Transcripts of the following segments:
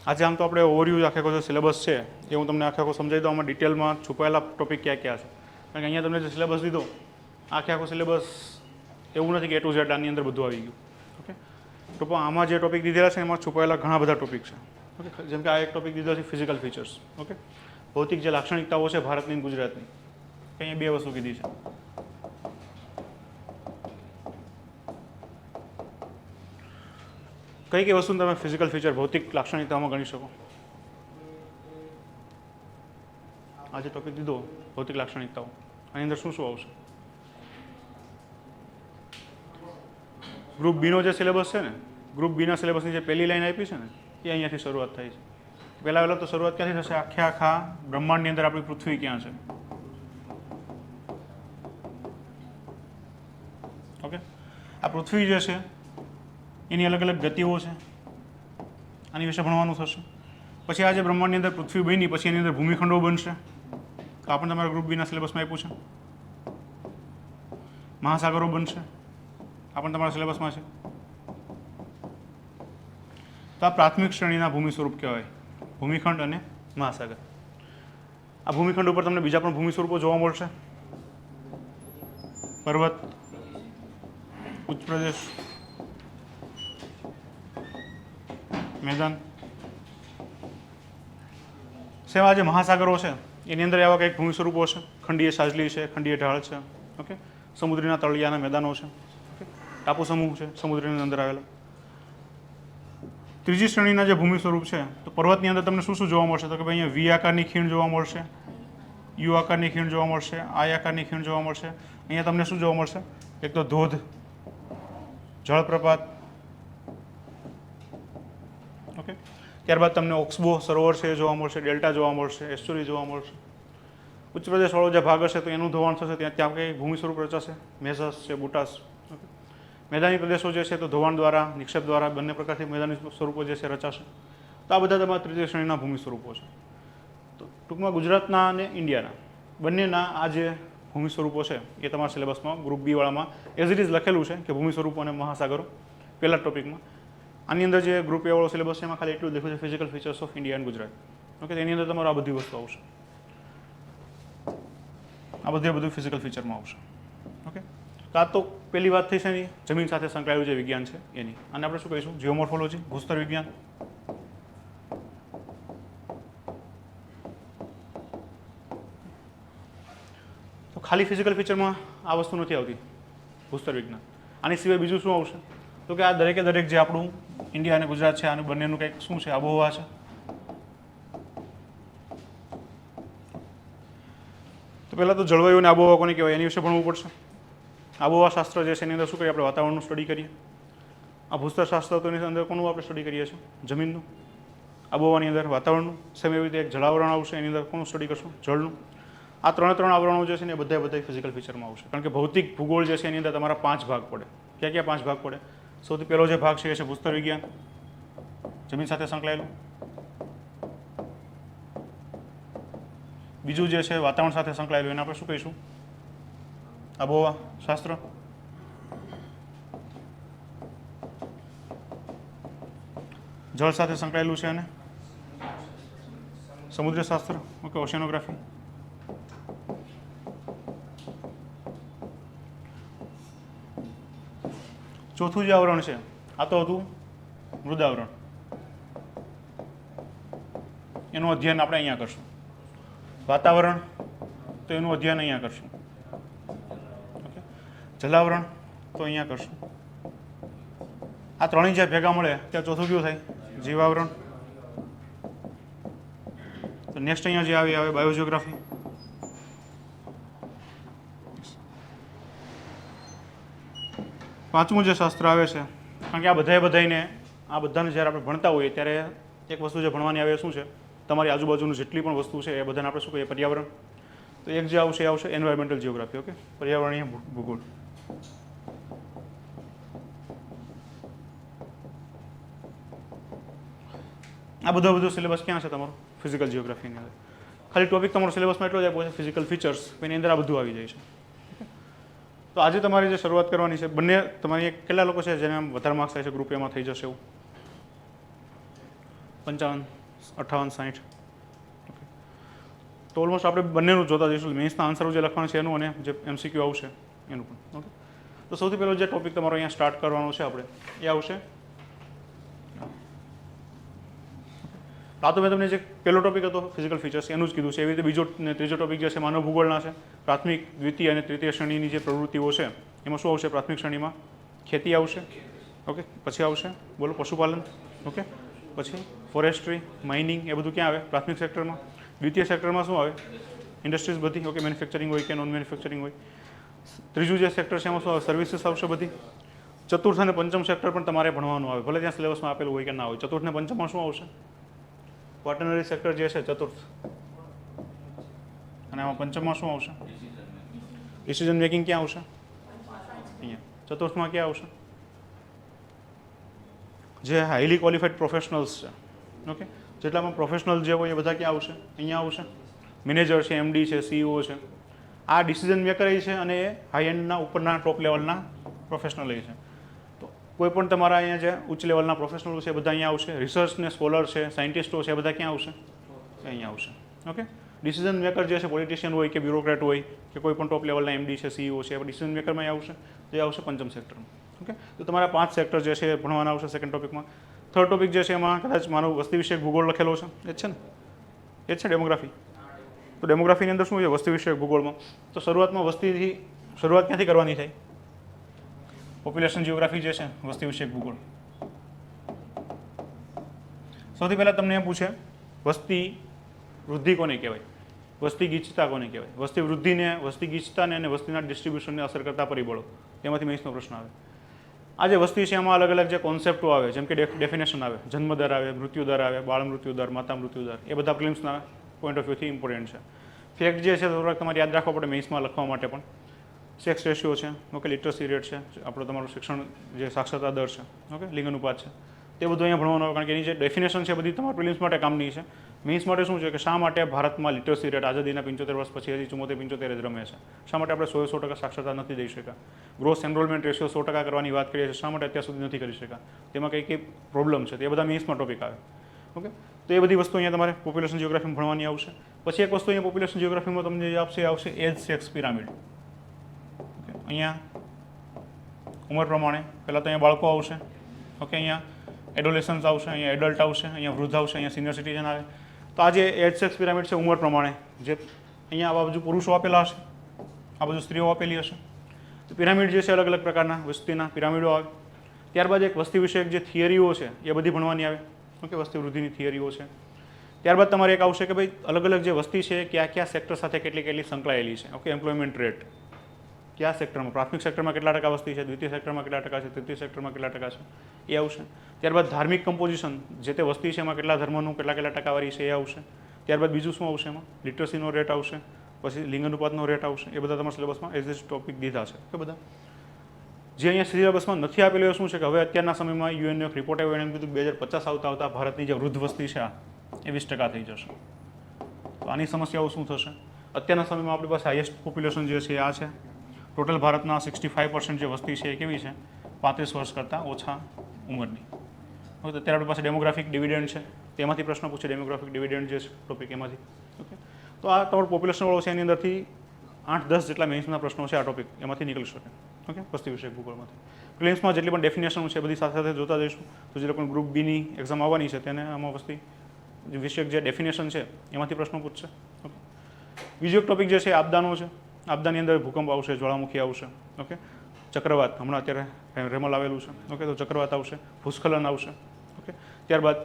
આજે આમ તો આપણે ઓવરવ્યૂ આખે આખો જે સિલેબસ છે એ હું તમને આખે આખો સમજાવી દઉં. આમાં ડિટેલમાં છુપાયેલા ટોપિક ક્યાં ક્યાં છે. કારણ કે અહીંયા તમને જે સિલેબસ દીધો આખે આખો સિલેબસ એવું નથી કે A to Z આની અંદર બધું આવી ગયું. ઓકે, તો પણ આમાં જે ટોપિક દીધેલા છે એમાં છુપાયેલા ઘણા બધા ટોપિક છે. ઓકે, જેમ કે આ એક ટોપિક દીધો છે ફિઝિકલ ફીચર્સ. ઓકે, ભૌતિક જે લાક્ષણિકતાઓ છે ભારતની અને ગુજરાતની, અહીંયા બે વસ્તુ કીધી છે. કઈ કઈ વસ્તુ તમે ફિઝિકલ ફીચર ભૌતિક લાક્ષણિકતામાં ગણી શકો? આ જે ટોપિક દીધો ભૌતિક લાક્ષણિકતાઓ, આની અંદર શું શું આવશે? ગ્રુપ બીનો જે સિલેબસ છે ને, ગ્રુપ બીના સિલેબસની જે પહેલી લાઈન આપી છે ને એ અહીંયાથી શરૂઆત થાય છે. પહેલાં તો શરૂઆત ક્યાંથી થશે? આખા બ્રહ્માંડની અંદર આપણી પૃથ્વી ક્યાં છે. ઓકે, આ પૃથ્વી જે છે એની અલગ અલગ ગતિઓ છે, આની વિશે ભણવાનું થશે. પછી આ જે બ્રહ્માંડની અંદર પૃથ્વી બની પછી એની અંદર ભૂમિખંડો બનશે, તો આપણને તમારા ગ્રુપ બીના સિલેબસમાં આપ્યું છે. મહાસાગરો બનશે, આ પણ તમારા સિલેબસમાં છે. તો આ પ્રાથમિક શ્રેણીના ભૂમિ સ્વરૂપ કહેવાય, ભૂમિખંડ અને મહાસાગર. આ ભૂમિખંડ ઉપર તમને બીજા પણ ભૂમિ સ્વરૂપો જોવા મળશે. પર્વત, ઉચ્ચ પ્રદેશ, મેદાન. સેવા જે મહાસાગરો છે એની અંદર આવા કંઈક ભૂમિ સ્વરૂપો છે. ખંડીય સાજલી છે, ખંડીય ઢાળ છે. ઓકે, સમુદ્રના તળિયાના મેદાનો છે. ઓકે, ટાપુ સમૂહ છે સમુદ્રની અંદર આવેલા. ત્રીજી શ્રેણીના જે ભૂમિ સ્વરૂપ છે તો પર્વતની અંદર તમને શું શું જોવા મળશે? તો કે ભાઈ અહીંયા વી આકારની ખીણ જોવા મળશે, યુ આકારની ખીણ જોવા મળશે, આઈ આકારની ખીણ જોવા મળશે. અહીંયા તમને શું જોવા મળશે? એક તો ધોધ, જળપ્રપાત. ઓકે, ત્યારબાદ તમને ઓક્સબો સરોવર છે એ જોવા મળશે, ડેલ્ટા જોવા મળશે, એસ્ટુરી જોવા મળશે. ઉચ્ચ પ્રદેશવાળો જે ભાગ હશે તો એનું ધોવાણ થશે, ત્યાં કંઈ ભૂમિ સ્વરૂપ રચાશે, મેસસ છે, બુટાસ. ઓકે, મેદાની પ્રદેશો જે છે તો ધોવાણ દ્વારા, નિક્ષેપ દ્વારા બંને પ્રકારથી મેદાની સ્વરૂપો જે છે રચાશે. તો આ બધા તમારા તૃતીય શ્રેણીના ભૂમિ સ્વરૂપો છે. તો ટૂંકમાં ગુજરાતના અને ઇન્ડિયાના બંનેના આ જે ભૂમિ સ્વરૂપો છે એ તમારા સિલેબસમાં ગ્રુપ બી વાળામાં એઝ ઇટ ઇઝ લખેલું છે કે ભૂમિ સ્વરૂપો અને મહાસાગરો પહેલા ટોપિકમાં. આની અંદર જે ગ્રુપ એ વાળો સિલેબસ છે એમાં ખાલી એટલું લખ્યું છે physical features of India and Gujarat. Okay, તેની અંદર તમારું આ બધી વસ્તુ આવશે, આ બધું ફિઝિકલ ફીચરમાં આવશે. ઓકે, તો આ તો પહેલી વાત થઈ છે એની જમીન સાથે સંકળાયેલું જે વિજ્ઞાન છે એની. અને આપણે શું કહીશું? જીઓમોર્ફોલોજી, ભૂસ્તર વિજ્ઞાન. તો ખાલી ફિઝિકલ ફીચરમાં આ વસ્તુ નથી આવતી, ભૂસ્તર વિજ્ઞાન. આની સિવાય બીજું શું આવશે? તો કે આ દરેકે દરેક જે આપણું ઇન્ડિયા અને ગુજરાત છે આનું બંનેનું કંઈક શું છે? આબોહવા છે. તો પહેલાં તો જળવાયુ અને આબોહવા કોને કહેવાય એની વિશે ભણવું પડશે. આબોહવા શાસ્ત્ર જે છે એની અંદર શું કરીએ? આપણે વાતાવરણનું સ્ટડી કરીએ. આ ભૂસ્તર શાસ્ત્ર તો એની અંદર કોનું આપણે સ્ટડી કરીએ છીએ? જમીનનું. આબોહવાની અંદર વાતાવરણનું. સેમ એવી રીતે એક જળાવરણ આવશે, એની અંદર કોનું સ્ટડી કરશું? જળનું. આ ત્રણ આવરણો જે છે ને એ બધા ફિઝિકલ ફીચરમાં આવશે. કારણ કે ભૌતિક ભૂગોળ જે છે એની અંદર તમારા 5 ભાગ પડે. ક્યાં 5 ભાગ પડે? સૌથી પહેલો જે ભાગ છે એ છે ભૂસ્તર વિજ્ઞાન, જમીન સાથે સંકળાયેલું. બીજું જે છે વાતાવરણ સાથે સંકળાયેલું, એને આપણે શું કહીશું? આબોહવા શાસ્ત્ર. જળ સાથે સંકળાયેલું છે અને સમુદ્ર શાસ્ત્ર. ઓકે, ઓશિયાનોગ્રાફી. ચોથું જે આવરણ છે આ તો હતું મૃદાવરણ. એનું અધ્યયન આપણે અહીંયા કરશું. વાતાવરણ તો એનું અધ્યયન અહીંયા કરશું. ઓકે, જલાવરણ તો અહીંયા કરશું. આ ત્રણેય જે ભેગા મળે ત્યાં ચોથું કયું થાય? જીવાવરણ. તો નેક્સ્ટ અહીંયા જે આવે બાયોજિયોગ્રાફી. પાંચમું જે શાસ્ત્ર આવે છે, કારણ કે આ બધાને જ્યારે આપણે ભણતા હોઈએ ત્યારે એક વસ્તુ જે ભણવાની આવે શું છે? તમારી આજુબાજુનું જેટલી પણ વસ્તુ છે એ બધાને આપણે શું કહીએ? પર્યાવરણ. તો એક જે આવશે એ આવશે એન્વાયરમેન્ટલ જીઓગ્રાફી. ઓકે, પર્યાવરણીય ભૂગોળ. આ બધું સિલેબસ ક્યાં છે તમારું? ફિઝિકલ જીઓગ્રાફીની અંદર. ખાલી ટોપિક તમારો સિલેબસમાં એટલો જ આપ્યો છે ફિઝિકલ ફીચર્સ, એની અંદર આ બધું આવી જાય છે. તો આજે તમારી જે શરૂઆત કરવાની છે બંને તમારી કેટલા લોકો છે જેને વધારે માર્ક્સ થાય છે ગ્રુપ એમાં થઈ જશે એવું? 55 58, 60. ઓકે, તો ઓલમોસ્ટ આપણે બંનેનું જોતા જઈશું, મેન્સના આન્સરો જે લખવાના છે એનું અને જે MCQ આવશે એનું પણ. ઓકે, તો સૌથી પહેલો જે ટોપિક તમારો અહીંયા સ્ટાર્ટ કરવાનો છે આપણે એ આવશે. આ તો મેં તમને જે પહેલો ટોપિક હતો ફિઝિકલ ફીચર્સ એનું જ કીધું છે. એવી રીતે બીજો ને ત્રીજો ટોપિક જે છે માનવ ભૂગોળના છે. પ્રાથમિક, દ્વિતીય અને તૃતીય શ્રેણીની જે પ્રવૃત્તિઓ છે એમાં શું આવશે? પ્રાથમિક શ્રેણીમાં ખેતી આવશે. ઓકે, પછી આવશે બોલો પશુપાલન. ઓકે, પછી ફોરેસ્ટ્રી, માઇનિંગ, એ બધું ક્યાં આવે? પ્રાથમિક સેક્ટરમાં. દ્વિતીય સેક્ટરમાં શું આવે? ઇન્ડસ્ટ્રીઝ બધી. ઓકે, મેન્યુફેક્ચરિંગ હોય કે નોન મેન્યુફેક્ચરિંગ હોય. ત્રીજું જે સેક્ટર છે એમાં શું આવે? સર્વિસીસ આવશે બધી. ચતુર્થ અને પંચમ સેક્ટર પણ તમારે ભણવાનું આવે, ભલે ત્યાં સિલેબસમાં આપેલું હોય કે ના હોય. ચતુર્થ અને પંચમમાં શું આવશે? ક્વાટરનરી સેક્ટર જે છે ચતુર્થ, અને આમાં પંચમમાં શું આવશે? ડિસિઝન મેકિંગ ક્યાં આવશે? અહીંયા. ચતુર્થમાં ક્યાં આવશે? જે હાઈલી ક્વોલિફાઈડ પ્રોફેશનલ્સ છે. ઓકે, જેટલામાં પ્રોફેશનલ જે હોય એ બધા ક્યાં આવશે? અહીંયા આવશે. મેનેજર છે, MD છે, CEO છે, આ ડિસિઝન મેકર છે અને એ હાઈ એન્ડના ઉપરના ટોપ લેવલના પ્રોફેશનલ છે. તો કોઈ પણ તમારા અહીંયા જે ઉચ્ચ લેવલના પ્રોફેશનલો છે બધા અહીંયા આવશે. રિસર્ચ ને સ્કોલર છે, સાયન્ટિસ્ટો છે, બધા ક્યાં આવશે? અહીંયા આવશે. ઓકે, ડિસિઝન મેકર જે છે પોલિટિશિયન હોય કે બ્યુરોક્રેટ હોય કે કોઈ પણ ટોપ લેવલના MD છે, CEO છે, ડિસિઝન મેકરમાં આવશે. જે આવશે પંચમ સેક્ટરમાં. ઓકે, તો તમારા 5 સેક્ટર જે છે એ ભણવાના આવશે સેકન્ડ ટોપિકમાં. થર્ડ ટોપિક જે છે એમાં કદાચ મારો વસ્તી વિષયક ભૂગોળ લખેલો છે, એ જ છે ને? એ જ છે ડેમોગ્રાફી. તો ડેમોગ્રાફીની અંદર શું છે? વસ્તી વિષયક ભૂગોળમાં. તો શરૂઆતમાં વસ્તીથી શરૂઆત ક્યાંથી કરવાની થાય? પોપ્યુલેશન જીઓગ્રાફી જે છે વસ્તી વિષયક ભૂગોળ. સૌથી પહેલાં તમને એમ પૂછે વસ્તી વૃદ્ધિ કોને કહેવાય? વસ્તી ગીચતા કોને કહેવાય? વસ્તી વૃદ્ધિને, વસ્તી ગીચતાને અને વસ્તીના ડિસ્ટ્રીબ્યુશનને અસર કરતા પરિબળો, એમાંથી મેન્સનો પ્રશ્ન આવે. આ જે વસ્તી છે એમાં અલગ અલગ જે કોન્સેપ્ટો આવે, જેમ કે ડેફિનેશન આવે, જન્મદર આવે, મૃત્યુદર આવે, બાળ મૃત્યુદર, માતા મૃત્યુદર, એ બધા પ્રિલિમ્સના પોઈન્ટ ઓફ વ્યૂથી ઇમ્પોર્ટન્ટ છે. ફેક્ટ જે છે થોડાક તમારે યાદ રાખવા પડે મેન્સમાં લખવા માટે પણ. સેક્સ રેશિયો છે, ઓકે, લિટરસી રેટ છે, આપણો તમારું શિક્ષણ જે સાક્ષરતા દર છે, ઓકે, લિંગ અનુપાત છે, તે બધું અહીંયા ભણવાનું આવે. કારણ કે એની જે ડેફિનેશન છે બધી તમારા પ્રિલિમ્સ માટે કામની છે. મેન્સ માટે શું છે કે શા માટે ભારતમાં લિટરસી રેટ આઝાદીના 75 વર્ષ પછી હજી 74-75 જ રમે છે? શા માટે આપણે 100% સાક્ષરતા નથી દઈ શક્યા? ગ્રોસ એનરોલમેન્ટ રેશિયો 100% કરવાની વાત કરીએ છીએ, શા માટે અત્યાર સુધી નથી કરી શક્યા? તેમાં કઈ પ્રોબ્લેમ છે? એ બધા મેન્સમાં ટોપિક આવે. ઓકે, તો એ બધી વસ્તુ અહીંયા તમારે પોપ્યુલેશન જીઓગ્રાફીમાં ભણવાની આવશે. પછી એક વસ્તુ અહીંયા પોપ્યુલેશન જીઓગ્રાફીમાં તમને જે આવશે એજ સેક્સ પિરામિડ. ઓકે, અહીંયા ઉંમર પ્રમાણે પહેલાં તો અહીંયા બાળકો આવશે. ઓકે, અહીંયા એડોલેસન્સ આવશે, અહીંયા એડલ્ટ આવશે, અહીંયા વૃદ્ધ આવશે, અહીંયા સિનિયર સિટીઝન આવે. તો આ જે એજ સેક્સ પિરામિડ છે ઉંમર પ્રમાણે, જે અહીંયા આ બાજુ પુરુષો આપેલા હશે, આ બાજુ સ્ત્રીઓ આપેલી હશે. તો પિરામિડ જે છે અલગ અલગ પ્રકારના વસ્તીના પિરામિડો આવે. ત્યારબાદ એક વસ્તી વિષયક જે થિયરીઓ છે એ બધી ભણવાની આવે. ઓકે, વસ્તી વૃદ્ધિની થિયરીઓ છે. ત્યારબાદ તમારે એક આવશે કે ભાઈ અલગ અલગ જે વસ્તી છે કયા કયા સેક્ટર સાથે કેટલી કેટલી સંકળાયેલી છે. ઓકે, એમ્પ્લોયમેન્ટ રેટ કયા સેક્ટરમાં, પ્રાથમિક સેક્ટરમાં કેટલા ટકા વસ્તી છે, દ્વિતીય સેક્ટરમાં કેટલા ટકા છે, તૃતીય સેક્ટરમાં કેટલા ટકા છે, એ આવશે. ત્યારબાદ ધાર્મિક કમ્પોઝિશન, જે તે વસ્તી છે એમાં કેટલા ધર્મનું કેટલા ટકાવારી છે એ આવશે. ત્યારબાદ બીજું શું આવશે? એમાં લિટરસીનો રેટ આવશે, પછી લિંગ અનુપાતનો રેટ આવશે. એ બધા તમારા સિલેબસમાં એઝ એઝ ટોપિક દીધા છે. કે બધા જે અહીંયા સિલેબસમાં નથી આપેલું એ શું છે કે હવે અત્યારના સમયમાં UN એક રિપોર્ટ આવ્યો, એમ કીધું 2050 આવતા ભારતની જે વૃદ્ધ વસ્તી છે એ 20% થઈ જશે. તો આની સમસ્યાઓ શું થશે? અત્યારના સમયમાં આપણી પાસે હાઈએસ્ટ પોપ્યુલેશન જે છે આ છે. ટોટલ ભારતના 65% જે વસ્તી છે એ કેવી છે? 35 વર્ષ કરતાં ઓછા ઉંમરની. ઓકે, અત્યારે આપણી પાસે ડેમોગ્રાફિક ડિવિડન્ડ છે, તેમાંથી પ્રશ્ન પૂછે. ડેમોગ્રાફિક ડિવિડન્ડ જે છે ટોપિક એમાંથી. ઓકે, તો આ તમારું પોપ્યુલેશનવાળો છે, એની અંદરથી 8-10 જેટલા મેન્સના પ્રશ્નો છે આ ટોપિક એમાંથી નીકળી શકે. ઓકે, વસ્તી વિષયક ભૂગોળમાંથી. પ્રિલિમ્સમાં જેટલી પણ ડેફિનેશન છે બધી સાથે સાથે જોતા જઈશું. તો જે લોકો ગ્રુપ બીની એક્ઝામ આવવાની છે તેને આમાં વસ્તી વિષયક જે ડેફિનેશન છે એમાંથી પ્રશ્નો પૂછશે. ઓકે, બીજો એક ટોપિક જે છે આપદાનો છે. આપદાની અંદર ભૂકંપ આવશે, જ્વાળામુખી આવશે. ઓકે, ચક્રવાત, હમણાં અત્યારે રેમલ આવેલું છે. ઓકે, તો ચક્રવાત આવશે, ભૂસ્ખલન આવશે. ઓકે, ત્યારબાદ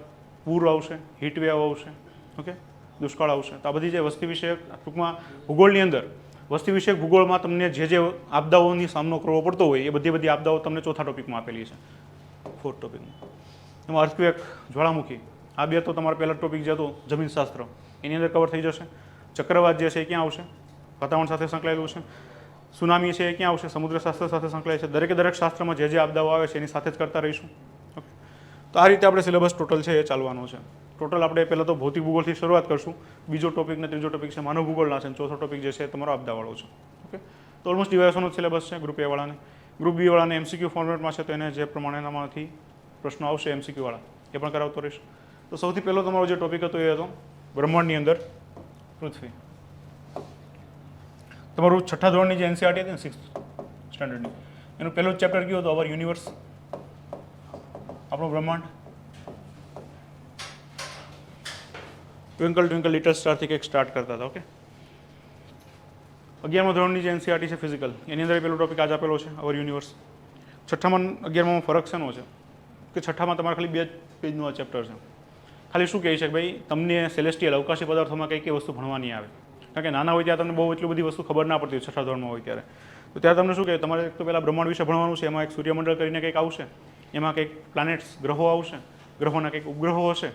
પૂર આવશે, હીટવેવ આવશે. ઓકે, દુષ્કાળ આવશે. તો આ બધી જે વસ્તી વિષયક ટૂંકમાં ભૂગોળની અંદર વસ્તી વિષયક ભૂગોળમાં તમને જે આપદાઓની સામનો કરવો પડતો હોય એ બધી આપદાઓ તમને ચોથા ટોપિકમાં આપેલી છે, ફોર્થ ટોપિકમાં. એમાં અર્થક્વેક, જ્વાળામુખી, આ બે તો તમારો પહેલો ટોપિક જે હતો જમીનશાસ્ત્ર, એની અંદર કવર થઈ જશે. ચક્રવાત જે છે એ ક્યાં આવશે? વાતાવરણ સાથે સંકળાયેલું છે. સુનામી છે એ ક્યાં આવશે? સમુદ્રશાસ્ત્ર સાથે સંકળાયેલ છે. દરેક શાસ્ત્રમાં જે આપદાઓ આવે છે એની સાથે જ કરતા રહીશું. ઓકે, તો આ રીતે આપણે સિલેબસ ટોટલ છે એ ચાલવાનો છે. ટોટલ આપણે પહેલાં તો ભૌતિક ભૂગોળથી શરૂઆત કરશું. બીજો ટોપિક ને ત્રીજો ટોપિક છે માનવ ભૂગોળના છે, અને ચોથો ટોપિક જે છે તમારો આપદાવાળો છે. ઓકે, તો ઓલમોસ્ટ ડિવાઇસનો સિલેબસ છે ગ્રુપ એ વાળાને. ગ્રુપ બી વાળાને MCQ ફોર્મેટમાં છે, તો એને જે પ્રમાણેનામાંથી પ્રશ્નો આવશે MCQ વાળા એ પણ કરાવતો રહીશ. તો તો સૌથી પહેલો તમારો જે ટોપિક હતો એ હતો બ્રહ્માંડની અંદર પૃથ્વી. તમારું છઠ્ઠા ધોરણની જે એનસીઆરટી હતી ને 6th સ્ટાન્ડર્ડની, એનું પહેલું ચેપ્ટર કયું હતું? અવર યુનિવર્સ, આપણું બ્રહ્માંડ. ટ્વિંકલ ટ્વિંકલ લિટલ સ્ટારથી કંઈક સ્ટાર્ટ કરતા હતા. ઓકે, 11મા ધોરણની જે એનસીઆરટી છે ફિઝિકલ, એની અંદર પેલો ટોપિક આજ આપેલો છે અવર યુનિવર્સ. છઠ્ઠામાં 11માં ફરક શેનો છે કે છઠ્ઠામાં તમારે ખાલી 2 પેજનું આ ચેપ્ટર છે. ખાલી શું કહે છે કે ભાઈ તમને સેલેસ્ટિયલ અવકાશી પદાર્થોમાં કઈ કઈ વસ્તુ ભણવાની આવે, કારણ કે નાના હોય ત્યારે તમને બહુ એટલી બધી વસ્તુ ખબર ના પડતી હોય છઠ્ઠા ધોરણમાં હોય ત્યારે. તો ત્યારે તમને શું કહે, તમારે એક તો પહેલાં બ્રહ્માંડ વિશે ભણવાનું છે, એમાં એક સૂર્યમંડળ કરીને કંઈક આવશે, એમાં કંઈક પ્લાનેટ્સ ગ્રહો આવશે, ગ્રહોના કંઈક ઉપગ્રહો હશે.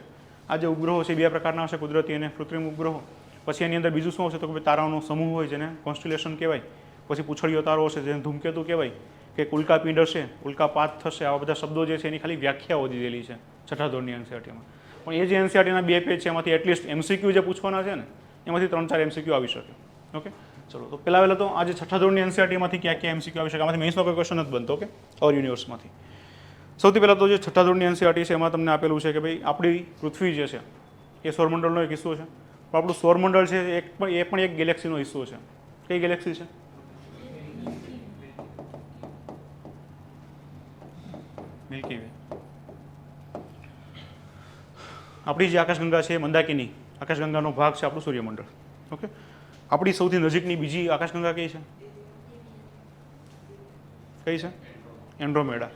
આ જે ઉપગ્રહો છે 2 પ્રકારના હશે, કુદરતી અને કૃત્રિમ ઉપગ્રહો. પછી એની અંદર બીજું શું આવશે તો કે તારાઓનો સમૂહ હોય જેને કોન્સ્ટિલેશન કહેવાય. પછી પૂંછડીયો તારો હશે જેને ધૂમકેતુ કહેવાય, કે ઉલ્કાપિંડ હશે, ઉલ્કાપાત થશે. આવા બધા શબ્દો જે છે એની ખાલી વ્યાખ્યાઓ દીધેલી છે છઠ્ઠા ધોરણની એનસીઆરટીમાં. પણ એ જે એનસીઆરટીના 2 પેજ છે એમાંથી એટલીસ્ટ એમસીક્યુ જે પૂછવાના છે ને એમાંથી 3-4 એમસીક્યુ આવી શકે. ઓકે, ચલો તો પહેલાં તો આજે છઠ્ઠા ધોરણની એનસીઆરટીમાંથી ક્યાં ક્યાં એમસીક્યુ આવી શકે, આમાંથી મેઇન્સનો કોઈ ક્વેશ્ચન નથી બનતો. ઓકે, અવર યુનિવર્સમાંથી સૌથી પહેલાં તો જે છઠ્ઠા ધોરણની એનસીઆરટી છે એમાં તમને આપેલું છે કે ભાઈ આપણી પૃથ્વી જે છે એ સૌરમંડળનો એક હિસ્સો છે. પણ આપણું સૌરમંડળ છે એ પણ એક ગેલેક્સીનો હિસ્સો છે. કઈ ગેલેક્સી છે? Milky way. આપણી જે આકાશગંગા છે એ મંદાકિની આકાશગંગાનો ભાગ છે આપણું સૂર્યમંડળ. ઓકે, આપણી સૌથી નજીકની બીજી આકાશગંગા કઈ છે? કઈ છે? એન્ડ્રોમેડા.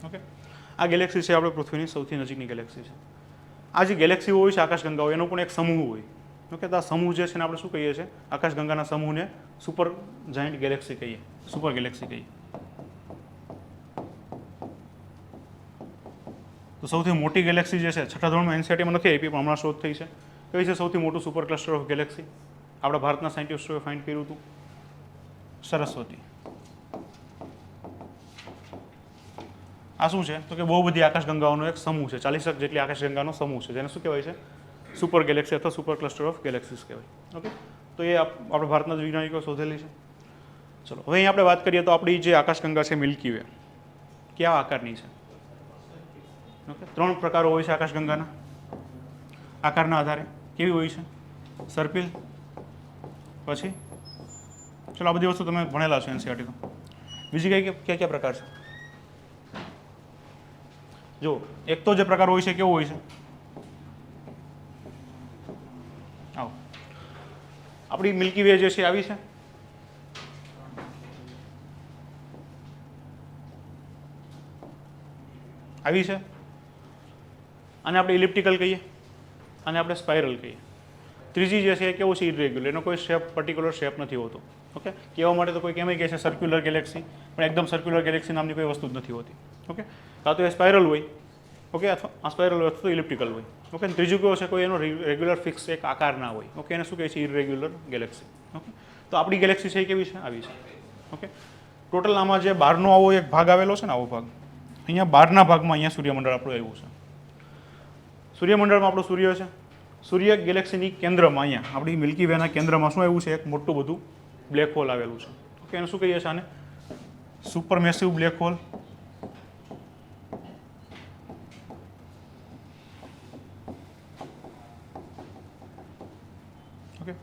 ઓકે, આ ગેલેક્સી છે આપણે પૃથ્વીની સૌથી નજીકની ગેલેક્સી છે. આ જે ગેલેક્સીઓ હોય છે આકાશગંગાઓ એનો પણ એક સમૂહ હોય. ઓકે, તો આ સમૂહ જે છે ને આપણે શું કહીએ છીએ? આકાશગંગાના સમૂહને સુપર જાયન્ટ ગેલેક્સી કહીએ, સુપર ગેલેક્સી કહીએ. તો સૌથી મોટી ગેલેક્સી જે છે છઠ્ઠા ધોરણમાં એનસીઆરટીમાં નથી આપી પણ હમણાં શોધ થઈ છે. કઈ છે સૌથી મોટું સુપર ક્લસ્ટર ઓફ ગેલેક્સી? આપણા ભારતના સાયન્ટિસ્ટોએ ફાઇન્ડ કર્યું હતું, સરસ્વતી. આ શું છે તો કે બહુ બધી આકાશગંગાઓનો એક સમૂહ છે, 40 જેટલી આકાશગંગાનો સમૂહ છે જેને શું કહેવાય છે? સુપર ગેલેક્સી અથવા સુપર ક્લસ્ટર ઓફ ગેલેક્સીસ કહેવાય. ઓકે, તો એ આપણા ભારતના જ વૈજ્ઞાનિકો શોધેલી છે. ચલો હવે અહીં આપણે વાત કરીએ તો આપણી જે આકાશગંગા છે મિલ્કી વે કેવા આકારની છે? ઓકે, 3 પ્રકારો હોય છે આકાશગંગાના આકારના આધારે. કેવી હોય છે? સર્પિલ. પછી ચલો આ બધી વસ્તુ તમે ભણેલા છો એનસીઆરટી તો. બીજી કઈ કયા પ્રકાર છે? જો એક તો જે પ્રકાર હોય છે કેવો હોય છે? આવો આપણી મિલ્કી વે જે છે આવી છે. આવી છે. આને આપણે ઇલિપ્ટિકલ કહીએ, આને આપણે સ્પાઇરલ કહીએ. ત્રીજી જે છે એ કેવું છે? ઇરેગ્યુલર. એનો કોઈ શેપ પર્ટિક્યુલર શેપ નથી હોતો. ઓકે, કહેવા માટે તો કોઈ કેમ કહે છે સર્ક્યુલર ગેલેક્સી, પણ એકદમ સર્ક્યુલર ગેલેક્સી નામની કોઈ વસ્તુ જ નથી હોતી. ઓકે, કાં તો એ સ્પાઇરલ હોય, ઓકે, અથવા આ સ્પાઇરલ હોય અથવા તો ઇલિપ્ટિકલ હોય. ઓકે, ત્રીજું કયો છે કોઈ એનો રેગ્યુલર ફિક્સ એક આકાર ના હોય. ઓકે, એને શું કહે છે? Irregular Galaxy. ઓકે, તો આપણી ગેલેક્સી છે એ કેવી છે? આવી છે. ઓકે, ટોટલ આમાં જે બહારનો આવો એક ભાગ આવેલો છે ને, આવો ભાગ અહીંયા બહારના ભાગમાં અહીંયા સૂર્યમંડળ આપણું આવ્યું છે. સૂર્યમંડળમાં આપણું સૂર્ય છે. સૂર્ય ગેલેક્સીની કેન્દ્રમાં અહીંયા આપણી મિલ્કી વેના કેન્દ્રમાં શું આવ્યું છે? એક મોટું બધું બ્લેક હોલ આવેલું છે. ઓકે, એને શું કહીએ છીએ? આને super massive black hole. Okay,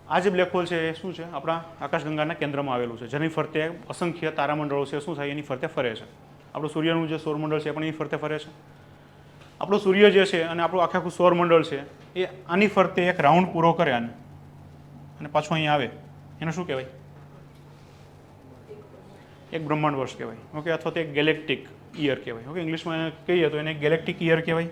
આ જે બ્લેક હોલ છે એ શું છે? આપણા આકાશગંગાના કેન્દ્રમાં આવેલું છે, જેની ફરતે અસંખ્ય તારામંડળો છે શું થાય? એની ફરતે ફરે છે. આપણું સૂર્યનું જે સૌરમંડળ છે એ પણ એની ફરતે ફરે છે. આપણું સૂર્ય જે છે અને આપણું આખું સૌરમંડળ છે એ આની ફરતે એક રાઉન્ડ પૂરો કરે આને અને પાછું અહીંયા આવે, એને શું કહેવાય? એક બ્રહ્માંડ વર્ષ કહેવાય. ઓકે, અથવા તો એક ગેલેક્ટિક યર કહેવાય. ઓકે, ઇંગ્લિશમાં એને કહીએ તો એને ગેલેક્ટિક યર કહેવાય,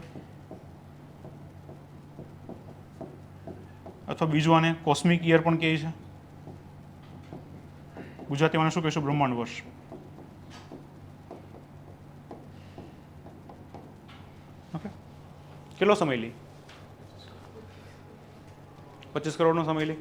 અથવા બીજું આને કોસ્મિક યર પણ કહે છે. ગુજરાતીમાં શું કહીશું? બ્રહ્માંડ વર્ષ. ઓકે, કેટલો સમય લે? 25 કરોડનો સમય લે.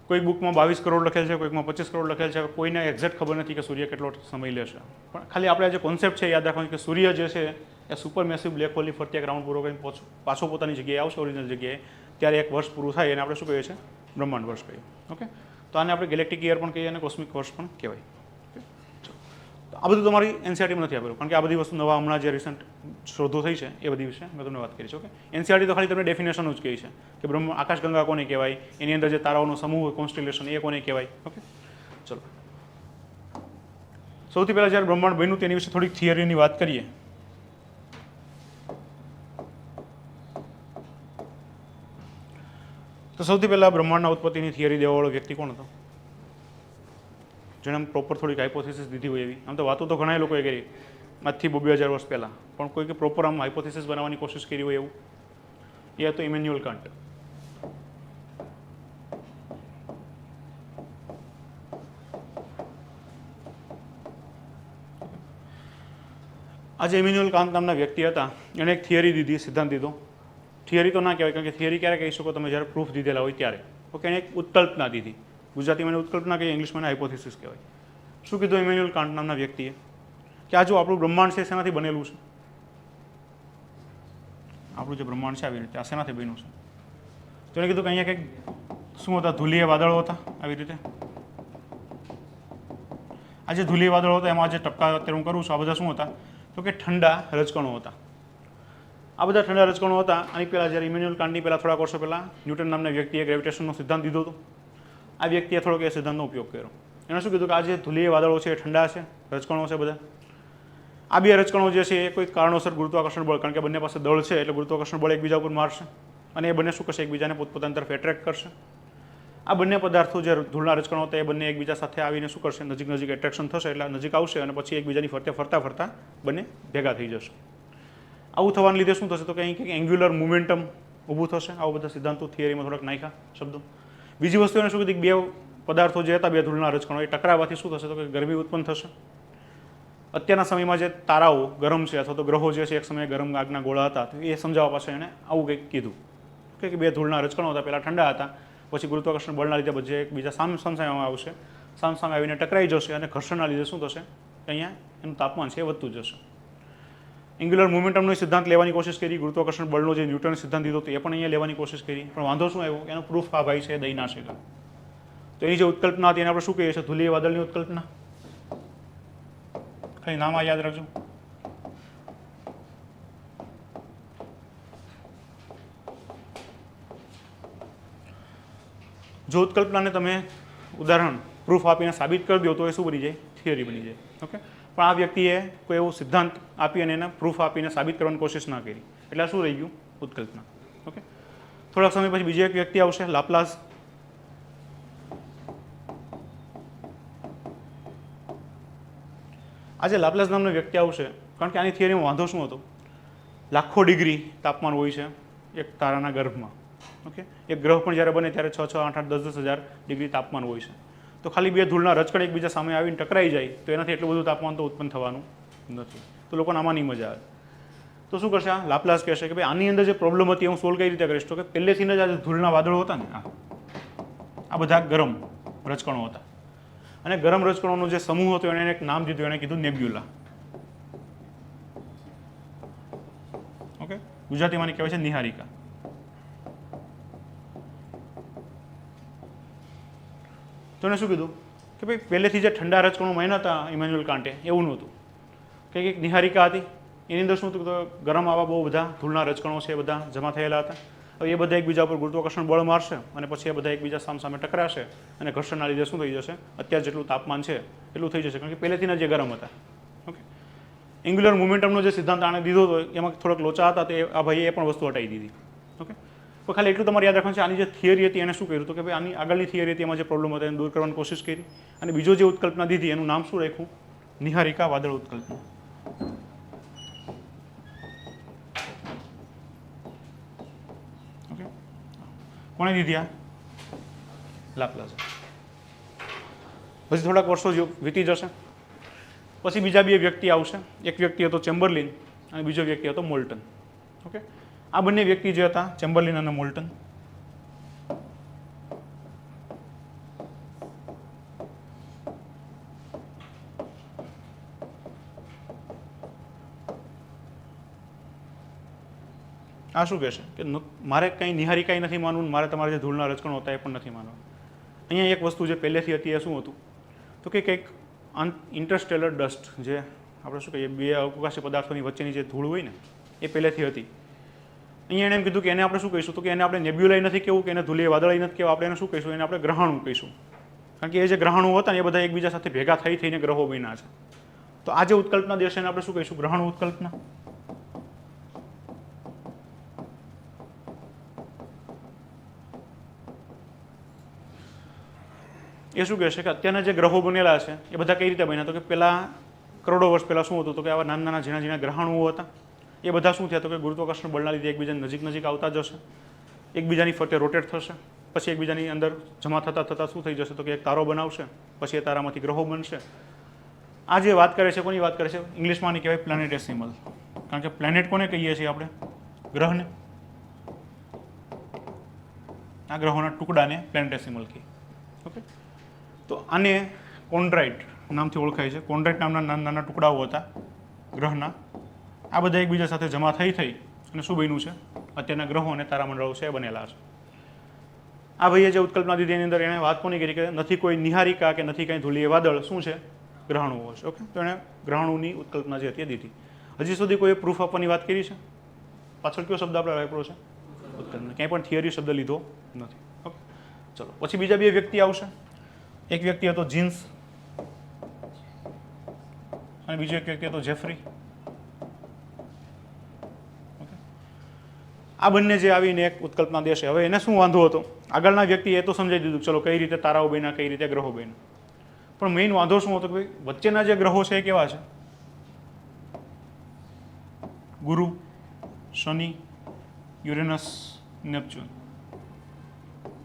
કોઈ બુકમાં 22 કરોડ લખેલ છે, કોઈકમાં 25 કરોડ લખેલ છે. કોઈને એક્ઝેક્ટ ખબર નથી કે સૂર્ય કેટલો સમય લેશે, પણ ખાલી આપણે જે કોન્સેપ્ટ છે યાદ રાખવાનું કે સૂર્ય જે છે એ સુપર મેસિવ બ્લેક હોલની ફરતે એક રાઉન્ડ પૂરો કરીને પાછો પોતાની જગ્યાએ આવશે ઓરિજિનલ જગ્યાએ, ત્યારે એક વર્ષ પૂરું થાય અને આપણે શું કહીએ છીએ? બ્રહ્માંડ વર્ષ કહીએ. ઓકે, તો આને આપણે ગેલેક્ટિક યર પણ કહીએ અને કોસ્મિક વર્ષ પણ કહેવાય. તો આ બધું તમારી એનસીઆરટીમાં નથી આપેલું, કારણ કે આ બધી વસ્તુ નવા હમણાં જે રિસન્ટ શોધો થઈ છે એ બધી વિશે મેં તમને વાત કરી છે. ઓકે, એનસીઆરટી તો ખાલી તમને ડેફિનેશન જ કહી છે કે આકાશગંગા કોને કહેવાય, એની અંદર જે તારાઓનો સમૂહ કોન્સ્ટિલેશન એ કોને કહેવાય. ઓકે, ચલો સૌથી પહેલાં જ્યારે બ્રહ્માંડ બન્યું તેની વિશે થોડીક થિયરીની વાત કરીએ. તો સૌથી પહેલાં બ્રહ્માંડના ઉત્પત્તિની થિયરી દેવાવાળો વ્યક્તિ કોણ હતો, જેને આમ પ્રોપર થોડીક હાઇપોથિસિસ દીધી હોય એવી? આમ તો વાતો તો ઘણા લોકોએ કરી આજથી 2000 વર્ષ પહેલાં, પણ કોઈકે પ્રોપર આમ હાઇપોથિસિસ બનાવવાની કોશિશ કરી હોય એવું એ હતો ઇમેન્યુઅલ કાન્ટ. આજે ઇમેન્યુઅલ કાન્ટ નામના વ્યક્તિ હતા, એણે એક થિયરી દીધી, સિદ્ધાંત દીધો. થિયરી તો ના કહેવાય, કારણ કે થિયરી ક્યારે કહી શકો તમે, જ્યારે પ્રૂફ દીધેલા હોય ત્યારે. ઓકે, એણે એક ઉત્કલ્પના દીધી. ગુજરાતીમાં ઉત્કલ્પના કહીએ, ઇંગ્લિશમાં હાઇપોથિસિસ કહેવાય. શું કીધું ઇમેન્યુઅલ કાન્ટ નામના વ્યક્તિએ? કે આ જો આપણું બ્રહ્માંડ છે શેનાથી બનેલું છે? આપણું જે બ્રહ્માંડ છે આવી રીતે આ શેનાથી બન્યું છે? તો એને કીધું કે અહીંયા કંઈક શું હતા, ધૂલીય વાદળો હતા આવી રીતે. આ જે ધૂલીય વાદળો હતા એમાં જે ટપકા અત્યારે હું કરું છું આ બધા શું હતા? તો કે ઠંડા રજકણો હતા. આ બધા ઠંડા રજકણો હતા. આની પહેલાં જ્યારે ઇમેન્યુઅલ કાન્ટની પહેલાં થોડાક વર્ષો પહેલાં ન્યૂટન નામના વ્યક્તિએ ગ્રેવિટેશનનો સિદ્ધાંત દીધો હતો. આ વ્યક્તિએ થોડોક એ સિદ્ધાંતનો ઉપયોગ કર્યો. એણે શું કીધું કે આ જે ધૂલીય વાદળો છે એ ઠંડા છે, રજકણો છે બધા. આ બે રજકણો જે છે એ કોઈ કારણોસર ગુરુત્વાકર્ષણ બળ, કારણ કે બંને પાસે દળ છે એટલે ગુરુત્વાકર્ષણ બળ એકબીજા ઉપર મારશે અને એ બંને શું કરશે, એકબીજાને પોતપોતાની તરફ એટ્રેક્ટ કરશે. આ બંને પદાર્થો જે ધૂળના રજકણો હતા એ બંને એકબીજા સાથે આવીને શું કરશે, નજીક નજીક એટ્રેક્શન થશે એટલે નજીક આવશે અને પછી એકબીજાની ફરતે ફરતા બંને ભેગા થઈ જશે. આવું થવાને લીધે શું થશે, તો કે અહીં કંઈક એંગ્યુલર મોમેન્ટમ ઊભું થશે. આવા બધા સિદ્ધાંતો થિયરીમાં થોડાક નાખ્યા શબ્દો. બીજી વસ્તુ એને શું કીધી, બે પદાર્થો જે હતા, બે ધૂળના રજકણો, એ ટકરાવાથી શું થશે, તો કે ગરમી ઉત્પન્ન થશે. અત્યારના સમયમાં જે તારાઓ ગરમ છે અથવા તો ગ્રહો જે છે એક સમયે ગરમ આગના ગોળા હતા, તો એ સમજાવવા પાછળ એણે આવું કંઈક કીધું કે બે ધૂળના રજકણો હતા, પહેલાં ઠંડા હતા, પછી ગુરુત્વાકર્ષણ બળના લીધે બધે એકબીજા સામસામે આવશે, સામસામે આવીને ટકરાઈ જશે અને ઘર્ષણના લીધે શું થશે, અહીંયા એનું તાપમાન છે એ વધતું જશે. એંગ્યુલર મોમેન્ટમનો સિદ્ધાંત લેવાની કોશિશ કરી, ગુરુત્વાકર્ષણ બળનો જે ન્યૂટન સિદ્ધાંત દીધો તો એ પણ અહીંયા લેવાની કોશિશ કરી, પણ વાંધો શું આવ્યો, એનો પ્રૂફ આ ભાઈ છે દઈ ના શકે. તો એની જે ઉત્કલ્પના હતી એને આપણે શું કહીએ છીએ, ધૂલીય વાદળની ઉત્કલ્પના. ખાલી નામ આ યાદ રાખજો. જો ઉત્કલ્પનાને તમે ઉદાહરણ પ્રૂફ આપીને સાબિત કરી દો તો એ શું બની જાય, થિયરી બની જાય. ઓકે, પણ આ વ્યક્તિએ કોઈ એવો સિદ્ધાંત આપી અને એને પ્રૂફ આપીને સાબિત કરવાની કોશિશ ના કરી, એટલે શું રહી ગયું, ઉત્કલ્પના. ઓકે, થોડાક સમય પછી બીજો એક વ્યક્તિ આવશે, લાપ્લાસ. આજે લાપ્લાસ નામનો વ્યક્તિ આવશે, કારણ કે આની થિયરીમાં વાંધો શું હતો, લાખો ડિગ્રી તાપમાન હોય છે એક તારાના ગર્ભમાં. ઓકે, એક ગ્રહ પણ જ્યારે બને ત્યારે 6, 8, 8, 10, 10,000 ડિગ્રી તાપમાન હોય છે. તો ખાલી બે ધૂળના રજકણ એકબીજા સામે આવીને ટકરાઈ જાય તો એનાથી એટલું બધું તાપમાન તો ઉત્પન્ન થવાનું નથી. તો લોકોને આમાં નહીં મજા આવે. તો શું કરશે, આ લાપ્લાસ કહેશે કે ભાઈ આની અંદર જે પ્રોબ્લેમ હતી હું સોલ્વ કઈ રીતે કરીશ, તો કે પહેલેથી જ આ ધૂળના વાદળો હતા ને આ બધા ગરમ રજકણો હતા અને ગરમ રજકણોનો જે સમૂહ હતો એને એક નામ દીધું, એને કીધું નેબ્યુલા. ઓકે, ગુજરાતીમાં કહેવાય છે નિહારિકા. તો એને શું કીધું કે ભાઈ પહેલેથી જે ઠંડા રજકણો માન્યા હતા ઇમેન્યુઅલ કાન્ટે એવું નહોતું, કે એક નિહારિકા હતી, એની અંદર શું હતું, તો ગરમ આવા બહુ બધા ધૂળના રજકણો છે એ બધા જમા થયેલા હતા. હવે એ બધા એકબીજા ઉપર ગુરુત્વાકર્ષણ બળ મારશે અને પછી એ બધા એકબીજા સામસામે ટકરાશે અને ઘર્ષણના લીધે શું થઈ જશે, અત્યારે જેટલું તાપમાન છે એટલું થઈ જશે, કારણ કે પહેલેથી જે ગરમ હતા. ઓકે, એંગ્યુલર મોમેન્ટમનો જે સિદ્ધાંત આણે દીધો હતો એમાં થોડાક લોચા હતા, તો આ ભાઈએ એ પણ વસ્તુ હટાવી દીધી. ઓકે, તો ખાલી એટલું તમારે યાદ રાખવાનું છે, આની જે થિયરી હતી એને શું કર્યું તો કે ભાઈ આની આગળની થિયરી હતી એમાં જે પ્રોબ્લેમ હતા એને દૂર કરવાની કોશિશ કરી અને બીજો જે ઉત્કલ્પના દીધી એનું નામ શું રાખ્યું, નિહારિકા વાદળ ઉત્કલ્પના. ઓકે, કોણે દીધી આ, લાપ્લાસ. પછી થોડાક વર્ષો વીતી જશે, પછી બીજા બે વ્યક્તિ આવશે. એક વ્યક્તિ હતો ચેમ્બરલિન અને બીજો વ્યક્તિ હતો મોલ્ટન. ઓકે, આ બંને વ્યક્તિ જે હતા ચેમ્બરલિન અને મોલ્ટન, આ શું કહેશે કે મારે કંઈ નિહારિકાઈ નથી માનવું, મારે તમારે જે ધૂળના રજકણો હતા એ પણ નથી માનવા. અહીંયા એક વસ્તુ જે પહેલેથી હતી એ શું હતું તો કે કંઈક ઇન્ટરસ્ટેલર ડસ્ટ, જે આપણે શું કહીએ બે અવકાશી પદાર્થોની વચ્ચેની જે ધૂળ હોય ને એ પહેલેથી હતી. અહીંયા એણે એમ કીધું કે એને આપણે શું કહીશું, તો કે એને આપણે નેબ્યુલાઈ નથી કહેવું, કે એને ધૂળીય વાદળાઈ નથી કહેવું, આપણે એને શું કહીશું, એને આપણે ગ્રહાણુ કહીશું. કારણ કે એ જે ગ્રહાણુ હતા ને એ બધા એકબીજા સાથે ભેગા થઈને ગ્રહો બન્યા છે. તો આ જે ઉત્કલ્પના દેશ એને આપણે શું કહીશું, ગ્રહાણુ ઉત્કલ્પના. એ શું કહેશે કે અત્યારના જે ગ્રહો બનેલા છે એ બધા કઈ રીતે બન્યા, તો કે પહેલાં કરોડો વર્ષ પહેલાં શું હતું, તો કે આવા નાના નાના ઝીણા ઝીણા ગ્રહાણુઓ હતા. એ બધા શું થયા, તો કે ગુરુત્વાકર્ષણ બળના લીધે એકબીજાની નજીક આવતા જશે, એકબીજાની ફરતે રોટેટ થશે, પછી એકબીજાની અંદર જમા થતાં શું થઈ જશે, તો કે એક તારો બનાવશે, પછી એ તારામાંથી ગ્રહો બનશે. આ જે વાત કરે છે કોની વાત કરે છે, ઇંગ્લિશમાં કહેવાય પ્લેનેટેસિમલ. કારણ કે પ્લેનેટ કોને કહીએ છીએ આપણે, ગ્રહને. આ ગ્રહોના ટુકડાને પ્લેનેટેસિમલ કહીએ. ઓકે, તો આને કોન્ડ્રાઇટ નામથી ઓળખાય છે. કોન્ડ્રાઇટ નામના નાના નાના ટુકડાઓ હતા ગ્રહના. આ બધા એકબીજા સાથે જમા થઈ અને શું બન્યું છે, અત્યારના ગ્રહો અને તારામંડળો છે એ બનેલા છે. આ ભાઈએ જે ઉત્કલ્પના દીધી એની અંદર એણે વાત કોની કરી કે નથી કોઈ નિહારિકા કે નથી કંઈ ધૂળીય વાદળ, શું છે, ગ્રહાણુઓ છે. ઓકે, તો એણે ગ્રહાણુની ઉત્કલ્પના જે હતી એ દીધી. હજી સુધી કોઈ પ્રૂફ આપવાની વાત કરી છે, પાછળ કયો શબ્દ આપણે વાપર્યો છે, ઉત્કલ્પના. ક્યાંય પણ થિયરી શબ્દ લીધો નથી. ઓકે, ચલો પછી બીજા બે વ્યક્તિ આવશે. એક વ્યક્તિ હતો જીન્સ અને બીજો એક વ્યક્તિ હતો જેફરી. આ બંને જે આવીને એક ઉત્કલ્પના દેશે. હવે એને શું વાંધો હતો, આગળના વ્યક્તિ એ તો સમજાવી દીધું ચલો કઈ રીતે તારાઓ બન્યા, કઈ રીતે ગ્રહો બન્યા. પણ મેઇન વાંધો શું હતો કે ભાઈ વચ્ચેના જે ગ્રહો છે એ કેવા છે, ગુરુ, શનિ, યુરેનસ, નેપચ્યુન,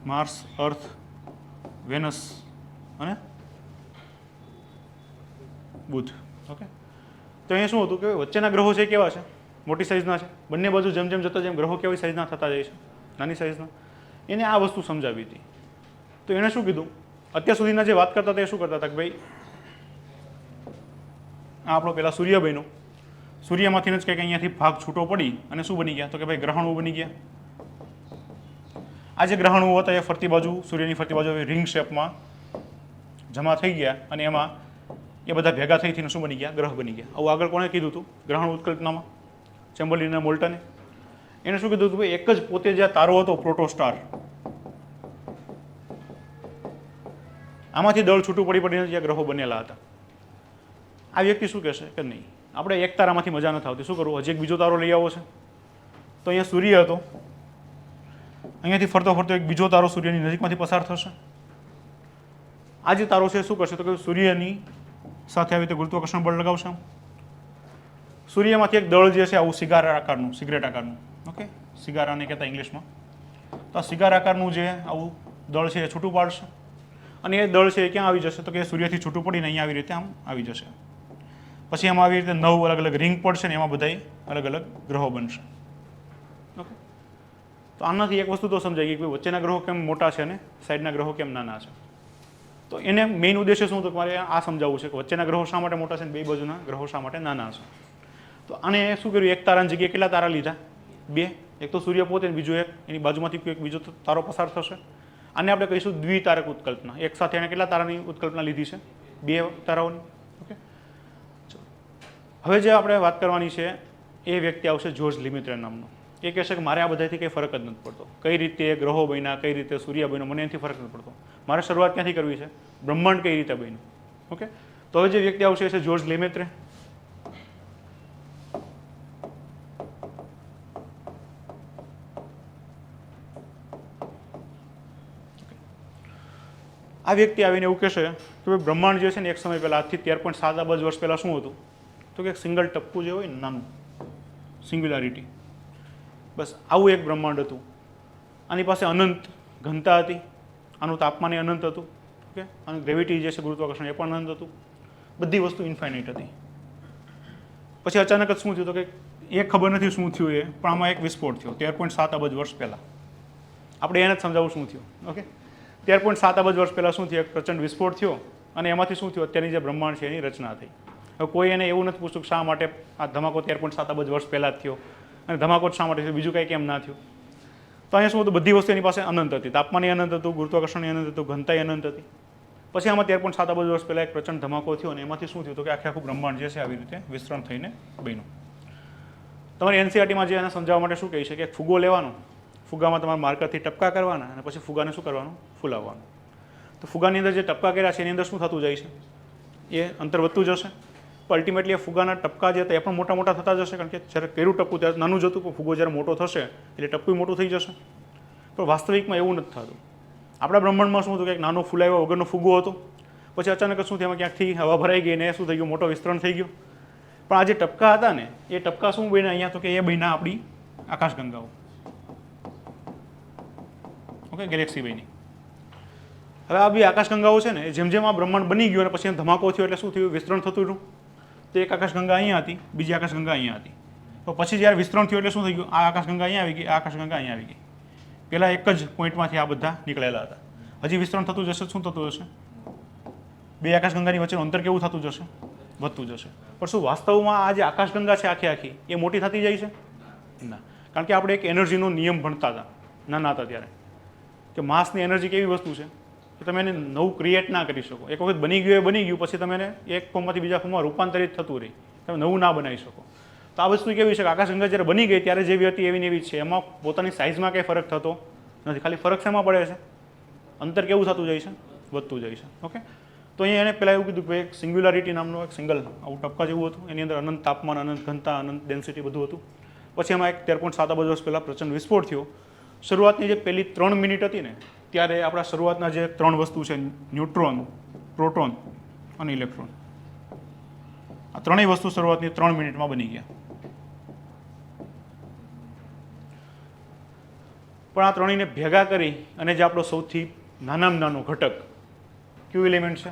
માર્સ, અર્થ, વેનસ અને બુધ. ઓકે, તો અહીંયા શું હતું કે વચ્ચેના ગ્રહો છે કેવા છે, મોટી સાઇઝના છે. બંને બાજુ જેમ જેમ જતા જેમ ગ્રહો કેવી સાઇઝના થતા જાય છે, નાની સાઇઝના. એને આ વસ્તુ સમજાવી હતી. તો એણે શું કીધું, અત્યાર સુધીના જે વાત કરતા હતા એ શું કરતા હતા કે ભાઈ આ આપણો પહેલાં સૂર્ય બન્યો, સૂર્યમાંથી જ કંઈક અહીંયાથી ભાગ છૂટો પડી અને શું બની ગયા, તો કે ભાઈ ગ્રહાણુ બની ગયા. આ જે ગ્રહાણુઓ હતા એ ફરતી બાજુ, સૂર્યની ફરતી બાજુ રિંગ શેપમાં જમા થઈ ગયા અને એમાં એ બધા ભેગા થઈને શું બની ગયા, ગ્રહ બની ગયા. આવું આગળ કોણે કીધું હતું ગ્રહાણુ ઉત્કલ્પનામાં, ચેમ્બરલિન અને મોલ્ટને. એને શું કીધું હતું, એક જ પોતે જે તારો હતો પ્રોટોસ્ટાર, આમાંથી દળ છૂટું પડીને જે ગ્રહો બનેલા હતા. આ વ્યક્તિ શું કહેશે કે નહીં, આપણે એક તારામાંથી મજા નથી આવતી, શું કરવું, હજી એક બીજો તારો લઈ આવો છે. તો અહીંયા સૂર્ય હતો, અહીંયાથી ફરતો એક બીજો તારો સૂર્યની નજીકમાંથી પસાર થશે. આ જે તારો છે શું કરશે, તો કે સૂર્યની સાથે આવી રીતે ગુરુત્વાકર્ષણ બળ લગાવશે. સૂર્યમાંથી એક દળ જે છે આવું સિગરેટ આકારનું. ઓકે, સિગારાને કહેતા ઇંગ્લિશમાં. તો આ સિગાર આકારનું જે આવું દળ છે એ છૂટું પાડશે અને એ દળ છે એ ક્યાં આવી જશે, તો કે સૂર્યથી છૂટું પડીને અહીંયા આવી રીતે આમ આવી જશે. પછી એમાં આવી રીતે 9 અલગ અલગ રિંગ પડશે ને એમાં બધા અલગ અલગ ગ્રહો બનશે. ઓકે, તો આનાથી એક વસ્તુ તો સમજાય ગઈ કે વચ્ચેના ગ્રહો કેમ મોટા છે અને સાઈડના ગ્રહો કેમ નાના છે. તો એને મેઇન ઉદ્દેશ્ય શું હતો, મારે આ સમજાવવું છે કે વચ્ચેના ગ્રહો શા માટે મોટા છે અને બે બાજુના ગ્રહો શા માટે નાના છે. તો આને શું કર્યું, એક તારાની જગ્યાએ કેટલા તારા લીધા, 2. એક તો સૂર્ય પોતે, બીજો એક એની બાજુમાંથી એક બીજો તારો પસાર થશે. આને આપણે કહીશું દ્વિતારક ઉત્કલ્પના. એક સાથે એને કેટલા તારાની ઉત્કલ્પના લીધી છે, 2 તારાઓની. ઓકે, હવે જે આપણે વાત કરવાની છે એ વ્યક્તિ આવશે જોર્જ લિમેત્રે નામનો. એ કહેશે કે મારે આ બધાથી કંઈ ફરક જ નથી પડતો, કઈ રીતે ગ્રહો બન્યા, કઈ રીતે સૂર્ય બન્યો, મને એનાથી ફરક નથી પડતો. મારે શરૂઆત ક્યાંથી કરવી છે, બ્રહ્માંડ કઈ રીતે બન્યું. ઓકે, તો હવે જે વ્યક્તિ આવશે એ છે જોર્જ લિમેત્રે. આ વ્યક્તિ આવીને એવું કહેશે કે ભાઈ બ્રહ્માંડ જે છે ને એક સમય પહેલાં, આજથી 13.7 અબજ વર્ષ પહેલાં શું હતું, તો કે એક સિંગલ ટપકું જે હોય ને નાનું, સિંગ્યુલારિટી, બસ આવું એક બ્રહ્માંડ હતું. આની પાસે અનંત ઘનતા હતી, આનું તાપમાન એ અનંત હતું. ઓકે, અને ગ્રેવિટી જે છે ગુરુત્વાકર્ષણ એ પણ અનંત હતું. બધી વસ્તુ ઇન્ફાઇનાઇટ હતી. પછી અચાનક જ શું થયું, તો કે એ ખબર નથી શું થયું એ, પણ આમાં એક વિસ્ફોટ થયો 13.7 અબજ વર્ષ પહેલાં. આપણે એને જ સમજાવવું શું થયું. ઓકે, 13.7 અબજ વર્ષ પહેલાં શું થયું, એક પ્રચંડ વિસ્ફોટ થયો અને એમાંથી શું થયું, અત્યારની જે બ્રહ્માંડ છે એની રચના થઈ. હવે કોઈ એને એવું નથી પૂછતું કે શા માટે આ ધમાકો 13.7 અબજ વર્ષ પહેલાં જ થયો અને ધમાકો શા માટે થયો, બીજું કંઈ કેમ ના થયું. તો અહીંયા શું હતું, બધી વસ્તુ એની પાસે અનંત હતી. તાપમાનની અનંત હતું, ગુરુત્વાકર્ષણની અનંત હતું, ઘનતાઈ અનંત હતી. પછી આમાં 13.7 અબજ વર્ષ પહેલાં એક પ્રચંડ ધમાકો થયો અને એમાંથી શું થયું હતું કે આખે આખું બ્રહ્માંડ જે છે આવી રીતે વિસ્તરણ થઈને બન્યું. તમારી એનસીઆરટીમાં જે એને સમજાવવા માટે શું કહે છે કે એક ફુગ્ગો લેવાનો, ફુગ્ગામાં તમારે માર્કરથી ટપકા કરવાના અને પછી ફુગ્ગાને શું કરવાનું, ફૂલાવવાનું. તો ફુગ્ગાની અંદર જે ટપકા કર્યા છે એની અંદર શું થતું જાય છે, એ અંતર વધતું જશે. પણ અલ્ટિમેટલી એ ફુગ્ગાના ટપકા જે હતા એ પણ મોટા મોટા થતા જશે, કારણ કે જ્યારે પહેલું ટપકું ત્યારે નાનું જ હતું, પણ ફુગ્ગો જ્યારે મોટો થશે એટલે ટપકું મોટું થઈ જશે. પણ વાસ્તવિકમાં એવું નથી થતું. આપણા બ્રહ્માંડમાં શું હતું કે એક નાનો ફૂલાવ્યા વગરનો ફુગ્ગો હતો, પછી અચાનક શું થયું, એમાં ક્યાંકથી હવા ભરાઈ ગઈ ને શું થઈ ગયું, મોટો વિસ્તરણ થઈ ગયું. પણ આ જે ટપકા હતા ને એ ટપકા શું બન્યા અહીંયા, તો કે એ બન્યા આપણી આકાશગંગાઓ. ઓકે, ગેલેક્સી બની. હવે આ બી આકાશગંગાઓ છે ને, જેમ જેમ આ બ્રહ્માંડ બની ગયું અને પછી ધમાકો થયો એટલે શું થયું, વિસ્તરણ થતું રહ્યું. તો એક આકાશગંગા અહીંયા હતી, બીજી આકાશગંગા અહીંયા હતી. તો પછી જ્યારે વિસ્તરણ થયું એટલે શું થઈ ગયું, આ આકાશગંગા અહીંયા આવી ગઈ, આ આકાશગંગા અહીંયા આવી ગઈ. પહેલાં એક જ પોઈન્ટમાંથી આ બધા નીકળેલા હતા. હજી વિસ્તરણ થતું જશે, શું થતું જશે, બે આકાશગંગાની વચ્ચેનું અંતર કેવું થતું જશે, વધતું જશે. પણ શું વાસ્તવમાં આ જે આકાશગંગા છે આખી આખી એ મોટી થતી જાય છે? ના, કારણ કે આપણે એક એનર્જીનો નિયમ ભણતા હતા નાના હતા ત્યારે, કે માસની એનર્જી કેવી વસ્તુ છે કે તમે એને નવું ક્રિએટ ના કરી શકો. એક વખત બની ગયું એ બની ગયું, પછી તમે એને એક ફોર્મમાંથી બીજા ફોર્મમાં રૂપાંતરિત થતું રહી, તમે નવું ના બનાવી શકો. તો આ વસ્તુ કેવી છે કે આકાશગંગા જ્યારે બની ગઈ ત્યારે જેવી હતી એવી ને એવી છે, એમાં પોતાની સાઇઝમાં કંઈ ફરક થતો નથી. ખાલી ફરક શેમાં પડે છે, અંતર કેવું થતું જાય છે, વધતું જાય છે. ઓકે, તો અહીંયા એને પહેલાં એવું કીધું કે એક સિંગ્યુલારિટી નામનું એક સિંગલ આવું ટપકા જેવું હતું, એની અંદર અનંત તાપમાન, અનંત ઘનતા, અનંત ડેન્સિટી બધું હતું. પછી એમાં એક 13.7 અબજ વર્ષ પહેલાં પ્રચંડ વિસ્ફોટ થયો. શરૂઆતની જે પહેલી 3 મિનિટ હતી ને ત્યારે આપણા શરૂઆતના જે 3 વસ્તુ છે, ન્યુટ્રોન, પ્રોટોન અને ઇલેક્ટ્રોન, આ ત્રણેય વસ્તુ શરૂઆતની 3 મિનિટમાં બની ગયા. પણ આ ત્રણેયને ભેગા કરી અને જે આપણો સૌથી નાનામાં નાનો ઘટક કયું એલિમેન્ટ છે,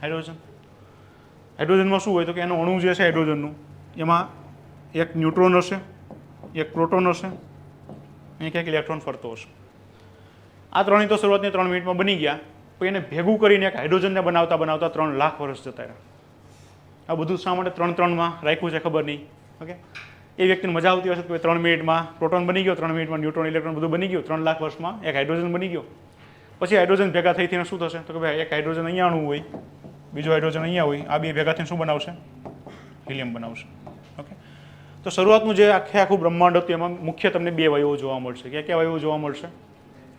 હાઇડ્રોજન. હાઇડ્રોજનમાં શું હોય તો કે એનો અણુ જે છે હાઇડ્રોજનનું, એમાં એક ન્યુટ્રોન હશે, એક પ્રોટોન હશે, અહીં ક્યાંક ઇલેક્ટ્રોન ફરતો હશે. આ ત્રણેય તો શરૂઆતની 3 મિનિટમાં બની ગયા, પણ એને ભેગું કરીને એક હાઇડ્રોજનને બનાવતા બનાવતા 3 લાખ વર્ષ જતા રહ્યા. આ બધું શા માટે 3-3માં રાખ્યું છે ખબર નહીં. ઓકે, એ વ્યક્તિને મજા આવતી હશે કે 3 મિનિટમાં પ્રોટોન બની ગયો, 3 મિનિટમાં ન્યુટ્રોન, ઇલેક્ટ્રોન બધું બની ગયું, 3 લાખ વર્ષમાં એક હાઇડ્રોજન બની ગયો. પછી હાઇડ્રોજન ભેગા થઈ થઈને શું થશે તો કે ભાઈ એક હાઇડ્રોજન અહીંયા અણુ હોય, બીજો હાઇડ્રોજન અહીંયા હોય, આ બે ભેગા થઈને શું બનાવશે, હિલિયમ બનાવશે. ઓકે, તો શરૂઆતનું જે આખું બ્રહ્માંડ હતું એમાં મુખ્ય તમને 2 વાયુઓ જોવા મળશે. ક્યાં ક્યાં વાયુઓ જોવા મળશે,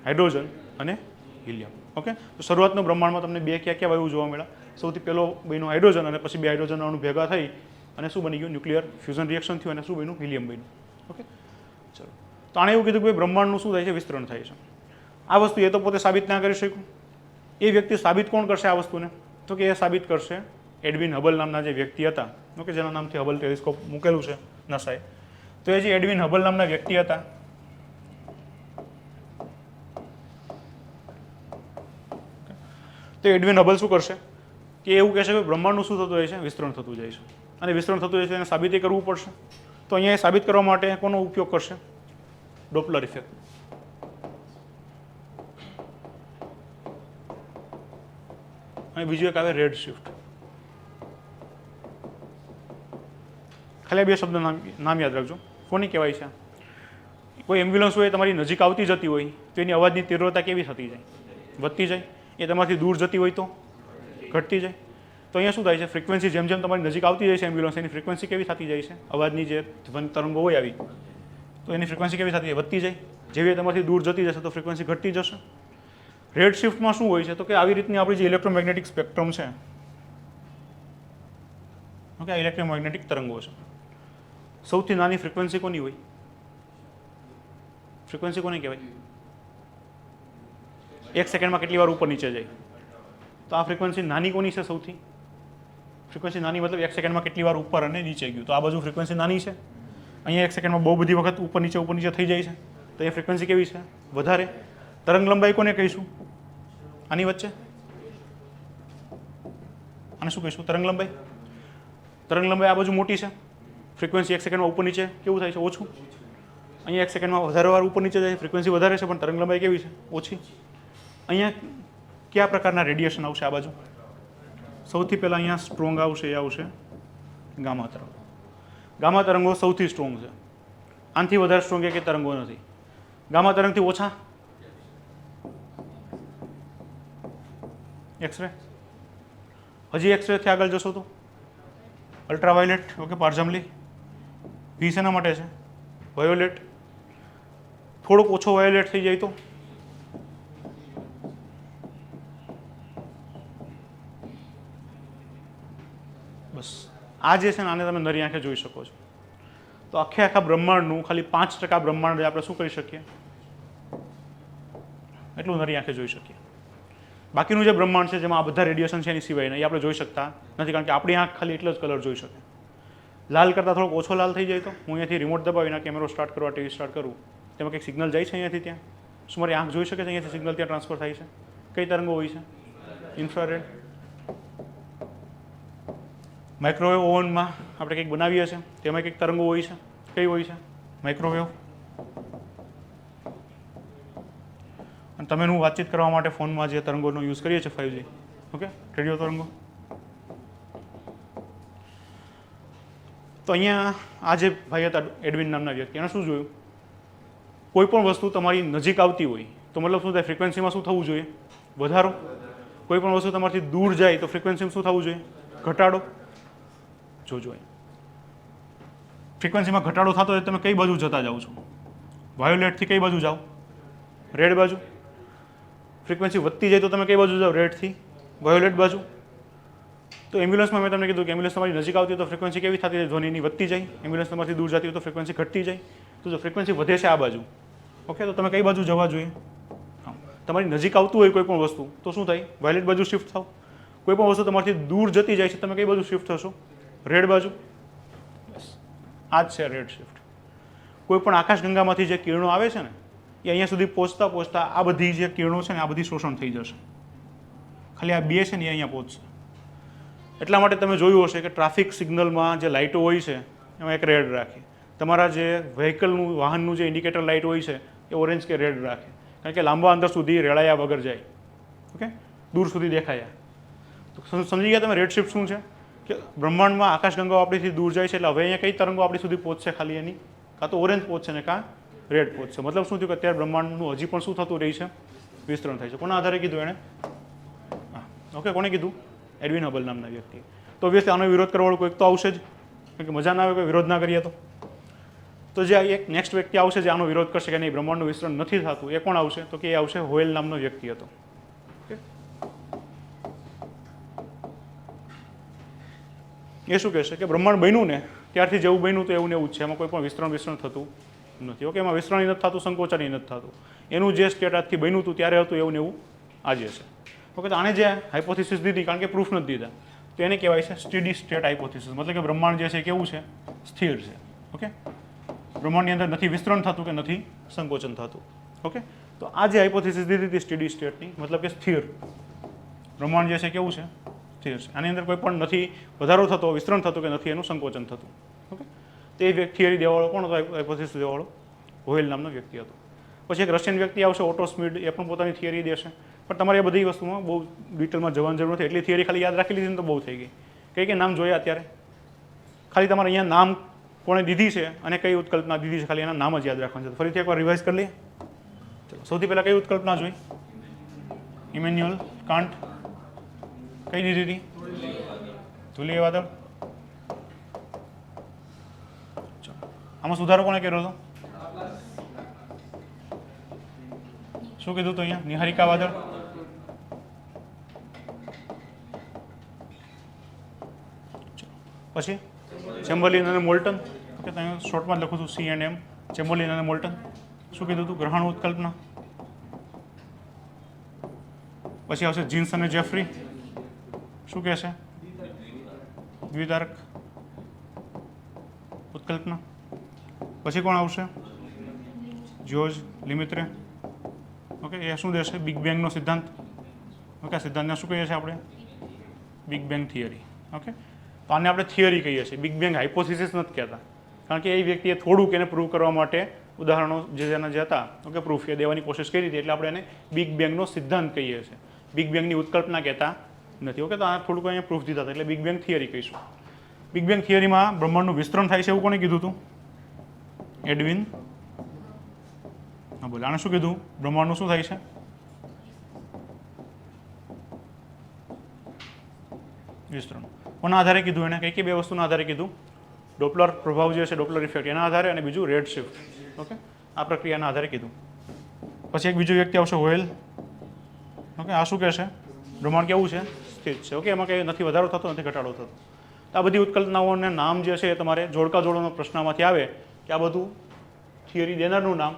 હાઇડ્રોજન અને હિલિયમ. ઓકે, તો શરૂઆતનું બ્રહ્માંડમાં તમને 2 ક્યાં ક્યાં વાયુઓ જોવા મળ્યા. સૌથી પહેલો બન્યો હાઇડ્રોજન અને પછી 2 હાઇડ્રોજન અણુ ભેગા થઈ અને શું બની ગયું, ન્યુક્લિયર ફ્યુઝન રિએક્શન થયું અને શું બન્યું, હિલિયમ બન્યું. ઓકે, ચલો, તો આણે એવું કીધું કે બ્રહ્માંડનું શું થાય છે, વિસ્તરણ થાય છે. આ વસ્તુ એ તો પોતે સાબિત ના કરી શક્યું. એ વ્યક્તિ સાબિત કોણ કરશે આ વસ્તુને, તો કે એ સાબિત કરશે એડવિન હબલ નામના જે વ્યક્તિ હતા. ઓકે, જેના નામથી હબલ ટેલિસ્કોપ મૂકેલું છે નાસાએ. તો એ જે એડવિન હબલ નામના વ્યક્તિ હતા તો એડવિન હબલ શું કરશે કે એવું કહેશે કે બ્રહ્માંડનું શું થતું જાય છે, વિસ્તરણ થતું જાય છે. અને વિસ્તરણ થતું જાય છે એને સાબિતી કરવું પડશે. તો અહીંયા એ સાબિત કરવા માટે કોનો ઉપયોગ કરશે, ડોપલર ઇફેક્ટ. અને બીજું એક આવે રેડ શિફ્ટ. ખાલી 2 શબ્દ નામ યાદ રાખજો. કોની કહેવાય છે, કોઈ એમ્બ્યુલન્સ હોય તમારી નજીક આવતી જતી હોય તો એની અવાજની તીવ્રતા કેવી થતી જાય, વધતી જાય. એ તમારાથી દૂર જતી હોય તો ઘટતી જાય. તો અહીંયા શું થાય છે, ફ્રિકવન્સી જેમ જેમ તમારી નજીક આવતી જાય છે એમ્બ્યુલન્સ, એની ફ્રિકવન્સી કેવી થતી જાય છે, અવાજની જે ધ્વનિ તરંગો હોય આવી તો એની ફ્રિકવન્સી કેવી થતી જાય, વધતી જાય. જેવી તમારાથી દૂર જતી જશે તો ફ્રિકવન્સી ઘટતી જશે. રેડ શિફ્ટમાં શું હોય છે તો કે આવી રીતની આપણી જે ઇલેક્ટ્રોમેગ્નેટિક સ્પેક્ટ્રમ છે, ઓકે, આ ઇલેક્ટ્રોમેગ્નેટિક તરંગો છે. સૌથી નાની ફ્રિકવન્સી કોની હોય, ફ્રિકવન્સી કોને કહેવાય, 1 સેકન્ડમાં કેટલી વાર ઉપર નીચે જાય. તો આ ફ્રિકવન્સી નાની કોની છે, સૌથી ફ્રિકવન્સી નાની મતલબ 1 સેકન્ડમાં કેટલી વાર ઉપર અને નીચે ગયું. તો આ બાજુ ફ્રિકવન્સી નાની છે. અહીંયા 1 સેકન્ડમાં બહુ બધી વખત ઉપર નીચે થઈ જાય છે. તો એ ફ્રિકવન્સી કેવી છે, વધારે. તરંગ લંબાઈ કોને કહીશું, આની વચ્ચે, આને શું કહીશું, તરંગ લંબાઈ. તરંગ લંબાઈ આ બાજુ મોટી છે. ફ્રિકવન્સી 1 સેકન્ડમાં ઉપર નીચે કેવું થાય છે, ઓછું. અહીંયા 1 સેકન્ડમાં વધારે વાર ઉપર નીચે જાય, ફ્રિકવન્સી વધારે છે પણ તરંગ લંબાઈ કેવી છે, ઓછી. અહીંયા કયા પ્રકારના રેડિયેશન આવશે આ બાજુ, સૌથી પહેલાં અહીંયા સ્ટ્રોંગ આવશે, એ આવશે ગામા તરંગ. ગામા તરંગો સૌથી સ્ટ્રોંગ છે. આનાથી વધારે સ્ટ્રોંગ કે તરંગો નથી. ગામા તરંગથી ઓછા એક્સરે. હજી એક્સરેથી આગળ જશો તો અલ્ટ્રાવાયોલેટ. ઓકે, પારજામલી. વી શેના માટે છે? વાયોલેટ. થોડોક ઓછો વાયોલેટ થઈ જાય તો બસ આ જે છે ને આને તમે નરી આંખે જોઈ શકો છો. તો આખા બ્રહ્માંડનું ખાલી 5% બ્રહ્માંડ આપણે શું કરી શકીએ? એટલું નરી આંખે જોઈ શકીએ. બાકીનું જે બ્રહ્માંડ છે જેમાં આ બધા રેડિયેશન છે એની સિવાયના એ આપણે જોઈ શકતા નથી, કારણ કે આપણી આંખ ખાલી એટલો જ કલર જોઈ શકે. લાલ કરતાં થોડોક ઓછો લાલ થઈ જાય તો હું અહીંયાથી રિમોટ દબાવીને કેમેરો સ્ટાર્ટ કરવા, ટીવી સ્ટાર્ટ કરું, તેમાં કંઈક સિગ્નલ જાય છે અહીંયાથી ત્યાં? શું મારી આંખ જોઈ શકે છે અહીંયાથી સિગ્નલ ત્યાં ટ્રાન્સફર થાય છે? કઈ તરંગો હોય છે? ઇન્ફ્રારેડ. માઇક્રોવેવ ઓવનમાં આપણે કંઈક બનાવીએ છીએ તેમાં કંઈક તરંગો હોય છે. કઈ હોય છે? માઇક્રોવેવ. અને તમે હું વાતચીત કરવા માટે ફોનમાં જે તરંગોનો યુઝ કરીએ છીએ 5G, ઓકે, રેડિયો તરંગો. તો અહીંયા આ જે ભાઈ હતા એડવિન નામના વ્યક્તિ, એને શું જોયું? કોઈ પણ વસ્તુ તમારી નજીક આવતી હોય તો મતલબ શું થાય? ફ્રિકવન્સીમાં શું થવું જોઈએ? વધારો. કોઈ પણ વસ્તુ તમારાથી દૂર જાય તો ફ્રિકવન્સીમાં શું થવું જોઈએ? ઘટાડો. જોજો, ફ્રિકવન્સીમાં ઘટાડો થતો હોય તમે કઈ બાજુ જતા જાઓ છો? વાયોલેટથી કઈ બાજુ જાઓ? રેડ બાજુ. ફ્રિકવન્સી વધતી જાય તો તમે કઈ બાજુ જાઓ? રેડથી વાયોલેટ બાજુ. તો એમ્બ્યુલન્સમાં મેં તમને કીધું કે એમ્બ્યુલન્સ તમારી નજીક આવતી હોય તો ફ્રિકવન્સી કેવી થતી જાય? ધ્વનિની વધતી જાય. એમ્બ્યુલન્સ તમારાથી દૂર જતી હોય તો ફ્રિકવન્સી ઘટતી જાય. તો જો ફ્રિકવન્સી વધે છે આ બાજુ, ઓકે, તો તમે કઈ બાજુ જવા જોઈએ? તમારી નજીક આવતું હોય કોઈ પણ વસ્તુ તો શું થાય? વાયોલેટ બાજુ શિફ્ટ થાવ. કોઈ પણ વસ્તુ તમારાથી દૂર જતી જાય છે તમે કઈ બાજુ શિફ્ટ થશો? રેડ બાજુ. આ જ છે રેડ શિફ્ટ. કોઈ પણ આકાશગંગામાંથી જે કિરણો આવે છે ને એ અહીંયા સુધી પહોંચતા પહોંચતા આ બધી જે કિરણો છે ને આ બધી શોષણ થઈ જશે. ખાલી આ બે છે ને એ અહીંયા પહોંચશે. એટલા માટે તમે જોયું હશે કે ટ્રાફિક સિગ્નલમાં જે લાઇટો હોય છે એમાં એક રેડ રાખે. તમારા જે વ્હીકલનું વાહનનું જે ઇન્ડિકેટર લાઇટ હોય છે એ ઓરેન્જ કે રેડ રાખે, કારણ કે લાંબા અંતર સુધી રેડાયા વગર જાય. ઓકે, દૂર સુધી દેખાયા. તો સમજી ગયા તમે રેડ શિફ્ટ શું છે? કે બ્રહ્માંડમાં આકાશગંગાઓ આપણીથી દૂર જાય છે એટલે હવે અહીંયા કઈ તરંગો આપણી સુધી પહોંચશે? ખાલી એની કાં તો ઓરેન્જ પહોંચશે ને કાં રેડ પહોંચશે. મતલબ શું થયું કે અત્યારે બ્રહ્માંડનું હજી પણ શું થતું રહી છે? વિસ્તરણ થાય છે. કોના આધારે કીધું એણે? ઓકે, કોને કીધું? એડવિન હબલ નામના વ્યક્તિએ. તો ઓબ્વિયસલી આનો વિરોધ કરવાવાળું કોઈક તો આવશે જ, કારણ કે મજા ના આવે કોઈ વિરોધ ના કરીએ તો જે એક નેક્સ્ટ વ્યક્તિ આવશે જે આનો વિરોધ કરશે કે નહીં બ્રહ્માંડનું વિસ્તરણ નથી થતું, એ કોણ આવશે? તો કે એ આવશે હોયલ નામનો વ્યક્તિ હતો. એ શું કહેશે કે બ્રહ્માંડ બન્યું ને ત્યારથી જેવું બન્યું તો એવું ને એવું જ છે, એમાં કોઈ પણ વિસ્તરણ થતું નથી. ઓકે, એમાં વિસ્તરણ નથી થતું, સંકોચન નથી થતું. એનું જે સ્ટેટ આજથી બન્યું હતું ત્યારે હતું એવું ને એવું આજે છે. ઓકે, તો આને જે હાઇપોથિસિસ દીધી, કારણ કે પ્રૂફ નથી દીધા, તો એને કહેવાય છે સ્ટેડી સ્ટેટ હાઇપોથિસિસ. મતલબ કે બ્રહ્માંડ જે છે કેવું છે? સ્થિર છે. ઓકે, બ્રહ્માંડની અંદર નથી વિસ્તરણ થતું કે નથી સંકોચન થતું. ઓકે, તો આ જે હાઇપોથિસિસ દીધી હતી સ્ટેડી સ્ટેટની, મતલબ કે સ્થિર બ્રહ્માંડ જે છે કેવું છે? સ્થિર છે. આની અંદર કોઈ પણ નથી વધારો થતો, વિસ્તરણ થતું કે નથી એનું સંકોચન થતું. ઓકે, તો એ થિયરી દેવાળો કોણ હતો? હાઇપોથિસિસ દેવાળો હોયલ નામનો વ્યક્તિ હતો. પછી એક રશિયન વ્યક્તિ આવશે ઓટો સ્મિડ, એ પણ પોતાની થિયરી દેશે. પણ તમારે એ બધી વસ્તુમાં બહુ ડિટેલમાં જવાની જરૂર નથી. એટલી થિયરી ખાલી યાદ રાખી લીધી ને તો બહુ થઈ ગઈ. કઈ નામ જોયા અત્યારે? ખાલી તમારે અહીંયા નામ કોણે દીધી છે અને કઈ ઉત્કલ્પના દીધી છે ખાલી એના નામ જ યાદ રાખવાનું છે. ફરીથી એકવાર રિવાઇઝ કરી લઈએ. ચલો, સૌથી પહેલાં કઈ ઉત્કલ્પના જોઈ? Emmanuel can't. કઈ દીધી હતી? ધુલીય વાદળ. આમાં સુધારો કોણે કર્યો હતો? શું કીધું તો અહીંયા? નિહારિકા વાદળ. પછી ચેમ્બરલિન અને મોલ્ટન. ઓકે, તો અહીંયા શોર્ટમાં લખું છું C&M, ચેમ્બરલિન અને મોલ્ટન. શું કીધું હતું? ગ્રહણ ઉત્કલ્પના. પછી આવશે જીન્સ અને જેફરી. શું કહે છે? દ્વિતારક ઉત્કલ્પના. પછી કોણ આવશે? જ્યોર્જ લિમિત્રે. ઓકે, એ શું દેશે? બિગ બેંગનો સિદ્ધાંત. ઓકે, આ સિદ્ધાંતને શું કહીએ છીએ આપણે? Big bang theory. ઓકે, તો આને આપણે થિયરી કહીએ છીએ, બિગ બેંગ હાઇપોથિસિસ નથી કહેતા, કારણ કે એ વ્યક્તિએ થોડુંક એને પ્રૂવ કરવા માટે ઉદાહરણો જેના જે હતા ઓકે પ્રૂફ એ દેવાની કોશિશ કરી હતી, એટલે આપણે એને બિગ બેંગનો સિદ્ધાંત કહીએ છીએ. બિગ બેંગની ઉત્કલ્પના કહેતા નથી. ઓકે, તો આ થોડુંક અહીંયા પ્રૂફ દીધા હતા એટલે બિગ બેંગ થિયરી કહીશું. બિગ બેંગ થિયરીમાં બ્રહ્માંડનું વિસ્તરણ થાય છે એવું કોણે કીધું હતું? એડવિન હા બોલે. આને શું કીધું? બ્રહ્માંડનું શું થાય છે? વિસ્તરણ. કોના આધારે કીધું એને? કઈ બે વસ્તુના આધારે કીધું? ડોપલર પ્રભાવ જે છે, ડોપલર ઇફેક્ટ એના આધારે, અને બીજું રેડ શિફ્ટ. ઓકે, આ પ્રક્રિયાના આધારે કીધું. પછી એક બીજો વ્યક્તિ આવશે હોયલ. ઓકે, આ શું કહેશે? બ્રહ્માંડ કેવું છે? સ્થિત છે. ઓકે, એમાં કંઈ નથી વધારો થતો, નથી ઘટાડો થતો. તો આ બધી ઉત્કલ્પનાઓના નામ જે છે એ તમારે જોડકા જોડોનો પ્રશ્નમાંથી આવે કે આ બધું થિયરી દેનારનું નામ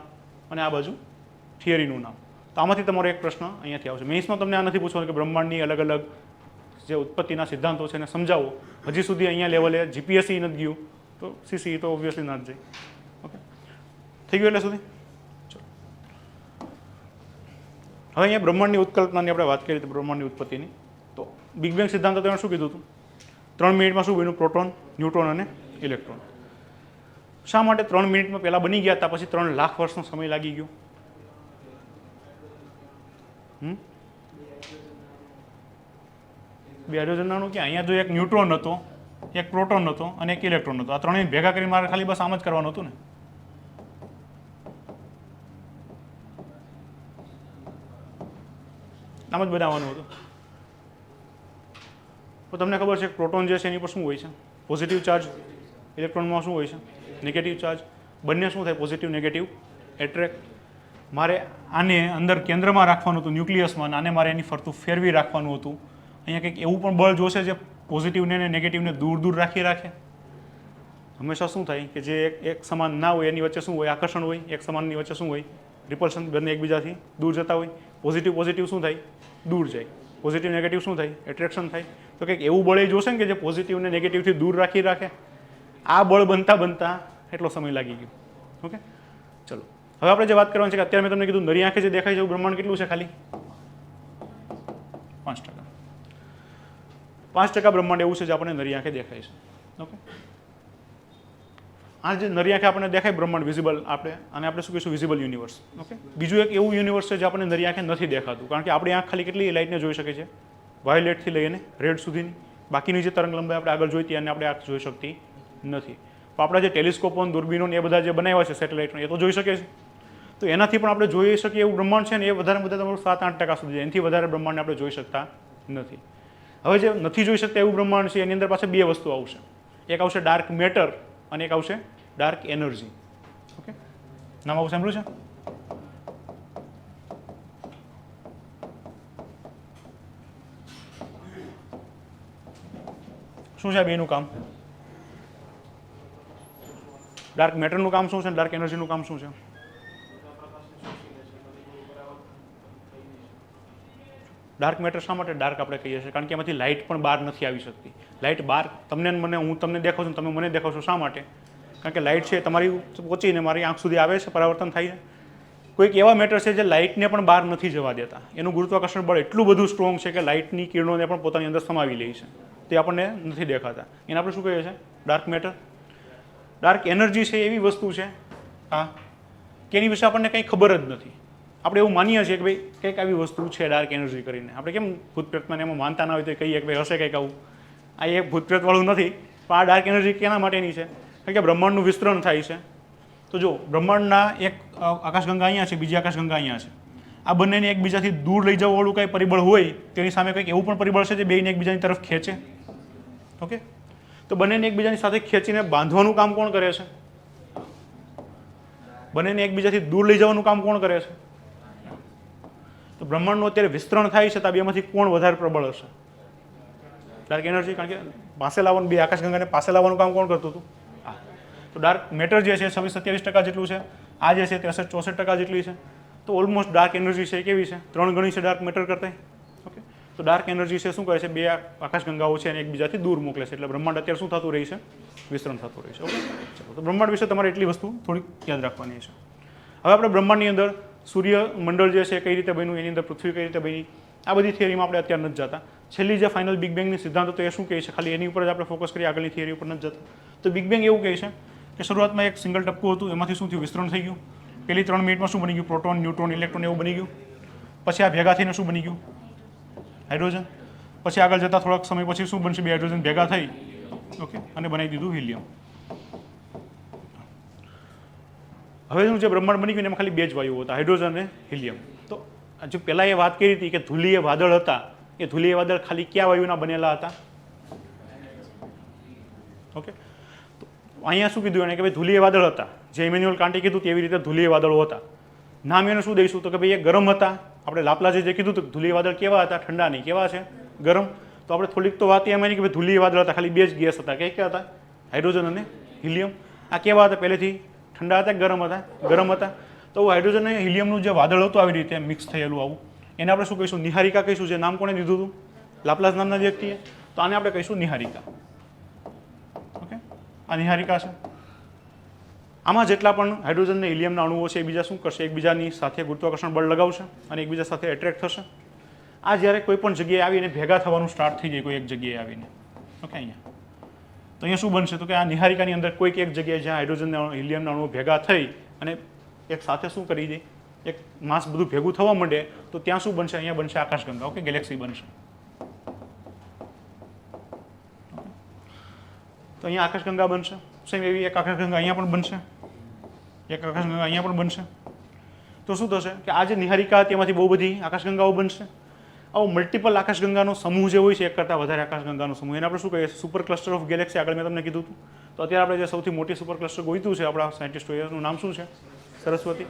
અને આ બાજુ થિયરીનું નામ. તો આમાંથી તમારો એક પ્રશ્ન અહીંયાથી આવશે. મેઇન્સમાં તમને આ નથી પૂછવાનું કે બ્રહ્માંડની અલગ અલગ જે ઉત્પત્તિના સિદ્ધાંતો છે એને સમજાવો. હજી સુધી અહીંયા લેવલે જીપીએસસી નથી ગયું તો સીસી તો ઓબ્વિયસલી ના જ જાય. ઓકે, થઈ ગયું એટલે સુધી. હવે અહીંયા બ્રહ્માંડની ઉત્કલ્પનાની આપણે વાત કરી હતી, બ્રહ્માંડની ઉત્પત્તિની. તો બિગ બેંગ સિદ્ધાંત તમે શું કીધું હતું? 3 મિનિટમાં શું બન્યું? પ્રોટોન, ન્યુટ્રોન અને ઇલેક્ટ્રોન. શા માટે 3 મિનિટમાં પહેલાં બની ગયા હતા, પછી 3 લાખ વર્ષનો સમય લાગી ગયો? બે હાઇડ્રોજનનું કે અહીંયા જો એક ન્યુટ્રોન હતો, એક પ્રોટોન હતો અને એક ઇલેક્ટ્રોન હતો. આ ત્રણેય ભેગા કરી મારે ખાલી બસ આમ જ કરવાનું હતું ને. આમ જ બનાવવાનું હતું. તો તમને ખબર છે પ્રોટોન જે છે એની પર શું હોય છે? Positive charge. ઇલેક્ટ્રોનમાં શું હોય છે? Negative charge. બંને શું થાય? Positive negative attract. મારે આને અંદર કેન્દ્રમાં રાખવાનું હતું, ન્યુક્લિયસમાં. આને મારે એની ફરતું ફેરવી રાખવાનું હતું. અહીંયા કંઈક એવું પણ બળ જોશે જે પોઝિટિવને અને નેગેટિવને દૂર દૂર રાખે. હંમેશા શું થાય કે જે એક સમાન ના હોય એની વચ્ચે શું હોય? આકર્ષણ હોય. એક સમાનની વચ્ચે શું હોય? રિપલ્શન. બંને એકબીજાથી દૂર જતા હોય. પોઝિટિવ પોઝિટિવ શું થાય? દૂર જાય. પોઝિટિવ નેગેટિવ શું થાય? એટ્રેક્શન થાય. તો કંઈક એવું બળ જોશે ને કે જે પોઝિટિવને નેગેટિવથી દૂર રાખે. આ બળ બનતા એટલો સમય લાગી ગયો. ઓકે, ચલો હવે આપણે જે વાત કરવાની છે કે અત્યારે મેં તમને કીધું નરી આંખે જે દેખાય છે એવું બ્રહ્માંડ કેટલું છે? ખાલી 5%. 5% બ્રહ્માંડ એવું છે જે આપણને નરી આંખે દેખાય છે. ઓકે, આ જે નરી આંખે આપણને દેખાય બ્રહ્માંડ વિઝિબલ, આપણે શું કહીશું? Visible universe. ઓકે, બીજું એક એવું યુનિવર્સ છે જે આપણને નરી આંખે નથી દેખાતું, કારણ કે આપણી આંખ ખાલી કેટલી લાઇટને જોઈ શકે છે? વાયોલેટથી લઈને રેડ સુધીની. બાકીની જે તરંગ લંબાઈ આપણે આગળ જોઈતી અને આપણે આંખ જોઈ શકતી નથી. તો આપણા જે ટેલિસ્કોપો, દૂરબીનો એ બધા જે બનાવ્યા છે સેટેલાઇટનો, એ તો જોઈ શકે છે. તો એનાથી પણ આપણે જોઈ શકીએ એવું બ્રહ્માંડ છે ને એ વધારે તમારું 7-8% સુધી. એનાથી વધારે બ્રહ્માંડને આપણે જોઈ શકતા નથી. હવે જે નથી જોઈ શકતા એવું બ્રહ્માંડ છે એની અંદર પાસે બે વસ્તુ આવશે. એક આવશે ડાર્ક મેટર અને એક આવશે ડાર્ક એનર્જી. ઓકે, નામ આવું સાંભળ્યું છે? શું છે બેનું કામ? ડાર્ક મેટરનું કામ શું છે? ડાર્ક એનર્જીનું કામ શું છે? ડાર્ક મેટર શા માટે ડાર્ક આપણે કહીએ છીએ? કારણ કે એમાંથી લાઇટ પણ બહાર નથી આવી શકતી. લાઇટ બહાર તમને મને, હું તમને દેખાઉં છું, તમે મને દેખાવ છો. શા માટે? કારણ કે લાઇટ છે તમારી પહોંચીને મારી આંખ સુધી આવે છે, પરાવર્તન થાય છે. કોઈક એવા મેટર છે જે લાઇટને પણ બહાર નથી જવા દેતા. એનું ગુરુત્વાકર્ષણ બળ એટલું બધું સ્ટ્રોંગ છે કે લાઇટની કિરણોને પણ પોતાની અંદર સમાવી લે છે. તે આપણને નથી દેખાતા. એને આપણે શું કહીએ છીએ? Dark matter. ડાર્ક એનર્જી છે એવી વસ્તુ છે હા કે એની વિશે આપણને કંઈ ખબર જ નથી. આપણે એવું માનીએ છીએ કે ભાઈ કંઈક આવી વસ્તુ છે ડાર્ક એનર્જી કરીને. આપણે કેમ ભૂત પ્રેતમાં એમાં માનતા ના હોય તો કહીએ કે ભાઈ હશે કંઈક આવું. આ એ ભૂત પ્રેતવાળું નથી, પણ આ ડાર્ક એનર્જી કેના માટેની છે? કારણ કે બ્રહ્માંડનું વિસ્તરણ થાય છે. તો જો બ્રહ્માંડના એક આકાશગંગા અહીંયા છે, બીજી આકાશગંગા અહીંયા છે. આ બંનેને એકબીજાથી દૂર લઈ જવાવાળું કંઈ પરિબળ હોય તેની સામે કંઈક એવું પણ પરિબળ છે જે બેને એકબીજાની તરફ ખેંચે. ઓકે, તો બંનેને એકબીજાની સાથે ખેંચીને બાંધવાનું કામ કોણ કરે છે? બંનેને એકબીજાથી દૂર લઈ જવાનું કામ કોણ કરે છે? તો બ્રહ્માંડનું અત્યારે વિસ્તરણ થાય છે તો આ બેમાંથી કોણ વધારે પ્રબળ હશે? Dark energy. કારણ કે પાસે લાવવાનું, બે આકાશગંગાને પાસે લાવવાનું કામ કોણ કરતું હતું? તો ડાર્ક મેટર જે છે 27-28% જેટલું છે. આ જે છે 63-64% જેટલી છે. તો ઓલમોસ્ટ ડાર્ક એનર્જી છે કેવી છે? 3 ગણી છે ડાર્ક મેટર કરતાં. ઓકે, તો ડાર્ક એનર્જી છે શું કરે છે? બે આકાશગંગાઓ છે અને એકબીજાથી દૂર મોકલે છે. એટલે બ્રહ્માંડ અત્યારે શું થતું રહે છે? વિસ્તરણ થતું રહે છે. ઓકે, ચલો તો બ્રહ્માંડ વિશે તમારે એટલી વસ્તુ થોડીક યાદ રાખવાની છે. હવે આપણે બ્રહ્માંડની અંદર સૂર્ય મંડળ જે છે કઈ રીતે બન્યું, એની અંદર પૃથ્વી કઈ રીતે બની, આ બધી થિયરીમાં આપણે અત્યારે નથી જતા. છેલ્લી જે ફાઇનલ બિગ બેંગની સિદ્ધાંત હતો એ શું કહે છે? ખાલી એની ઉપર જ આપણે ફોકસ કરીએ, આગળની થિયરી ઉપર નથી જતા. તો બિગ બેંગ એવું કહે છે કે શરૂઆતમાં એક સિંગલ ટપકું હતું, એમાંથી શું થયું? વિસ્તરણ થઈ ગયું. પહેલી 3 મિનિટમાં શું બની ગયું? પ્રોટોન, ન્યુટ્રોન, ઇલેક્ટ્રોન એવું બની ગયું. પછી આ ભેગા થઈને શું બની ગયું? હાઇડ્રોજન. પછી આગળ જતાં થોડાક સમય પછી શું બનશે? 2 હાઇડ્રોજન ભેગા થઈ ઓકે અને બનાવી દીધું હિલિયમ. હવેનું જે બ્રહ્માંડ બની ગયું એમાં ખાલી 2 જ વાયુઓ હતા, હાઇડ્રોજન અને હિલિયમ. તો જો પહેલાં એ વાત કરી હતી કે ધુલીય વાદળ હતા, એ ધુલીય વાદળ ખાલી કયા વાયુના બનેલા હતા? ઓકે, તો અહીંયા શું કીધું એને કે ભાઈ ધુલીય વાદળ હતા, જે ઇમેન્યુઅલ કાંટે કીધું તેવી રીતે ધુલીય વાદળો હતા. નામ એને શું દઈશું તો કે ભાઈ એ ગરમ હતા. આપણે લાપ્લાસે જે કીધું હતું ધુલીય વાદળ કેવા હતા? ઠંડા નહીં, કેવા છે? ગરમ. તો આપણે થોડીક તો વાત એમ એની કે ભાઈ ધુલીય વાદળ હતા, ખાલી 2 જ ગેસ હતા. કયા હતા? હાઇડ્રોજન અને હિલિયમ. આ કેવા હતા? પહેલેથી ઠંડા હતા, ગરમ હતા? ગરમ હતા. તો હાઇડ્રોજન અને હિલિયમનું જે વાદળ હતું આવી રીતે મિક્સ થયેલું આવું, એને આપણે શું કહીશું? નિહારિકા કહીશું. જે નામ કોણે દીધું હતું? લાપ્લાસ નામના વ્યક્તિએ. તો આને આપણે કહીશું નિહારિકા. ઓકે, આ નિહારિકા છે. આમાં જેટલા પણ હાઇડ્રોજન અને હિલિયમના અણુઓ છે એ બીજા શું કરશે? એકબીજાની સાથે ગુરુત્વાકર્ષણ બળ લગાવશે અને એકબીજા સાથે એટ્રેક્ટ થશે. આ જ્યારે કોઈ પણ જગ્યાએ આવીને ભેગા થવાનું સ્ટાર્ટ થઈ જાય કોઈ એક જગ્યાએ આવીને, ઓકે, અહીંયા તો અહીંયા શું બનશે? તો કે આ નિહારિકાની અંદર કોઈક એક જગ્યાએ જ્યાં હાઇડ્રોજન અને હિલિયમના અણુઓ ભેગા થઈ અને એક સાથે શું કરી દે, એક માસ બધું ભેગું થવા માંડે, તો ત્યાં શું બનશે? અહીંયા બનશે આકાશગંગા. ઓકે, ગેલેક્સી બનશે. તો અહીંયા આકાશગંગા બનશે. સેમ એવી એક આકાશગંગા અહીંયા પણ બનશે, એક આકાશગંગા અહીંયા પણ બનશે. તો શું થશે કે આ જે નિહારિકા હતી એમાંથી બહુ બધી આકાશગંગાઓ બનશે. આવો મલ્ટિપલ આકાશગંગાનો સમૂહ જે હોય છે, એક કરતાં વધારે આકાશગંગાનો સમૂહ, એને આપણે શું કહીએ? Super cluster of Galaxy. આગળ મેં તમને કીધું હતું. તો અત્યારે આપણે જે સૌથી મોટી સુપર ક્લસ્ટર ગોઈતું છે આપણા સાયન્ટિસ્ટોએ, એનું નામ શું છે? સરસ્વતી.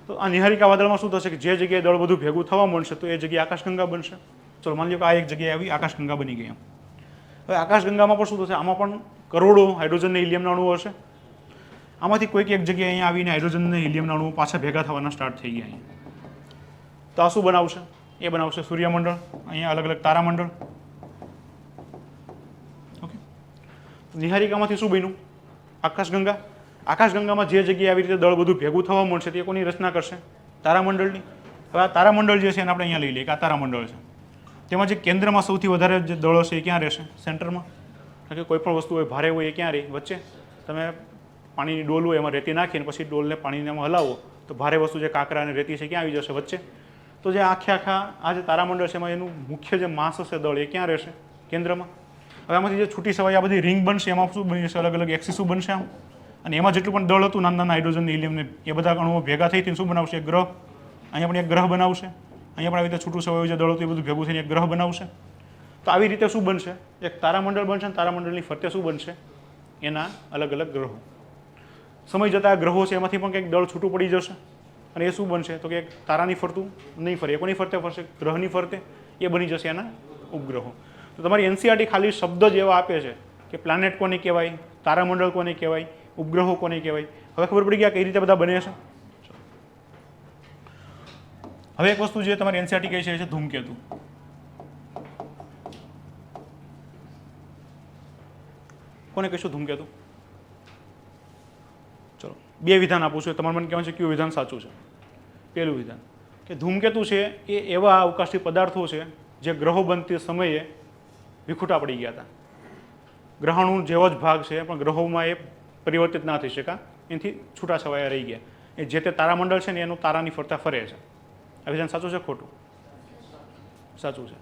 તો આ નિહારિકા વાદળમાં શું થશે કે જે જગ્યાએ દળ બધું ભેગું થવા મળશે તો એ જગ્યાએ આકાશગંગા બનશે. ચલો માની લો કે આ એક જગ્યાએ આવી આકાશગંગા બની ગઈ. હવે આકાશગંગામાં પણ શું થશે? આમાં પણ કરોડો હાઇડ્રોજન અને હિલિયમના અણુઓ હશે. આમાંથી કોઈક એક જગ્યાએ અહીંયા આવીને હાઇડ્રોજન અને હિલિયમના અણુઓ પાછા ભેગા થવાના સ્ટાર્ટ થઈ ગયા અહીંયા. તો આ શું બનાવશે? એ બનાવશે સૂર્યમંડળ. અહીંયા અલગ અલગ તારામંડળ. ઓકે, નિહારિકામાંથી શું બન્યું? આકાશગંગા. આકાશગંગામાં જે જગ્યાએ આવી રીતે દળ બધું ભેગું થવા મળશે તે કોની રચના કરશે? તારામંડળની. હવે આ તારામંડળ જે છે એને આપણે અહીંયા લઈ લઈએ કે આ તારામંડળ છે. તેમાં જે કેન્દ્રમાં સૌથી વધારે જે દળો છે એ ક્યાં રહેશે? સેન્ટરમાં. કારણ કે કોઈ પણ વસ્તુ હોય ભારે હોય એ ક્યાં રહે? વચ્ચે. તમે પાણીની ડોલ હોય એમાં રેતી નાખીને પછી ડોલને પાણીને એમાં હલાવો તો ભારે વસ્તુ જે કાંકરા અને રેતી છે ક્યાં આવી જશે? વચ્ચે. તો જે આખા આ જે તારામંડળ છે એમાં એનું મુખ્ય જે માસ હશે દળ એ ક્યાં રહેશે? કેન્દ્રમાં. હવે આમાંથી જે છૂટી સવાય આ બધી રિંગ બનશે એમાં શું બની જશે? અલગ અલગ એક્સિસો બનશે આમ. અને એમાં જેટલું પણ દળ હતું નાના નાના હાઇડ્રોજન હિલિયમને એ બધા અણુઓ ભેગા થઈ શું બનાવશે? એક ગ્રહ. અહીંયા પણ એક ગ્રહ બનાવશે. અહીંયા પણ આવી રીતે છૂટું સવાયું જે દળ હતું એ બધું ભેગું થઈને એક ગ્રહ બનાવશે. તો આવી રીતે શું બનશે? એક તારામંડળ બનશે અને તારામંડળની ફરતે શું બનશે? એના અલગ અલગ ગ્રહો. સમય જતાં આ ગ્રહો છે એમાંથી પણ કંઈક દળ છૂટું પડી જશે અને એ શું બનશે? તો કે એક તારાની ફરતું નહીં ફરે, એ કોની ફરતે ફરશે? ગ્રહની ફરતે. એ બની જશે એના ઉપગ્રહો. તો તમારી એનસીઆરટી ખાલી શબ્દ જ એવા આપે છે કે પ્લાનેટ કોને કહેવાય, તારામંડળ કોને કહેવાય, ઉપગ્રહો કોને કહેવાય. હવે ખબર પડી ગયા કઈ રીતે બધા બને છે. હવે એક વસ્તુ જે તમારી એનસીઆરટી કહે છે ધૂમકેતુ. કોને કહીશું ધૂમકેતુ? ચલો 2 વિધાન આપું છું, તમારે મને કહેવાનું છે કયું વિધાન સાચું છે. પહેલું વિધાન કે ધૂમકેતુ છે એ એવા અવકાશી પદાર્થો છે જે ગ્રહો બનતી સમયે વિખૂટા પડી ગયા હતા. ગ્રહાણુ જેવો જ ભાગ છે પણ ગ્રહોમાં એ પરિવર્તિત ના થઈ શકા, એનાથી છૂટાછવાયા રહી ગયા. એ જે તે તારામંડળ છે ને એનું તારાની ફરતા ફરે છે. આ વિધાન સાચું છે ખોટું? સાચું છે.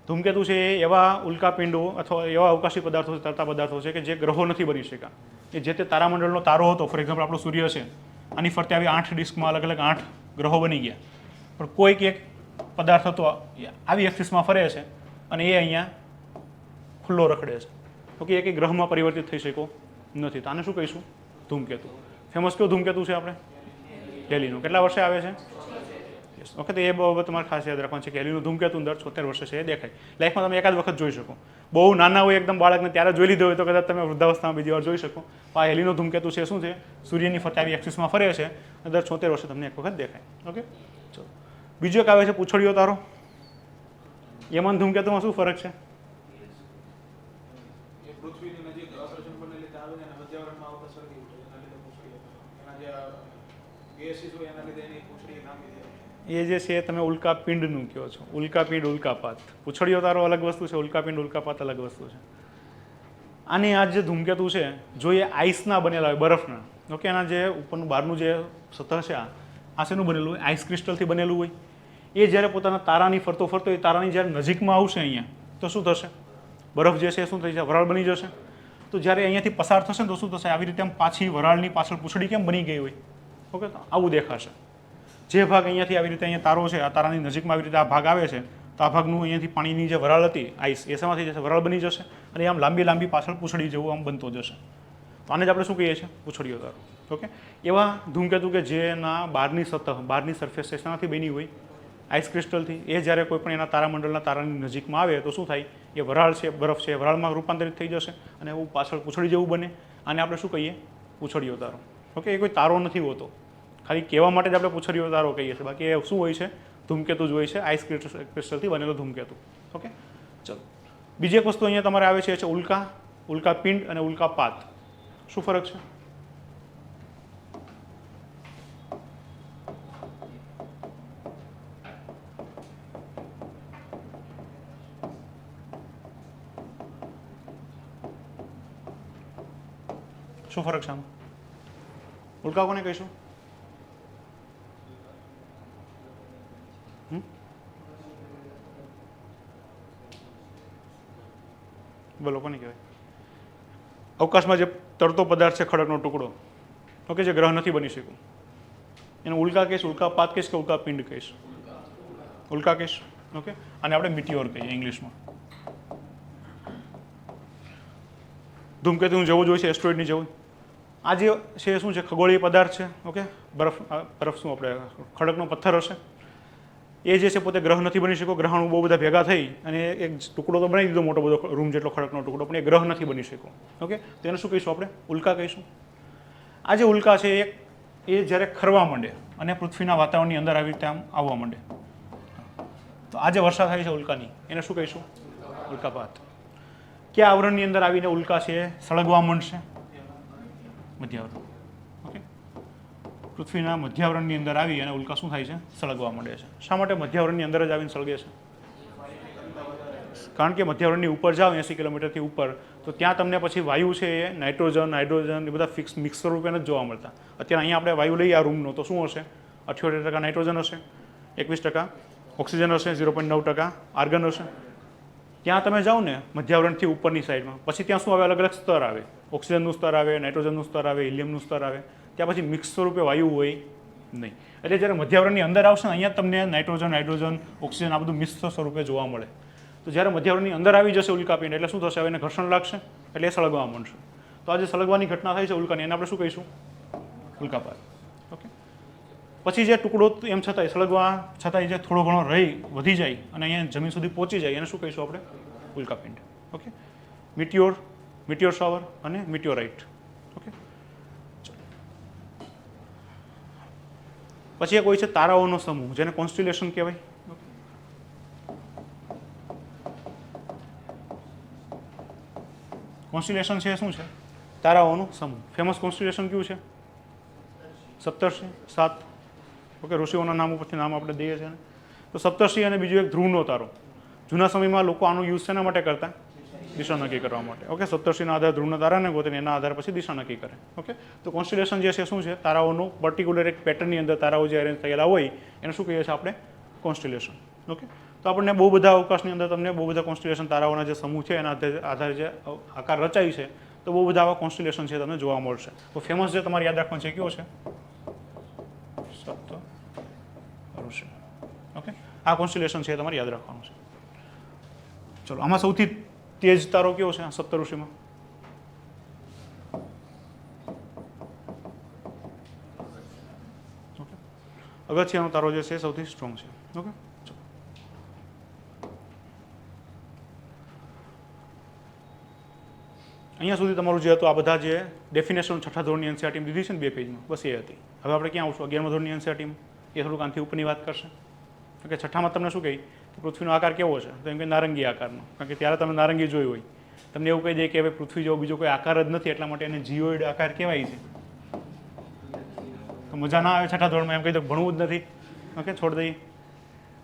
ધૂમકેતુ છે એ એવા ઉલ્કાપિંડો અથવા એવા અવકાશી પદાર્થો છે, તરતા પદાર્થો છે કે જે ગ્રહો નથી બની શકા. એ જે તે તારામંડળનો તારો હતો, ફોર એક્ઝામ્પલ આપણો સૂર્ય છે, આની ફરતે આવી 8 ડિસ્કમાં અલગ અલગ 8 ગ્રહો બની ગયા. પણ કોઈક એક પદાર્થ હતો આવી એક્સિસમાં ફરે છે અને એ અહીંયા ખુલ્લો રખડે છે. તો કે એક ગ્રહમાં પરિવર્તિત થઈ શક્યો નથી. તો આને શું કહીશું? ધૂમકેતુ. ફેમસ કયો ધૂમકેતુ છે આપણે? હેલીનો. કેટલા વર્ષે આવે છે? ઓકે, તો એ બાબત તમારે ખાસ યાદ રાખવાનું છે કે હેલીનું ધૂમકેતુ દર 76 વર્ષે છે એ દેખાય. લાઈફમાં તમે એકાદ વખત જોઈ શકો. બહુ નાના હોય એકદમ બાળકને ત્યારે જોઈ લીધો હોય તો કદાચ તમે વૃદ્ધાવસ્થામાં બીજી વાર જોઈ શકો. આ હેલીનો ધૂમકેતુ છે શું છે? સૂર્યની ફરતે આવી એક્સિસમાં ફરે છે અને દર 76 વર્ષે તમને એક વખત દેખાય. ઓકે, ચલો બીજો એક આવે છે પૂંછડીયો તારો. એમાં ધૂમકેતુમાં શું ફરક છે? એ જે છે તમે ઉલ્કાપિંડનું કહો છો. ઉલ્કાપિંડ, ઉલ્કાપાત. પૂંછડીયો તારો અલગ વસ્તુ છે, ઉલ્કાપિંડ, ઉલ્કાપાત અલગ વસ્તુ છે. આની આ જે ધૂમકેતુ છે જો એ આઈસના બનેલા હોય, બરફના, ઓકે, એના જે ઉપરનું બહારનું જે સતહ છે આ શેનું બનેલું હોય? આઈસ ક્રિસ્ટલથી બનેલું હોય. એ જ્યારે પોતાના તારાની ફરતો ફરતો એ તારાની જ્યારે નજીકમાં આવશે અહીંયા તો શું થશે? બરફ જે છે શું થઈ જશે? વરાળ બની જશે. તો જ્યારે અહીંયાથી પસાર થશે ને તો શું થશે? આવી રીતે આમ પાછી વરાળની પાછળ પૂંછડી કેમ બની ગઈ હોય? ઓકે, તો આવું દેખાશે. જે ભાગ અહીંયાથી આવી રીતે અહીંયા તારો છે, આ તારાની નજીકમાં આવી રીતે આ ભાગ આવે છે, તો આ ભાગનું અહીંયાથી પાણીની જે વરાળ હતી આઈસ એ શેમાંથી જશે? વરાળ બની જશે અને આમ લાંબી લાંબી પાછળ પૂંછડી જેવું આમ બનતો જશે. તો આને જ આપણે શું કહીએ છીએ? પૂંછડીયો તારો. ઓકે, એવા ધૂમકેતુ કે જેના બહારની સતહ, બહારની સરફેસ શેનાથી બની હોય? આઈસ ક્રિસ્ટલથી. એ જ્યારે કોઈ પણ એના તારામંડળના તારાની નજીકમાં આવે તો શું થાય? એ વરાળ છે, બરફ છે, વરાળમાં રૂપાંતરિત થઈ જશે અને એવું પાછળ પૂંછડી જેવું બને. આને આપણે શું કહીએ? પૂંછડીયો તારો. ઓકે, એ કોઈ તારો નથી હોતો, ખાલી કહેવા માટે જ આપણે પૂંછડીયો તારો કહીએ છીએ. બાકી એ શું હોય છે? ધૂમકેતુ જ હોય છે, આઈસ ક્રિસ્ટલથી બનેલો ધૂમકેતુ. ઓકે, ચલો. બીજી એક વસ્તુ અહીંયા તમારે આવે છે ઉલ્કા, ઉલ્કાપિંડ અને ઉલ્કાપાત. શું ફરક છે? શું ફરક છે આમાં? ઉલ્કા કોને કહીશું? બોલો, કોને કહેવાય? અવકાશમાં જે તરતો પદાર્થ છે, ખડકનો ટુકડો, ઓકે, જે ગ્રહ નથી બની શક્યું, એને ઉલ્કા કહીશ, ઉલ્કાપાત કહીશ કે ઉલ્કાપિંડ કહીશ? ઉલ્કા કહીશ. ઓકે, અને આપણે મિટિયોર કહીએ ઇંગ્લિશમાં. ધૂમકેતુનું જેવું જ હોય છે, એસ્ટ્રોઇડની જેવું. આ જે છે શું છે? ખગોળીય પદાર્થ છે. ઓકે, બરફ શું આપણે ખડકનો પથ્થર હશે, એ જે છે પોતે ગ્રહ નથી બની શક્યો. ગ્રહાણુ બહુ બધા ભેગા થઈ અને એક ટુકડો તો બનાવી દીધો, મોટો બધો રૂમ જેટલો ખડકનો ટુકડો, પણ એ ગ્રહ નથી બની શક્યો. ઓકે, તો એને શું કહીશું આપણે? ઉલ્કા કહીશું. આ જે ઉલ્કા છે એ જ્યારે ખરવા માંડે અને પૃથ્વીના વાતાવરણની અંદર આવી રીતે આમ આવવા માંડે, તો આ જે વર્ષા થાય છે ઉલ્કાની, એને શું કહીશું? ઉલ્કાપાત. કયા આવરણની અંદર આવીને ઉલ્કા છે સળગવા માંડશે? મધ્યાવરણ. ઓકે, પૃથ્વીના મધ્યાવરણની અંદર આવી અને ઉલ્કા શું થાય છે? સળગવા માંડે છે. શા માટે મધ્યાવરણની અંદર જ આવીને સળગે છે? કારણ કે મધ્યાવરણની ઉપર જાઓ 80 કિલોમીટરથી ઉપર, તો ત્યાં તમને પછી વાયુ છે એ નાઇટ્રોજન, હાઇડ્રોજન એ બધા ફિક્સ મિક્સર રૂપે નથી જોવા મળતા. અત્યારે અહીંયા આપણે વાયુ લઈએ આ રૂમનો, તો શું હશે? 78% નાઇટ્રોજન હશે, 21% ઓક્સિજન હશે, 0.9% આર્ગન હશે. ત્યાં તમે જાઓ ને મધ્યાવરણથી ઉપરની સાઈડમાં, પછી ત્યાં શું આવે? અલગ અલગ સ્તર આવે. ઓક્સિજનનું સ્તર આવે, નાઇટ્રોજનનું સ્તર આવે, હિલિયમનું સ્તર આવે. ત્યાં પછી મિક્સ સ્વરૂપે વાયુ હોય નહીં. એટલે જ્યારે મધ્યાવરણની અંદર આવશે ને, અહીંયા તમને નાઇટ્રોજન, હાઇડ્રોજન, ઓક્સિજન આ બધું મિશ્ર સ્વરૂપે જોવા મળે. તો જ્યારે મધ્યાવરણની અંદર આવી જશે ઉલ્કાપિંડ, એટલે શું થશે? હવે એને ઘર્ષણ લાગશે એટલે એ સળગવા માંડશે. તો આ જે સળગવાની ઘટના થાય છે ઉલ્કાની, એને આપણે શું કહીશું? ઉલ્કાપાત. ઓકે, પછી જે ટુકડો એમ છતાંય સળગવા છતાંય જે થોડો ઘણો રહી વધી જાય અને અહીંયા જમીન સુધી પહોંચી જાય, એને શું કહીશું આપણે? ઉલ્કાપિંડ. ઓકે, મિટિયોર, મિટિયોર શાવર અને મિટિયોરાઇટ. ઓકે, પછી એક હોય છે તારાઓનો સમૂહ, જેને કોન્સ્ટિલેશન કહેવાય. કોન્સ્ટિલેશન છે શું છે? તારાઓનો સમૂહ. ફેમસ કોન્સ્ટિલેશન કયું છે? સપ્તર્ષિ, 7. ઓકે, ઋષિઓના નામ ઉપરથી નામ આપણે દઈએ છીએ. તો સપ્તર્ષિ અને બીજું એક ધ્રુવનો તારો. જૂના સમયમાં લોકો આનો યુઝ શેના માટે કરતા? દિશા નક્કી કરવા માટે. ઓકે, સપ્તર્ષિના આધારે ધ્રુવના તારાને ગોતીને એના આધારે પછી દિશા નક્કી કરે. ઓકે, તો કોન્સ્ટિલેશન જે છે શું છે? તારાઓનું પર્ટિક્યુલર એક પેટર્નની અંદર તારાઓ જે અરેન્જ થયેલા હોય એને શું કહીએ છીએ આપણે? કોન્સ્ટિલેશન. ઓકે, તો આપણને બહુ બધા અવકાશની અંદર તમને બહુ બધા કોન્સ્ટિલેશન તારાઓના જે સમૂહ છે એના આધારે જે આકાર રચાય છે, તો બહુ બધા આવા કોન્સ્ટિલેશન છે તમને જોવા મળશે. તો ફેમસ જે તમારે યાદ રાખવાનું છે કયો છે? સપ્તર્ષિ. ઓકે, આ કોન્સ્ટિલેશન છે તમારે યાદ રાખવાનું છે. ચલો, આમાં સૌથી તેજ તારો કયો છે સપ્તર્ષિમાં? ઓકે, અગત્યનો તારો જે છે સૌથી સ્ટ્રોંગ છે. ઓકે, અહીંયા સુધી તમારું જે હતું આ બધા જે ડેફિનેશન 6થા ધોરણની એનસીઆરટી દીધી છે ને 2 પેજમાં, બસ એ હતી. હવે આપણે ક્યાં આવશું? 11મા ધોરણની એનસીઆરટીમાં. એ થોડુંક આનાથી ઉપરની વાત કરશે. ઓકે, 6ઠામાં તમને શું કહી કે પૃથ્વીનો આકાર કેવો છે? તો એમ કે નારંગી આકારનો. કારણ કે ત્યારે તમે નારંગી જોઈ હોય. તમને એવું કહી દે કે હવે પૃથ્વી જેવો બીજો કોઈ આકાર જ નથી, એટલા માટે એને જીઓઇડ આકાર કહેવાય છે. તો મજા ના આવે 6ઠા ધોરણમાં એમ કહી દો ભણવું જ નથી. ઓકે, છોડ દઈએ.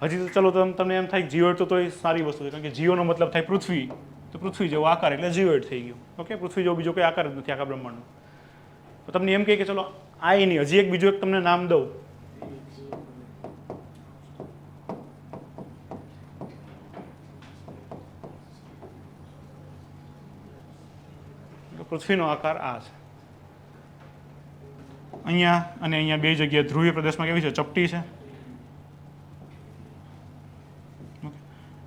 હજી તો ચલો તમને એમ થાય જીઓઇડ તો એ સારી વસ્તુ છે, કારણ કે જીઓનો મતલબ થાય પૃથ્વી, તો પૃથ્વી જેવો આકાર એટલે જીઓઇડ થઈ ગયો. ઓકે, પૃથ્વી જેવો બીજો કોઈ આકાર જ નથી આખા બ્રહ્માંડનો. તો તમને એમ કહે કે ચલો આ નહીં, હજી એક બીજું એક તમને નામ દઉં. પૃથ્વીનો આકાર આ છે. અહીંયા અને અહીંયા બે જગ્યાએ ધ્રુવીય પ્રદેશમાં કેવી છે, ચપટી છે.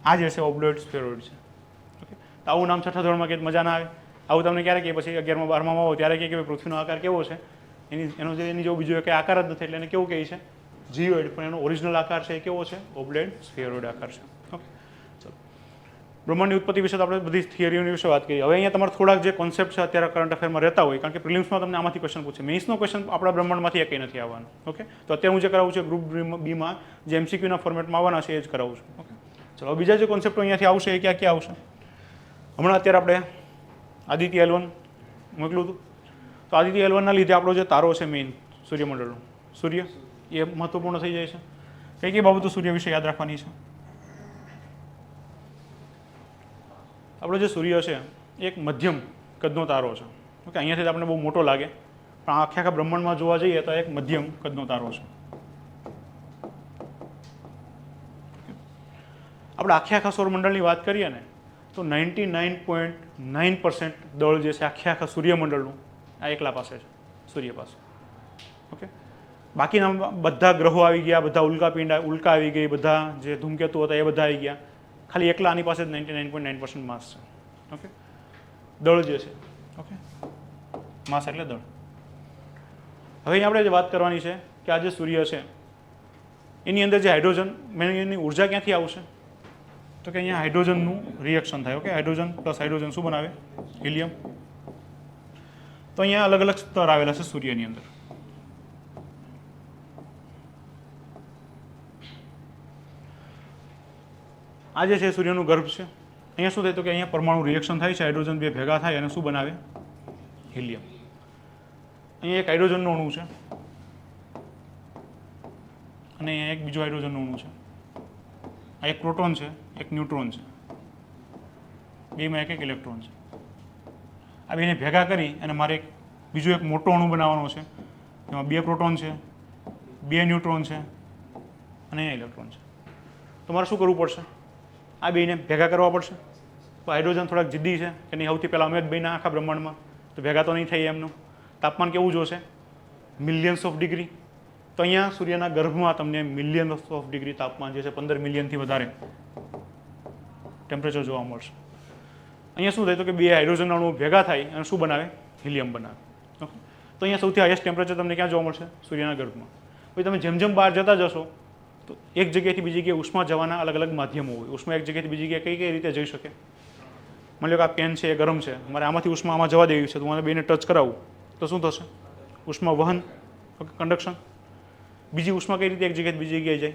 આ જે છે ઓબ્લોઇડ સ્ફેરોઇડ છે. ઓકે, તો આવું નામ છઠ્ઠા ધોરણમાં કે મજા ના આવે. આવું તમને ક્યારે કે પછી 11માં 12માં આવો ત્યારે કે પૃથ્વીનો આકાર કેવો છે, એનો જે એની જેવો બીજો કંઈ આકાર જ નથી, એટલે એને કેવું કહે છે, જીઓઇડ. પણ એનો ઓરિજિનલ આકાર છે એ કેવો છે, ઓબ્લોઇડ સ્ફેરોઇડ આકાર છે. ઓકે, ચલો બ્રહ્માંડની ઉત્પત્તિ વિશે તો આપણે બધી થિયરીઓની વિશે વાત કરી. હવે અહીંયા તમારે થોડાક જે કોન્સેપ્ટ છે અત્યારે કરંટ અફેરમાં રહેતા હોય, કારણ કે પ્રિલિમ્સમાં તમને આમાંથી ક્વેશ્ચન પૂછે, મેઇન્સનો ક્વેશ્ચન આપણા બ્રહ્માંડમાંથી એકઈ નથી આવવાનો. ઓકે, તો અત્યારે હું જે કરાવું છું ગ્રુપ બીમાં જે એમસીક્યુના ફોર્મેટમાં આવવાના છે એ જ કરાવું છું. ઓકે, ચલો બીજા જે કોન્સેપ્ટો અહીંયાથી આવશે એ ક્યાં ક્યાં આવશે. હમણાં અત્યારે આપણે આદિત્ય L1 મોકલું હતું, તો આદિત્ય L1ના લીધે આપણો જે તારો છે મેઇન સૂર્યમંડળનો, સૂર્ય, એ મહત્વપૂર્ણ થઈ જાય છે. કઈ કઈ બાબતો સૂર્ય વિશે યાદ રાખવાની છે. આપણો જે સૂર્ય છે એ એક મધ્યમ કદનો તારો છે. ઓકે, અહીંયાથી આપણને બહુ મોટો લાગે, પણ આખા આખા બ્રહ્માંડમાં જોવા જઈએ તો એક મધ્યમ કદનો તારો છે. આપણે આખા સૌરમંડળની વાત કરીએ ને તો 99.9% દળ જે છે આખા સૂર્યમંડળનું આ એકલા પાસે છે, સૂર્ય પાસે. ઓકે, બાકીના બધા ગ્રહો આવી ગયા, બધા ઉલ્કા આવી ગઈ, બધા જે ધૂમકેતુ હતા એ બધા આવી ગયા, ખાલી એકલા આની પાસે જ 99.9% માસ છે. ઓકે, દળ જે છે. ઓકે, માસ એટલે દળ. હવે અહીં આપણે જે વાત કરવાની છે કે આ જે સૂર્ય છે એની અંદર જે હાઇડ્રોજન, એની ઉર્જા ક્યાંથી આવશે, તો કે અહીંયા હાઇડ્રોજનનું રિએક્શન થાય. ઓકે, હાઇડ્રોજન પ્લસ હાઇડ્રોજન શું બનાવે, હિલિયમ. તો અહીંયા અલગ અલગ સ્તર આવેલા છે સૂર્યની અંદર. આ જે છે સૂર્યનું ગર્ભ છે. અહીંયા શું થાય તો કે અહીંયા પરમાણુ રિએક્શન થાય છે, હાઇડ્રોજન બે ભેગા થાય અને શું બનાવે, હિલિયમ. અહીંયા એક હાઇડ્રોજનનું અણુ છે અને અહીંયા એક બીજો હાઇડ્રોજનનું અણુ છે. આ એક પ્રોટોન છે, એક ન્યુટ્રોન છે, બેમાં એક એક ઇલેક્ટ્રોન છે. આ બેને ભેગા કરી અને મારે એક બીજો એક મોટો અણુ બનાવવાનો છે, એમાં બે પ્રોટોન છે, બે ન્યુટ્રોન છે અને અહીંયા ઇલેક્ટ્રોન છે. તો મારે શું કરવું પડશે, આ બેને ભેગા કરવા પડશે. તો હાઇડ્રોજન થોડાક જિદ્દી છે કે નહીં, સૌથી પહેલાં અમે જ બેના આખા બ્રહ્માંડમાં, તો ભેગા તો નહીં થાય એમનું. તાપમાન કેવું જોશે, મિલિયન્સ ઓફ ડિગ્રી. તો અહીંયા સૂર્યના ગર્ભમાં તમને મિલિયન્સ ઓફ ડિગ્રી તાપમાન જે છે 15 મિલિયનથી વધારે ટેમ્પરેચર જોવા મળશે. અહીંયા શું થાય તો કે બે હાઇડ્રોજન અણુ ભેગા થાય અને શું બનાવે, હિલિયમ બનાવે. ઓકે, તો અહીંયા સૌથી હાઈએસ્ટ ટેમ્પરેચર તમને ક્યાં જોવા મળશે, સૂર્યના ગર્ભમાં. પછી તમે જેમ જેમ બહાર જતા જશો તો એક જગ્યાએથી બીજી જગ્યાએ ઉષ્મા જવાના અલગ અલગ માધ્યમો હોય. ઉષ્મા એક જગ્યાએથી બીજી જગ્યાએ કઈ રીતે જઈ શકે. માની લો કે આ પેન છે એ ગરમ છે, મારે આમાંથી ઉષ્મા આમાં જવા દેવી છે, તો મને બેને ટચ કરાવું તો શું થશે, ઉષ્મા વહન. Okay, conduction. બીજી ઉષ્મા કઈ રીતે એક જગ્યાએથી બીજી જગ્યાએ જાય,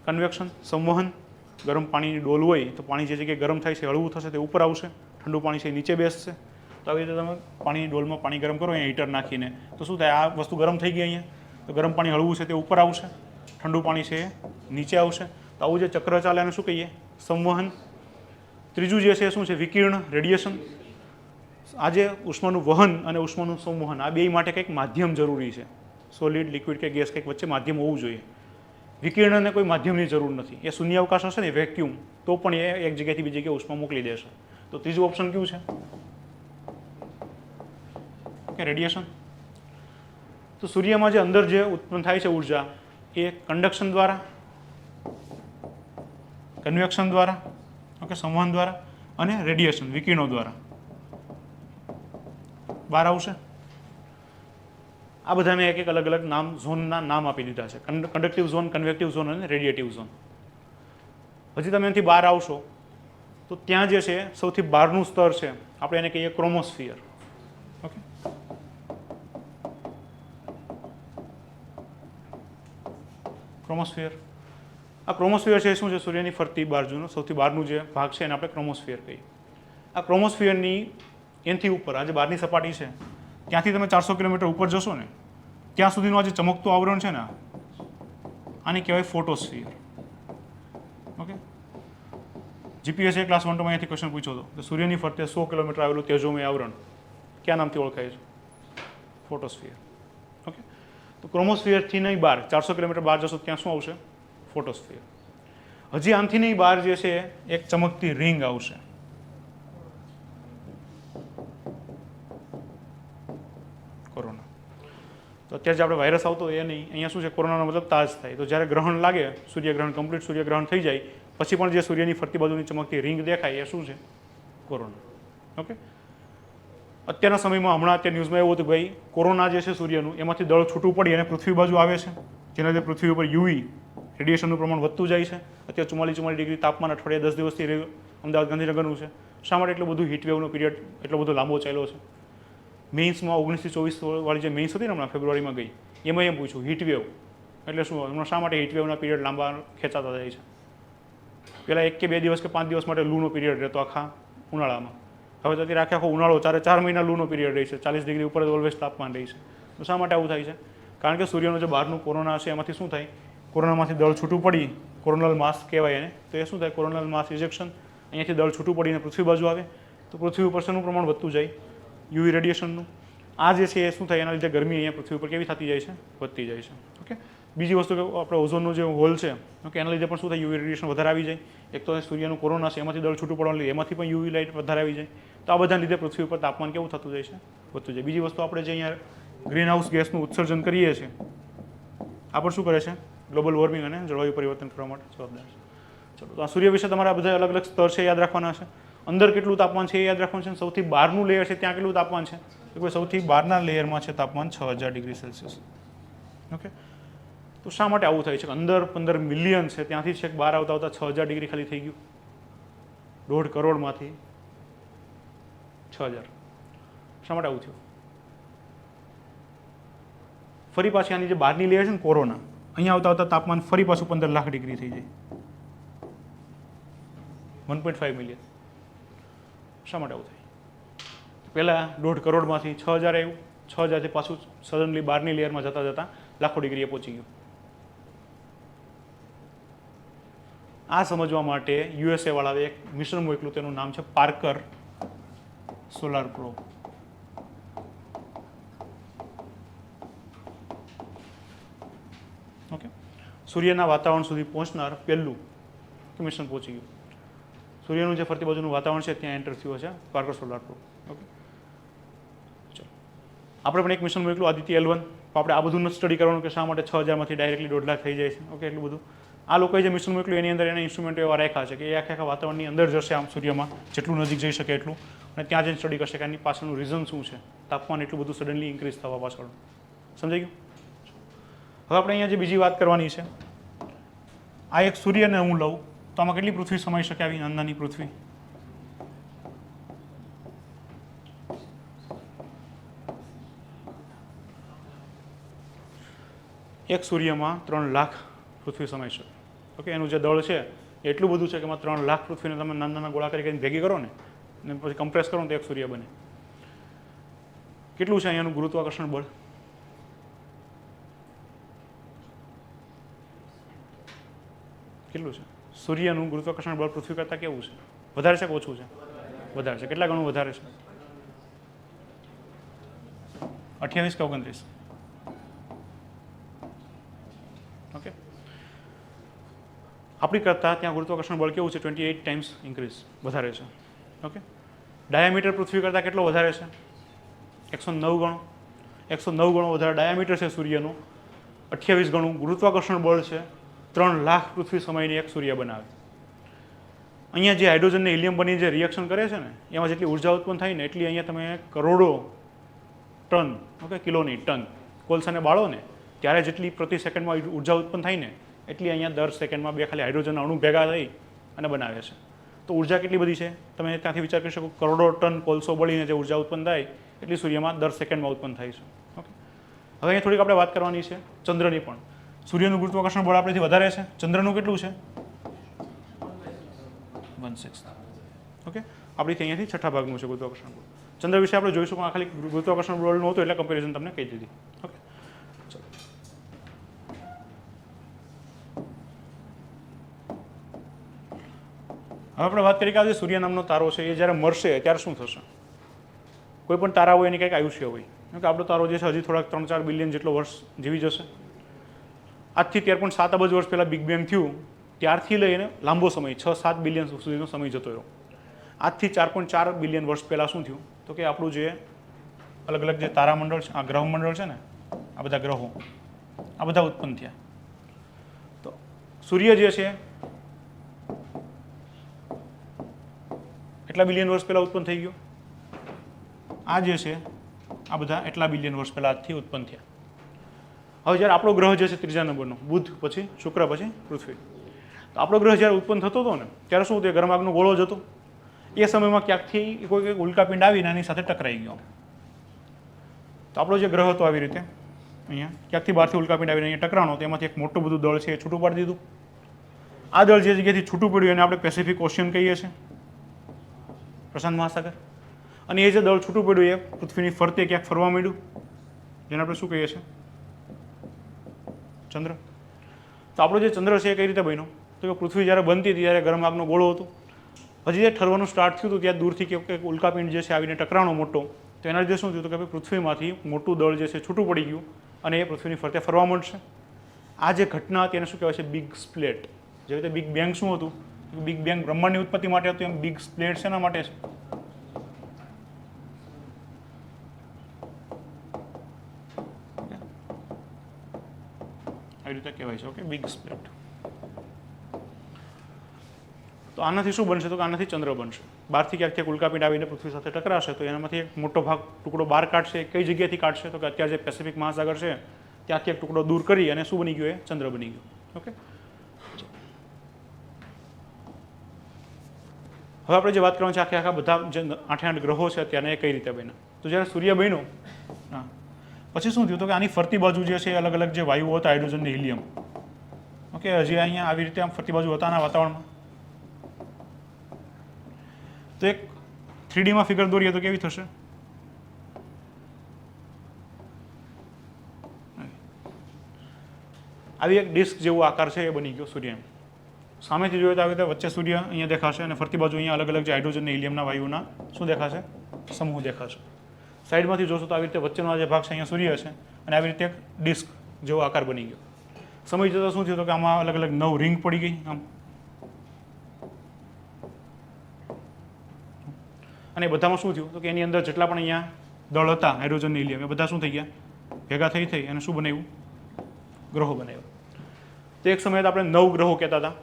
કન્વેક્શન, સંવહન. ગરમ પાણીની ડોલ હોય તો પાણી જે જગ્યાએ ગરમ થાય છે હળવું થશે, તે ઉપર આવશે, ઠંડુ પાણી છે એ નીચે બેસશે. તો આવી રીતે તમે પાણીની ડોલમાં પાણી ગરમ કરો અહીંયા હીટર નાખીને, તો શું થાય, આ વસ્તુ ગરમ થઈ ગઈ અહીંયા, તો ગરમ પાણી હળવું છે તે ઉપર આવશે, ઠંડુ પાણી છે એ નીચે આવશે. તો આવું જે ચક્ર ચાલે એને શું કહીએ, સંવહન. ત્રીજું જે છે શું છે, વિકિરણ, રેડિયેશન. આજે ઉષ્માનું વહન અને ઉષ્માનું સંવહન આ બે માટે કંઈક માધ્યમ જરૂરી છે. સોલિડ, લિક્વિડ કે ગેસ કંઈક વચ્ચે માધ્યમ હોવું જોઈએ. વિકિરણને કોઈ માધ્યમની જરૂર નથી. એ શૂન્ય અવકાશ હશે ને, વેક્યુમ, તો પણ એ એક જગ્યાએથી બીજી જગ્યાએ ઉષ્મા મોકલી દેશે. તો ત્રીજું ઓપ્શન કયું છે, કે રેડિયેશન. તો સૂર્યમાં જે અંદર જે ઉત્પન્ન થાય છે ઉર્જા એ કન્ડક્શન દ્વારા, કન્વેક્શન દ્વારા, ઓકે, સંવહન દ્વારા અને રેડિયેશન, વિકિરણો દ્વારા બહાર આવશે. આ બધાને એક એક અલગ અલગ નામ, ઝોનના નામ આપી દીધા છે, કન્ડક્ટિવ ઝોન, કન્વેક્ટિવ ઝોન અને રેડિયેટિવ ઝોન. હજી તમે એનાથી બહાર આવશો તો ત્યાં જે છે સૌથી બહારનું સ્તર છે, આપણે એને કહીએ ક્રોમોસ્ફિયર. ઓકે, ક્રોમોસ્ફિયર. આ ક્રોમોસ્ફિયર છે શું છે, સૂર્યની ફરતી બાજુનો સૌથી બહારનું જે ભાગ છે એને આપણે ક્રોમોસ્ફિયર કહીએ. આ ક્રોમોસ્ફિયરની એનાથી ઉપર આ જે બહારની સપાટી છે ત્યાંથી તમે 400 કિલોમીટર ઉપર જશો ને ત્યાં સુધીનું આ જે ચમકતું આવરણ છે ને આને કહેવાય ફોટોસ્ફિયર. ઓકે, જીપીએસસી ક્લાસ 1 માં અહીંયાથી ક્વેશ્ચન પૂછ્યો હતો તો સૂર્યની ફરતે 100 કિલોમીટર આવેલું તેજોમય આવરણ કયા નામથી ઓળખાય છે, ફોટોસ્ફિયર. ઓકે, તો ક્રોમોસ્ફિયરથી નહીં બહાર 400 કિલોમીટર બહાર જશો ત્યાં શું આવશે, ફોટોસ્ફિયર. હજી આમથી નહીં બહાર જે છે એક ચમકતી રિંગ આવશે. કોરોના. તો અત્યારે જે આપણે વાયરસ આવતો એ નહીં, અહીંયા શું છે કોરોનાનો મતલબ તાજ થાય. તો જ્યારે ગ્રહણ લાગે, સૂર્યગ્રહણ, કમ્પ્લીટ સૂર્યગ્રહણ થઈ જાય પછી પણ જે સૂર્યની ફરતી બાજુની ચમકતી રિંગ દેખાય એ શું છે? કોરોના. ઓકે. અત્યારના સમયમાં હમણાં અત્યારે ન્યૂઝમાં એવું હતું કે ભાઈ કોરોના જે છે સૂર્યનું એમાંથી દળ છૂટું પડી અને પૃથ્વી બાજુ આવે છે, જેના લીધે પૃથ્વી ઉપર યુવી રેડિયેશનનું પ્રમાણ વધતું જાય છે. અત્યારે 44 ડિગ્રી તાપમાન અઠવાડિયા 10 દિવસથી અમદાવાદ ગાંધીનગરનું છે. શા માટે એટલું બધું હીટવેવનો પીરિયડ એટલો બધો લાંબો ચાલ્યો છે? મેઇન્સમાં 19-24 વાળી જે મેઇન્સ હતી ને હમણાં ફેબ્રુઆરીમાં ગઈ, એમાં એમ પૂછ્યું હીટવેવ એટલે શું? હમણાં શા માટે હીટવેવના પીરિયડ લાંબા ખેંચાતા જાય છે? પહેલાં 1 કે 2 દિવસ કે 5 દિવસ માટે લૂનો પીરિયડ રહેતો આખા ઉનાળામાં. હવે તો અત્યારે આખો ઉનાળો 4 મહિના લૂનો પીરિયડ રહે છે, 40 ડિગ્રી ઉપર ઓલવેઝ તાપમાન રહે છે. તો શા માટે આવું થાય છે? કારણ કે સૂર્યનું જે બહારનું કોરોના છે એમાંથી શું થાય? કોરોનામાંથી દળ છૂટું પડી, કોરોનલ માસ કહેવાય એને, તો એ શું થાય? કોરોનલ માસ ઇજેક્શન, અહીંયાથી દળ છૂટું પડીને પૃથ્વી બાજુ આવે તો પૃથ્વી ઉપર શેનું પ્રમાણ વધતું જાય? યુવી રેડિયેશનનું. આ જે છે એ શું થાય? એના લીધે ગરમી અહીંયા પૃથ્વી ઉપર કેવી થતી જાય છે? વધતી જાય છે. ઓકે. બીજી વસ્તુ કે આપણે ઓઝોનનો જે હોલ છે, ઓકે, એના લીધે પણ શું થાય? યુવી રેડિયેશન વધારે આવી જાય. એક તો સૂર્યનું કોરોના છે એમાંથી દળ છૂટું પડવાનું લીધે એમાંથી પણ યુવી લાઇટ વધારે આવી જાય. તો આ બધા લીધે પૃથ્વી ઉપર તાપમાન કેવું થતું જાય છે? વધતું જાય. બીજી વસ્તુ આપણે જે અહીંયા ગ્રીન હાઉસ ગેસનું ઉત્સર્જન કરીએ છીએ, આ પણ શું કરે છે? ગ્લોબલ વોર્મિંગ અને જળવાયુ પરિવર્તન કરવા માટે જવાબદાર છે. ચલો, તો આ સૂર્ય વિશે તમારા બધા અલગ અલગ સ્તર છે યાદ રાખવાના છે. અંદર કેટલું તાપમાન છે એ યાદ રાખવાનું છે. સૌથી બહારનું લેયર છે ત્યાં કેટલું તાપમાન છે? તો સૌથી બહારના લેયરમાં છે તાપમાન 6000 ડિગ્રી સેલ્સિયસ. ઓકે. તો શા માટે આવું થાય છે? અંદર 15 મિલિયન છે ત્યાંથી છેક બહાર આવતા 6000 ડિગ્રી ખાલી થઈ ગયું. 1.5 કરોડમાંથી 6000. શા માટે આવું થયું? ફરી પાછી આની જે બહારની લેયર છે ને કોરોના, અહીંયા આવતા તાપમાન ફરી પાછું 15 લાખ ડિગ્રી થઈ જાય. 1.5 મિલિયન. શા માટે આવું થાય? પહેલાં 1.5 કરોડમાંથી 6000 આવ્યું, 6000થી પાછું સડનલી બહારની લેયરમાં જતાં જતાં લાખો ડિગ્રીએ પહોંચી ગયું. આ સમજવા માટે યુએસએ વાળાએ એક મિશન મોકલ્યું, તેનું નામ છે પાર્કર સોલાર પ્રોબ. ઓકે. સૂર્યના વાતાવરણ સુધી પહોંચનાર પહેલું મિશન પહોંચી ગયું. સૂર્યનું જે ફરતી બાજુનું વાતાવરણ છે ત્યાં એન્ટર થયું છે પાર્કર સોલાર પ્રોબ. ઓકે. ચલો, આપણે પણ એક મિશન મોકલ્યું આદિત્ય L1. આપણે આ બધું નથી સ્ટડી કરવાનું કે શા માટે 6000માંથી ડાયરેક્ટલી 1.5 લાખ થઈ જાય છે. ઓકે, એટલું બધું આ લોકોએ જે મિશન મોકલ્યું એની અંદર એના ઇન્સ્ટ્રુમેન્ટ એવા રાખ્યા છે કે એ આખા વાતાવરણની અંદર જશે આમ સૂર્યમાં જેટલું નજીક જઈ શકે એટલું, અને ત્યાં જઈને સ્ટડી કરશે કે આની પાછળનું રીઝન શું છે, તાપમાન એટલું બધું સડનલી ઇન્ક્રીઝ થવા પાછળ. સમજાઈ ગયું? હવે આપણે અહીંયા જે બીજી વાત કરવાની છે, આ એક સૂર્યને હું લઉં તો આમાં કેટલી પૃથ્વી સમાઈ શકે? આવી નાની પૃથ્વી. એક સૂર્યમાં 3 લાખ પૃથ્વી સમાઈ શકે. ઓકે. એનું જે દળ છે એટલું બધું છે કે એમાં 3 લાખ પૃથ્વીને તમે નાના ગોળા કરીને ભેગી કરો ને અને પછી કમ્પ્રેસ કરો ને તો એક સૂર્ય બને. કેટલું છે અહીંયાનું ગુરુત્વાકર્ષણ બળ? કેટલું છે? સૂર્યનું ગુરુત્વાકર્ષણ બળ પૃથ્વી કરતાં કેવું છે? વધારે છે કે ઓછું છે? વધારે છે. કેટલા ગણું વધારે છે? 28 કે 29? ઓકે. આપણી કરતાં ત્યાં ગુરુત્વાકર્ષણ બળ કેવું છે? 28 ટાઈમ્સ ઇન્ક્રીઝ વધારે છે. ઓકે. ડાયામીટર પૃથ્વી કરતાં કેટલો વધારે છે? 109 ગણો. 109 ગણો વધારે ડાયામીટર છે સૂર્યનું. 28 ગણું ગુરુત્વાકર્ષણ બળ છે. 3 લાખ પૃથ્વી સમયની એક સૂર્ય બનાવે. અહીંયા જે હાઇડ્રોજનને હિલિયમ બની જે રિએક્શન કરે છે ને એમાં જેટલી ઉર્જા ઉત્પન્ન થાય ને એટલી અહીંયા તમે કરોડો ટન, ઓકે, કિલોની ટન કોલસાને બાળો ને ત્યારે જેટલી પ્રતિ સેકન્ડમાં ઉર્જા ઉત્પન્ન થાય ને એટલી અહીંયા દર સેકન્ડમાં 2 ખાલી હાઇડ્રોજનના અણુ ભેગા થઈ અને બનાવે છે. તો ઉર્જા કેટલી બધી છે તમે ત્યાંથી વિચાર કરી શકો. કરોડો ટન કોલસો બળીને જે ઉર્જા ઉત્પન્ન થાય એટલી સૂર્યમાં દર સેકન્ડમાં ઉત્પન્ન થાય છે. ઓકે. હવે અહીંયા થોડીક આપણે વાત કરવાની છે ચંદ્રની પણ. સૂર્યનું ગુરુત્વાકર્ષણ બળ આપણેથી વધારે છે. ચંદ્રનું કેટલું છે? 1/6. ઓકે. આપણીથી અહીંયાથી છઠ્ઠા ભાગનું છે ગુરુત્વાકર્ષણ બળ. ચંદ્ર વિશે આપણે જોઈશું પણ આ ખાલી ગુરુત્વાકર્ષણ બળનું હતું એટલે કમ્પેરિઝન તમને કહી દીધી. ઓકે. ચલો, હવે આપણે વાત કરીએ કે આ જે સૂર્ય નામનો તારો છે એ જ્યારે મરશે ત્યારે શું થશે? કોઈ પણ તારા હોય એની કંઈક આયુષ્ય હોય. કે આપણો તારો જે છે હજી થોડાક 3-4 બિલિયન જેટલો વર્ષ જીવી જશે. આજથી 13.7 અબજ વર્ષ પહેલાં બિગ બેંગ થયું ત્યારથી લઈને લાંબો સમય 6-7 બિલિયન સુધીનો સમય જતો રહ્યો. આજથી 4.4 બિલિયન વર્ષ પહેલાં શું થયું? તો કે આપણું જે અલગ અલગ જે તારામંડળ છે, આ ગ્રહમંડળ છે ને આ બધા ગ્રહો આ બધા ઉત્પન્ન થયા. તો સૂર્ય જે છે એટલા બિલિયન વર્ષ પહેલા ઉત્પન્ન થઈ ગયો. આ જે છે આ બધા એટલા બિલિયન વર્ષ પહેલા આજથી ઉત્પન્ન થયા. હવે જ્યારે આપણો ગ્રહ જે છે ત્રીજા નંબરનો બુધ, પછી શુક્ર, પછી પૃથ્વી. તો આપણો ગ્રહ જ્યારે ઉત્પન્ન થતો હતો ને ત્યારે શું હતું, ગરમ આગનો ગોળો જ હતો. એ સમયમાં ક્યાંકથી કોઈ ઉલ્કાપિંડ આવીને આની સાથે ટકરાઈ ગયો. તો આપણો જે ગ્રહ હતો આવી રીતે અહીંયા ક્યાંકથી બહારથી ઉલ્કાપિંડ આવીને અહીંયા ટકરાણો, તો એમાંથી એક મોટું બધું દળ છે એ છૂટું પાડી દીધું. આ દળ જે જગ્યાથી છૂટું પડ્યું એને આપણે પેસિફિક ઓશિયન કહીએ છીએ, પ્રશાંત મહાસાગર. અને એ જે દળ છૂટું પડ્યું એ પૃથ્વીની ફરતે ક્યાંક ફરવા માંડ્યું, જેને આપણે શું કહીએ છીએ, ચંદ્ર. તો આપણો જે ચંદ્ર છે એ કઈ રીતે બન્યો, તો કે પૃથ્વી જ્યારે બનતી હતી ત્યારે ગરમ આગનો ગોળો હતો. હજી જે ઠરવાનું સ્ટાર્ટ થયું હતું ત્યાં દૂરથી કે ઉલ્કાપિંડ જે છે આવીને ટકરાણો મોટો, તો એના લીધે શું થયું કે ભાઈ પૃથ્વીમાંથી મોટું દળ જે છે છૂટું પડી ગયું અને એ પૃથ્વીની ફરતે ફરવા માંડશે. આ જે ઘટના હતી એને શું કહેવાય છે, બિગ સ્પ્લેટ. જે રીતે બિગ બેંગ શું હતું, બિગ બેંગ બ્રહ્માંડની ઉત્પત્તિ માટે હતું, એમ બિગ સ્પ્લેટ શેના માટે છે, આવી રીતે કહેવાય છે. Okay, big splat. તો આનાથી શું બનશે, તો કે આનાથી ચંદ્ર બનશે. બહારથી ક્યાંક ઉલ્કાપિંડ આવીને પૃથ્વી સાથે ટકરાશે તો એનામાંથી એક મોટો ભાગ ટુકડો બહાર કાઢશે. કઈ જગ્યાથી કાઢશે, તો કે અત્યારે જે પેસિફિક મહાસાગર છે ત્યાંથી એક ટુકડો દૂર કરી અને શું બની ગયો, એ ચંદ્ર બની ગયો. ઓકે, હવે આપણે જે વાત કરવાની છે આખા બધા જે 8 ગ્રહો છે અત્યારે એ કઈ રીતે બન્યા. તો જ્યારે સૂર્ય બન્યો, હા, પછી શું થયું, તો કે આની ફરતી બાજુ જે છે અલગ અલગ જે વાયુઓ હતા, હાઇડ્રોજન ને હિલિયમ. ઓકે, હજી અહીંયા આવી રીતે આમ ફરતી બાજુ હતા આના વાતાવરણમાં. તો એક 3Dમાં ફિગર દોરીએ તો કેવી થશે, આવી એક ડિસ્ક જેવો આકાર છે એ બની ગયો સૂર્ય. સામેથી જોઈએ તો આવી રીતે વચ્ચે સૂર્ય અહીંયા દેખાશે અને ફરતી બાજુ અહીંયા અલગ અલગ જે હાઇડ્રોજન અને હિલિયમના વાયુના શું દેખાશે, સમૂહ દેખાશે. સાઈડમાંથી જોશો તો આવી રીતે વચ્ચેનો જે ભાગ છે અહીંયા સૂર્ય છે અને આવી રીતે એક ડિસ્ક જેવો આકાર બની ગયો. સમય જતાં શું થયું, તો કે આમાં અલગ અલગ 9 રિંગ પડી ગઈ આમ, અને બધામાં શું થયું, તો કે એની અંદર જેટલા પણ અહીંયા દળ હતા હાઇડ્રોજન ને હિલિયમ, એ બધા શું થઈ ગયા, ભેગા થઈ અને શું બનાવ્યું, ગ્રહો બનાવ્યો. તો એક સમયે આપણે 9 ગ્રહો કહેતા હતા.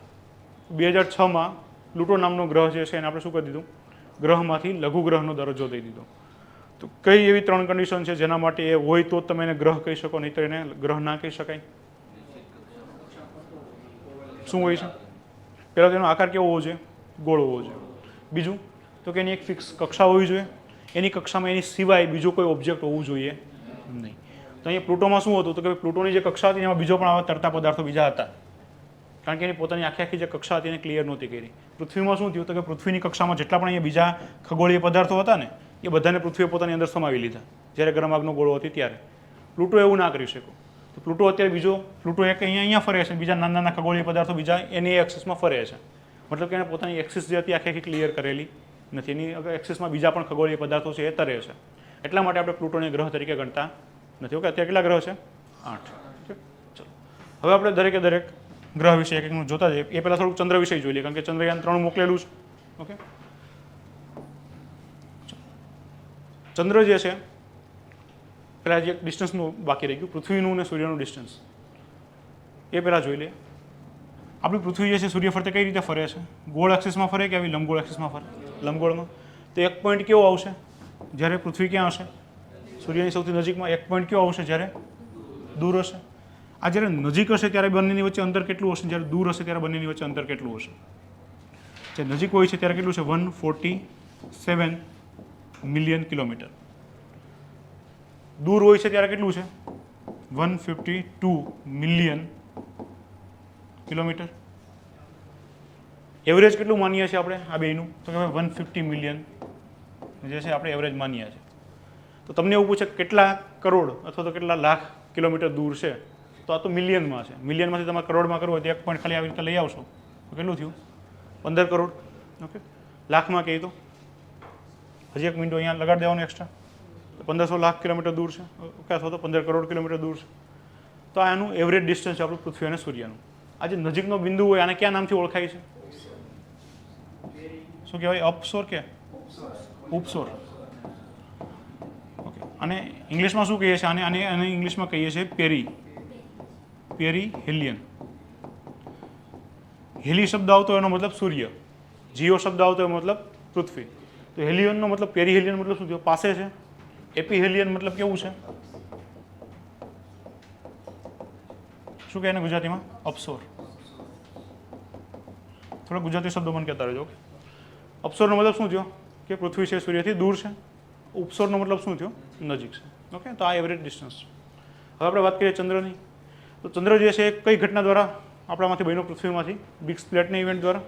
2006માં પ્લુટો નામનો ગ્રહ જે છે એને આપણે શું કરી દીધું, ગ્રહમાંથી લઘુ ગ્રહનો દરજ્જો દઈ દીધો. તો કઈ એવી 3 કન્ડિશન છે જેના માટે એ હોય તો તમે એને ગ્રહ કહી શકો, નહીં તો એને ગ્રહ ના કહી શકાય. શું હોય છે, પહેલાં તો એનો આકાર કેવો હોવો જોઈએ, ગોળ હોવો જોઈએ. બીજું તો કે એની એક ફિક્સ કક્ષા હોવી જોઈએ, એની કક્ષામાં એની સિવાય બીજો કોઈ ઓબ્જેક્ટ હોવું જોઈએ નહીં. તો અહીંયા પ્લુટોમાં શું હતું, તો કે પ્લુટોની જે કક્ષા હતી એમાં બીજો પણ આવા તરતા પદાર્થો બીજા હતા, કારણ કે એની પોતાની આખી જે કક્ષા હતી એને ક્લિયર નહોતી કરી. પૃથ્વીમાં શું થયું, તો કે પૃથ્વીની કક્ષામાં જેટલા પણ અહીંયા બીજા ખગોળીય પદાર્થો હતા ને એ બધાને પૃથ્વીએ પોતાની અંદર સમાવી લીધા જ્યારે ગરમ આગનો ગોળો હતી ત્યારે. પ્લુટો એવું ના કરી શક્યો. તો પ્લુટો અત્યારે પ્લુટો એક અહીંયા ફરે છે, બીજા નાના નાના ખગોળીય પદાર્થો બીજા એની એક્સિસમાં ફરે છે. મતલબ કે એને પોતાની એક્સિસ જે હતી આખી ક્લિયર કરેલી નથી, એની એક્સિસમાં બીજા પણ ખગોળીય પદાર્થો છે એ તરે છે. એટલા માટે આપણે પ્લુટોને ગ્રહ તરીકે ગણતા નથી. ઓકે, અત્યારે કેટલા ગ્રહ છે, 8. ચલો, હવે આપણે દરેક ગ્રહ વિશે એક એકનું જોતા જઈએ. એ પહેલાં થોડુંક ચંદ્ર વિશે જોઈ લઈએ, કારણ કે ચંદ્રયાન 3 મોકલેલું છે. ઓકે, ચંદ્ર જે છે પહેલાં જે ડિસ્ટન્સનું બાકી રહી ગયું, પૃથ્વીનું અને સૂર્યનું ડિસ્ટન્સ, એ પહેલાં જોઈ લઈએ. આપણી પૃથ્વી જે છે સૂર્ય ફરતે કઈ રીતે ફરે છે, ગોળ એક્સિસમાં ફરે કે આવી લંબગોળ એક્સિસમાં ફરે, લંબગોળમાં. તો એક પોઈન્ટ કેવો આવશે જ્યારે પૃથ્વી ક્યાં હશે, સૂર્યની સૌથી નજીકમાં. એક પોઈન્ટ કેવો આવશે જ્યારે દૂર હશે. આ જ્યારે નજીક હશે ત્યારે બંનેની વચ્ચે અંતર કેટલું હશે, જ્યારે દૂર હશે ત્યારે બંનેની વચ્ચે અંતર કેટલું હશે. જે નજીક હોય છે ત્યારે કેટલું છે, 147 મિલિયન કિલોમીટર. દૂર હોય છે ત્યારે કેટલું છે, 152 મિલિયન કિલોમીટર. એવરેજ કેટલું માનીએ છીએ આપણે આ બેનું, તો કે 150 મિલિયન જે છે આપણે એવરેજ માનીએ છીએ. તો તમને એવું પૂછે કેટલા કરોડ અથવા તો કેટલા લાખ કિલોમીટર દૂર છે, તો આ તો મિલિયનમાં છે. મિલિયનમાંથી તમારે કરોડમાં કરવું હોય તો એક પોઈન્ટ ખાલી આવી રીતે લઈ આવશો તો કેટલું થયું, 15 કરોડ. ઓકે, લાખમાં કહીએ તો હજી એક મિનિટ અહીંયા લગાડી દેવાનું એક્સ્ટ્રા, તો 1500 લાખ કિલોમીટર દૂર છે. ઓકે, અથવા તો 15 કરોડ કિલોમીટર દૂર છે. તો આનું એવરેજ ડિસ્ટન્સ છે આપણું પૃથ્વી અને સૂર્યનું. આ જે નજીકનો બિંદુ હોય આને કયા નામથી ઓળખાય છે, શું કહેવાય, અપસોર કે ઉપસોર. ઓકે, અને ઇંગ્લિશમાં શું કહીએ છીએ આને આને આને ઇંગ્લિશમાં કહીએ છીએ પેરીહેલિયન. હેલી શબ્દ આવતો એનો મતલબ સૂર્ય, જીઓ શબ્દ આવતો એનો મતલબ પૃથ્વી. તો હેલિયનનો મતલબ પેરીહેલિયન મતલબ શું થયો? પાસે છે. એપીહેલિયન મતલબ કેવું છે? શું કહે એને ગુજરાતીમાં? અપસોર. થોડા ગુજરાતી શબ્દો મને કહેતા રહેજો. અપસોરનો મતલબ શું થયો? કે પૃથ્વી છે સૂર્યથી દૂર છે. ઉપસોરનો મતલબ શું થયો? નજીક છે. ઓકે, તો આ એવરેજ ડિસ્ટન્સ છે. હવે આપણે વાત કરીએ ચંદ્રની. તો ચંદ્ર જે છે કઈ ઘટના દ્વારા આપણામાંથી બન્યો? પૃથ્વીમાંથી બિગ સ્પ્લેટના ઇવેન્ટ દ્વારા.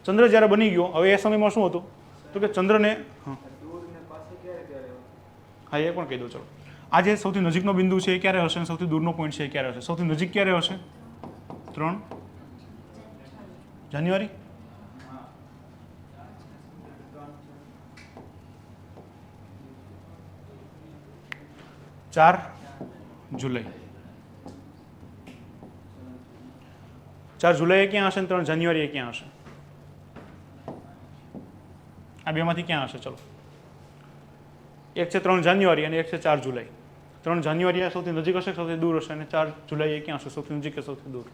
ચંદ્ર જ્યારે બની ગયો, હવે એ સમયમાં શું હતું? તો કે ચંદ્રને હા એ પણ કહી દો. ચલો, આ જે સૌથી નજીકનો બિંદુ છે એ ક્યારે હશે? સૌથી દૂરનો પોઈન્ટ છે એ ક્યારે હશે? સૌથી નજીક ક્યારે હશે? 3 જાન્યુઆરી. 4 જુલાઈ. 4 જુલાઈએ ક્યાં હશે? 3 જાન્યુઆરીએ ક્યાં હશે? આ બેમાંથી ક્યાં હશે? ચલો, એક છે 3 જાન્યુઆરી અને એક છે 4 જુલાઈ. 3 જાન્યુઆરી સૌથી નજીક હશે, સૌથી દૂર હશે, અને 4 જુલાઈ ક્યાં હશે? સૌથી નજીક કે સૌથી દૂર?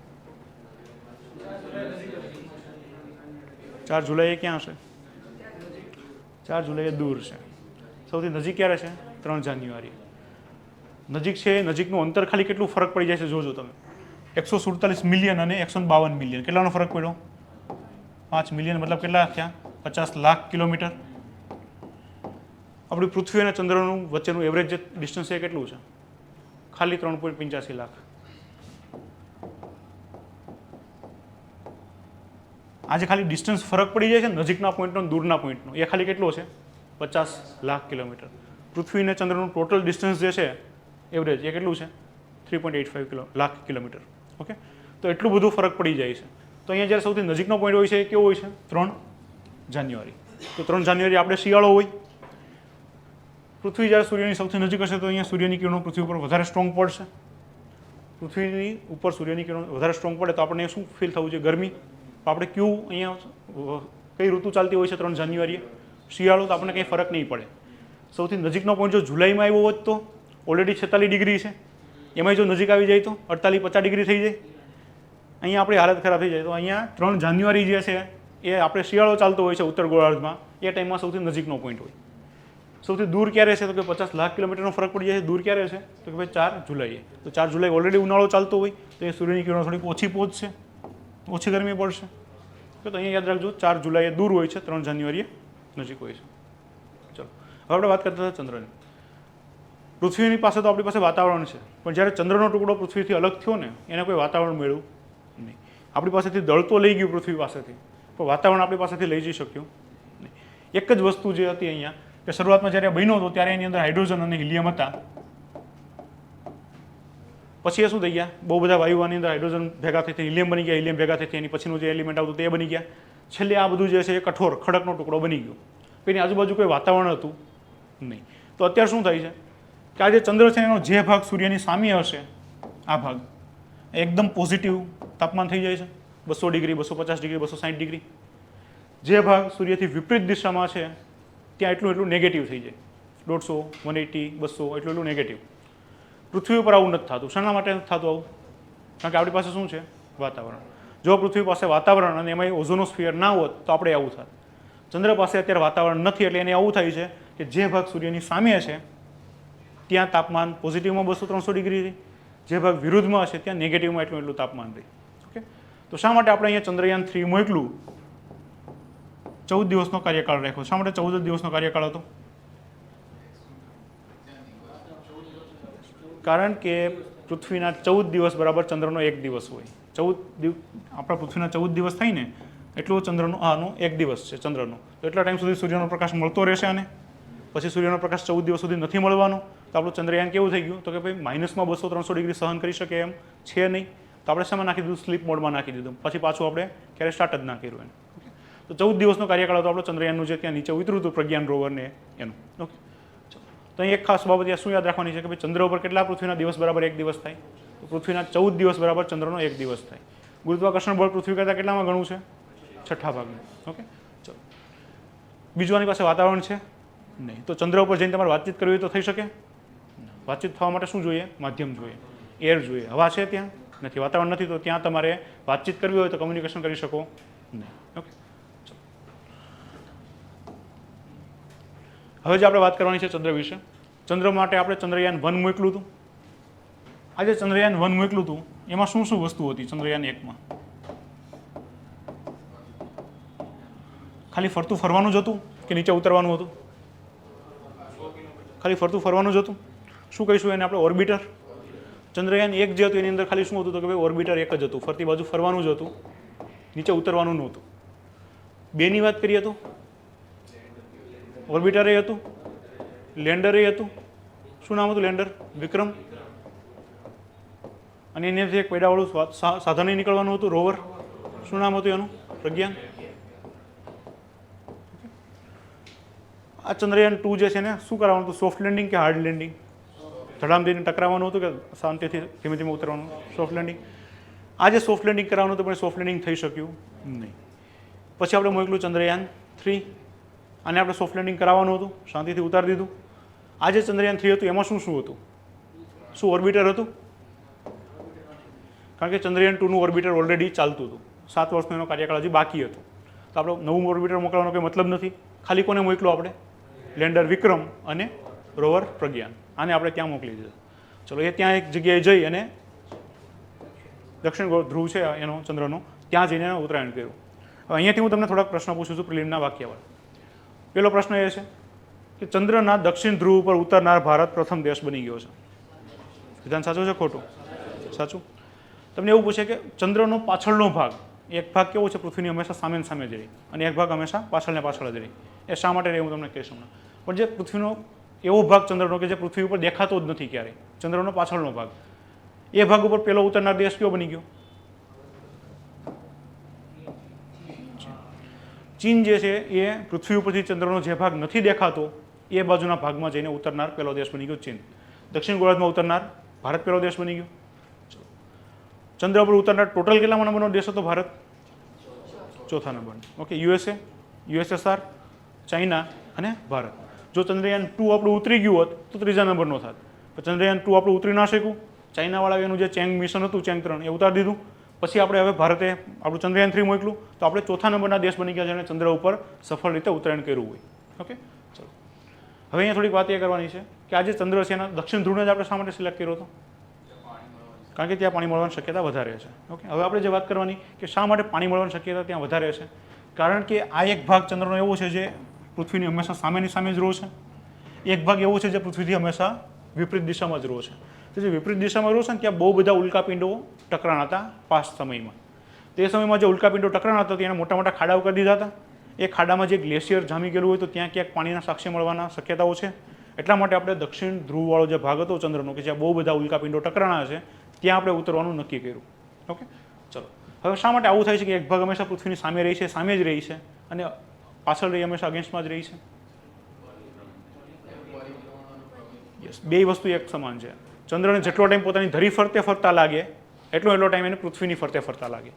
4 જુલાઈ ક્યાં હશે? 4 જુલાઈ દૂર છે. સૌથી નજીક ક્યારે છે? 3 જાન્યુઆરી. નજીક છે, નજીકનું અંતર ખાલી કેટલું ફરક પડી જાય છે જોજો તમે. 147 મિલિયન અને 152 મિલિયન. કેટલાનો ફરક પડ્યો? 5 મિલિયન મતલબ કેટલા થયા? 50 લાખ કિલોમીટર. આપણી પૃથ્વી અને ચંદ્રનું વચ્ચેનું એવરેજ જે ડિસ્ટન્સ છે કેટલું છે? ખાલી 3.85 લાખ. આજે ખાલી ડિસ્ટન્સ ફરક પડી જાય છે નજીકના પોઈન્ટનો અને દૂરના પોઈન્ટનો, એ ખાલી કેટલો છે? 50 લાખ કિલોમીટર. પૃથ્વી અને ચંદ્રનું ટોટલ ડિસ્ટન્સ જે છે એવરેજ એ કેટલું છે? 3.85 લાખ કિલોમીટર. ઓકે, તો એટલું બધું ફરક પડી જાય છે. તો અહીંયા જ્યારે સૌથી નજીકનો પોઈન્ટ હોય છે એ કેવો હોય છે? 3 જાન્યુઆરી. તો 3 જાન્યુઆરી આપણે શિયાળો હોય. પૃથ્વી જ્યારે સૂર્યની સૌથી નજીક હશે તો અહીંયા સૂર્યની કિરણો પૃથ્વી ઉપર વધારે સ્ટ્રોંગ પડશે. પૃથ્વીની ઉપર સૂર્યની કિરણો વધારે સ્ટ્રોંગ પડે તો આપણને શું ફીલ થવું છે? ગરમી. તો આપણે કયું અહીંયા કઈ ઋતુ ચાલતી હોય છે 3 જાન્યુઆરીએ? શિયાળો. તો આપણને કંઈ ફરક નહીં પડે. સૌથી નજીકનો પોઈન્ટ જો જુલાઈમાં આવ્યો હોત તો ઓલરેડી 46 ડિગ્રી છે, એમાં જો નજીક આવી જાય તો 48-50 ડિગ્રી થઈ જાય. અહીંયા આપણી હાલત ખરાબ થઈ જાય. તો અહીંયા 3 જાન્યુઆરી જે છે એ આપણે શિયાળો ચાલતો હોય છે ઉત્તર ગોળાર્ધમાં, એ ટાઈમમાં સૌથી નજીકનો પોઈન્ટ હોય. સૌથી દૂર ક્યારે છે? તો કે 50 લાખ કિલોમીટરનો ફરક પડી જાય છે. દૂર ક્યારે છે? તો કે ભાઈ 4 જુલાઈએ. તો 4 જુલાઈ ઓલરેડી ઉનાળો ચાલતો હોય તો એ સૂર્યની કિરણો થોડીક ઓછી પહોંચશે, ઓછી ગરમી પડશે. તો અહીંયા યાદ રાખજો 4 જુલાઈએ દૂર હોય છે, 3 જાન્યુઆરીએ નજીક હોય છે. ચલો, હવે આપણે વાત કરતા હતા ચંદ્રની. પૃથ્વીની પાસે તો આપણી પાસે વાતાવરણ છે, પણ જ્યારે ચંદ્રનો ટુકડો પૃથ્વીથી અલગ થયો ને એને કોઈ વાતાવરણ મળ્યું નહીં. આપણી પાસેથી દળ તો લઈ ગયું પૃથ્વી પાસેથી, પણ વાતાવરણ આપણી પાસેથી લઈ જઈ શક્યું નહીં. એક જ વસ્તુ જે હતી અહીંયા કે શરૂઆતમાં જ્યારે બન્યો હતો ત્યારે એની અંદર હાઇડ્રોજન અને હિલિયમ હતા. પછી એ શું થઈ ગયા? બહુ બધા વાયુ આની અંદર હાઇડ્રોજન ભેગા થઈ હિલિયમ બની ગયા, હિલિયમ ભેગા થઈ એની પછીનું જે એલિમેન્ટ આવતું તે બની ગયા. છેલ્લે આ બધું જે છે એ કઠોર ખડકનો ટુકડો બની ગયો. એની આજુબાજુ કોઈ વાતાવરણ હતું નહીં. તો અત્યારે શું થાય છે કે આ જે ચંદ્ર છે એનો જે ભાગ સૂર્યની સામે હશે, આ ભાગ એકદમ પોઝિટિવ તાપમાન થઈ જાય છે, 200 ડિગ્રી, 250 ડિગ્રી, 260 ડિગ્રી. જે ભાગ સૂર્યથી વિપરીત દિશામાં છે ત્યાં એટલું નેગેટિવ થઈ જાય, 150, 180, 200 એટલું નેગેટિવ. પૃથ્વી ઉપર આવું નથી થતું. શાના માટે નથી થતું આવું? કારણ કે આપણી પાસે શું છે? વાતાવરણ. જો પૃથ્વી પાસે વાતાવરણ અને એમાં ઓઝોનોસ્ફિયર ના હોત તો આપણે આવું થાત. ચંદ્ર પાસે અત્યારે વાતાવરણ નથી એટલે એને આવું થાય છે કે જે ભાગ સૂર્યની સામે છે ત્યાં તાપમાન પોઝિટિવમાં 200-300 ડિગ્રી રહે, જે ભાગ વિરુદ્ધમાં હશે ત્યાં નેગેટિવમાં એટલું તાપમાન રહે. ઓકે, તો શા માટે આપણે અહીંયા ચંદ્રયાન 3 મોકલું? 14 દિવસનો કાર્યકાળ રાખ્યો. શા માટે 14 દિવસનો કાર્યકાળ હતો? કારણ કે પૃથ્વીના 14 દિવસ બરાબર ચંદ્રનો 1 દિવસ હોય. 14 આપણા પૃથ્વીના 14 દિવસ થાય ને એટલો ચંદ્રનો આનો 1 દિવસ છે ચંદ્રનો. તો એટલા ટાઈમ સુધી સૂર્યનો પ્રકાશ મળતો રહેશે અને પછી સૂર્યનો પ્રકાશ 14 દિવસ સુધી નથી મળવાનો. તો આપણું ચંદ્રયાન કેવું થઈ ગયું? તો કે ભાઈ માઇનસમાં 200-300 ડિગ્રી સહન કરી શકે એમ છે નહીં. તો આપણે શેમાં નાખી દીધું? સ્લીપ મોડમાં નાખી દીધું. પછી પાછું આપણે ક્યારે સ્ટાર્ટ જ ના કર્યું એને. તો 14 દિવસનો કાર્યકાળ હતો આપણો ચંદ્રયાનનું જે ત્યાં નીચે ઉતર્યું હતું પ્રજ્ઞાન રોવરને એનું. ઓકે, તો અહીં એક ખાસ બાબત શું યાદ રાખવાની છે કે ભાઈ ચંદ્ર ઉપર કેટલા પૃથ્વીના દિવસ બરાબર 1 દિવસ થાય? તો પૃથ્વીના 14 દિવસ બરાબર ચંદ્રનો 1 દિવસ થાય. ગુરુત્વાકર્ષણ બળ પૃથ્વી કરતાં કેટલામાં ગણું છે? 6થા ભાગનું. ઓકે, ચલો, બીજું આની પાસે વાતાવરણ છે નહીં. તો ચંદ્ર ઉપર જઈને તમારે વાતચીત કરવી તો થઈ શકે વાતચીત થવા માટે શું જોઈએ? માધ્યમ જોઈએ, એર જોઈએ. હવા છે ત્યાં? નથી. વાતાવરણ નથી, તો ત્યાં તમારે વાતચીત કરવી હોય તો કમ્યુનિકેશન કરી શકો નહીં. ઓકે, હવે જે આપણે વાત કરવાની છે ચંદ્ર વિશે. ચંદ્ર માટે આપણે ચંદ્રયાન-1 મોકલ્યું હતું. આજે ચંદ્રયાન-1 મોકલ્યું હતું એમાં શું શું વસ્તુ હતી? ચંદ્રયાન-1માં ખાલી ફરતું ફરવાનું જ હતું કે નીચે ઉતરવાનું હતું? ખાલી ફરતું ફરવાનું જ હતું. શું કહીશું એને આપણે? ઓર્બિટર. ચંદ્રયાન-1 જે હતું એની અંદર ખાલી શું હતું? તો કે ભાઈ ઓર્બિટર એક જ હતું, ફરતી બાજુ ફરવાનું જ હતું, નીચે ઉતરવાનું નહોતું. 2ની વાત કરીએ તો ઓર્બિટરે હતું, લેન્ડરે હતું. શું નામ હતું લેન્ડર? વિક્રમ. અને એનાથી એક પૈડાવાળું સાધન નીકળવાનું હતું, રોવર. શું નામ હતું એનું? પ્રજ્ઞાન. આ ચંદ્રયાન-2 જે છે ને શું કરાવવાનું હતું? સોફ્ટ લેન્ડિંગ કે હાર્ડ લેન્ડિંગ? ધડામ દઈને ટકરાવવાનું હતું કે શાંતિથી ધીમે ધીમે ઉતરવાનું? Soft landing. આજે સોફ્ટ લેન્ડિંગ કરાવવાનું હતું પણ સોફ્ટ લેન્ડિંગ થઈ શક્યું નહીં. પછી આપણે મોકલ્યું ચંદ્રયાન-3. આને આપણે સોફ્ટ લેન્ડિંગ કરાવવાનું હતું, શાંતિથી ઉતારી દીધું. આજે ચંદ્રયાન-3 હતું એમાં શું શું હતું? શું ઓર્બિટર હતું? કારણ કે ચંદ્રયાન-2નું ઓર્બિટર ઓલરેડી ચાલતું હતું, 7 વર્ષનો એનો કાર્યકાળ હજી બાકી હતો. તો આપણે નવું ઓર્બિટર મોકલવાનો કોઈ મતલબ નથી. ખાલી કોને મોકલો આપણે? લેન્ડર વિક્રમ અને રોવર પ્રજ્ઞાન. આને આપણે ત્યાં મોકલી દીધું. ચલો, એ ત્યાં એક જગ્યાએ જઈ અને દક્ષિણ ધ્રુવ છે એનો ચંદ્રનો, ત્યાં જઈને ઉત્તરાયણ કર્યું. હવે અહીંયાથી હું તમને થોડાક પ્રશ્ન પૂછું છું પ્રિલિમના વાક્યવાળા. પહેલો પ્રશ્ન એ છે કે ચંદ્રના દક્ષિણ ધ્રુવ પર ઉતરનાર ભારત પ્રથમ દેશ બની ગયો છે. વિધાન સાચું છે ખોટું? સાચું. તમને એવું પૂછે કે ચંદ્રનો પાછળનો ભાગ, એક ભાગ કેવો છે? પૃથ્વીની હંમેશા સામે સામે જ રહી અને એક ભાગ હંમેશા પાછળ ને પાછળ જ રહી. એ શા માટે રહે હું તમને કહીશ હમણાં. પણ જે પૃથ્વીનો એવો ભાગ ચંદ્રનો કે જે પૃથ્વી ઉપર દેખાતો જ નથી ક્યારેય, ચંદ્રનો પાછળનો ભાગ, એ ભાગ ઉપર પહેલો ઉતરનાર દેશ કયો બની ગયો? ચીન જે છે એ પૃથ્વી ઉપરથી ચંદ્રનો જે ભાગ નથી દેખાતો એ બાજુના ભાગમાં જઈને ઉતરનાર પહેલો દેશ બની ગયો ચીન. દક્ષિણ ગોળાર્ધમાં ઉતરનાર ભારત પહેલો દેશ બની ગયો. ચંદ્ર પર ઉતરનાર ટોટલ કેટલામાં નંબરનો દેશ હતો ભારત? 4થા નંબરનો. ઓકે, યુએસએ, યુએસએસઆર, ચાઇના અને ભારત. જો ચંદ્રયાન-2 આપણું ઉતરી ગયું હોત તો 3જા નંબરનો થાત. પણ ચંદ્રયાન-2 આપણું ઉતરી ના શક્યું. ચાઇનાવાળા એનું જે ચેંગ મિશન હતું, ચેંગ-3, એ ઉતારી દીધું. પછી આપણે હવે ભારતે આપણું ચંદ્રયાન-3 મોકલ્યું તો આપણે 4થા નંબરના દેશ બની ગયા જેણે ચંદ્ર ઉપર સફળ રીતે ઉત્તરાયણ કર્યું હોય. ઓકે, ચલો. હવે અહીંયા થોડીક વાત એ કરવાની છે કે આજે ચંદ્ર છે એના દક્ષિણ ધ્રુવને જ આપણે શા માટે સિલેક્ટ કર્યો હતો? કારણ કે ત્યાં પાણી મળવાની શક્યતા વધારે છે. ઓકે, હવે આપણે જે વાત કરવાની કે શા માટે પાણી મળવાની શક્યતા ત્યાં વધારે છે. કારણ કે આ એક ભાગ ચંદ્રનો એવો છે જે પૃથ્વીની હંમેશા સામેની સામે જ રહે છે. એક ભાગ એવો છે જે પૃથ્વીથી હંમેશા વિપરીત દિશામાં જ રહે છે. તો જે વિપરીત દિશામાં રહે છે ને ત્યાં બહુ બધા ઉલ્કાપિંડો ટકરાણા હતા પાસ્ટ સમયમાં. તે સમયમાં જે ઉલ્કાપિંડો ટકરાણા હતા તેને મોટા મોટા ખાડાઓ કરી દીધા હતા. એ ખાડામાં જે ગ્લેશિયર જામી ગયેલું હોય તો ત્યાં ક્યાંક પાણીના સાક્ષ્ય મળવાના શક્યતાઓ છે. એટલા માટે આપણે દક્ષિણ ધ્રુવવાળો જે ભાગ હતો ચંદ્રનો કે જ્યાં બહુ બધા ઉલ્કાપિંડો ટકરાણા છે ત્યાં આપણે ઉતરવાનું નક્કી કર્યું. ઓકે, ચલો. હવે શા માટે આવું થાય છે કે એક ભાગ હંમેશા પૃથ્વીની સામે રહી છે, સામે જ રહી છે, અને પાછળ રહી હંમેશા અગેન્સ્ટમાં જ રહી છે? યસ, બે વસ્તુ એક સમાન છે. ચંદ્રને જેટલો ટાઈમ પોતાની ધરી ફરતે ફરતા લાગે એટલો ટાઈમ એને પૃથ્વીની ફરતે ફરતા લાગે.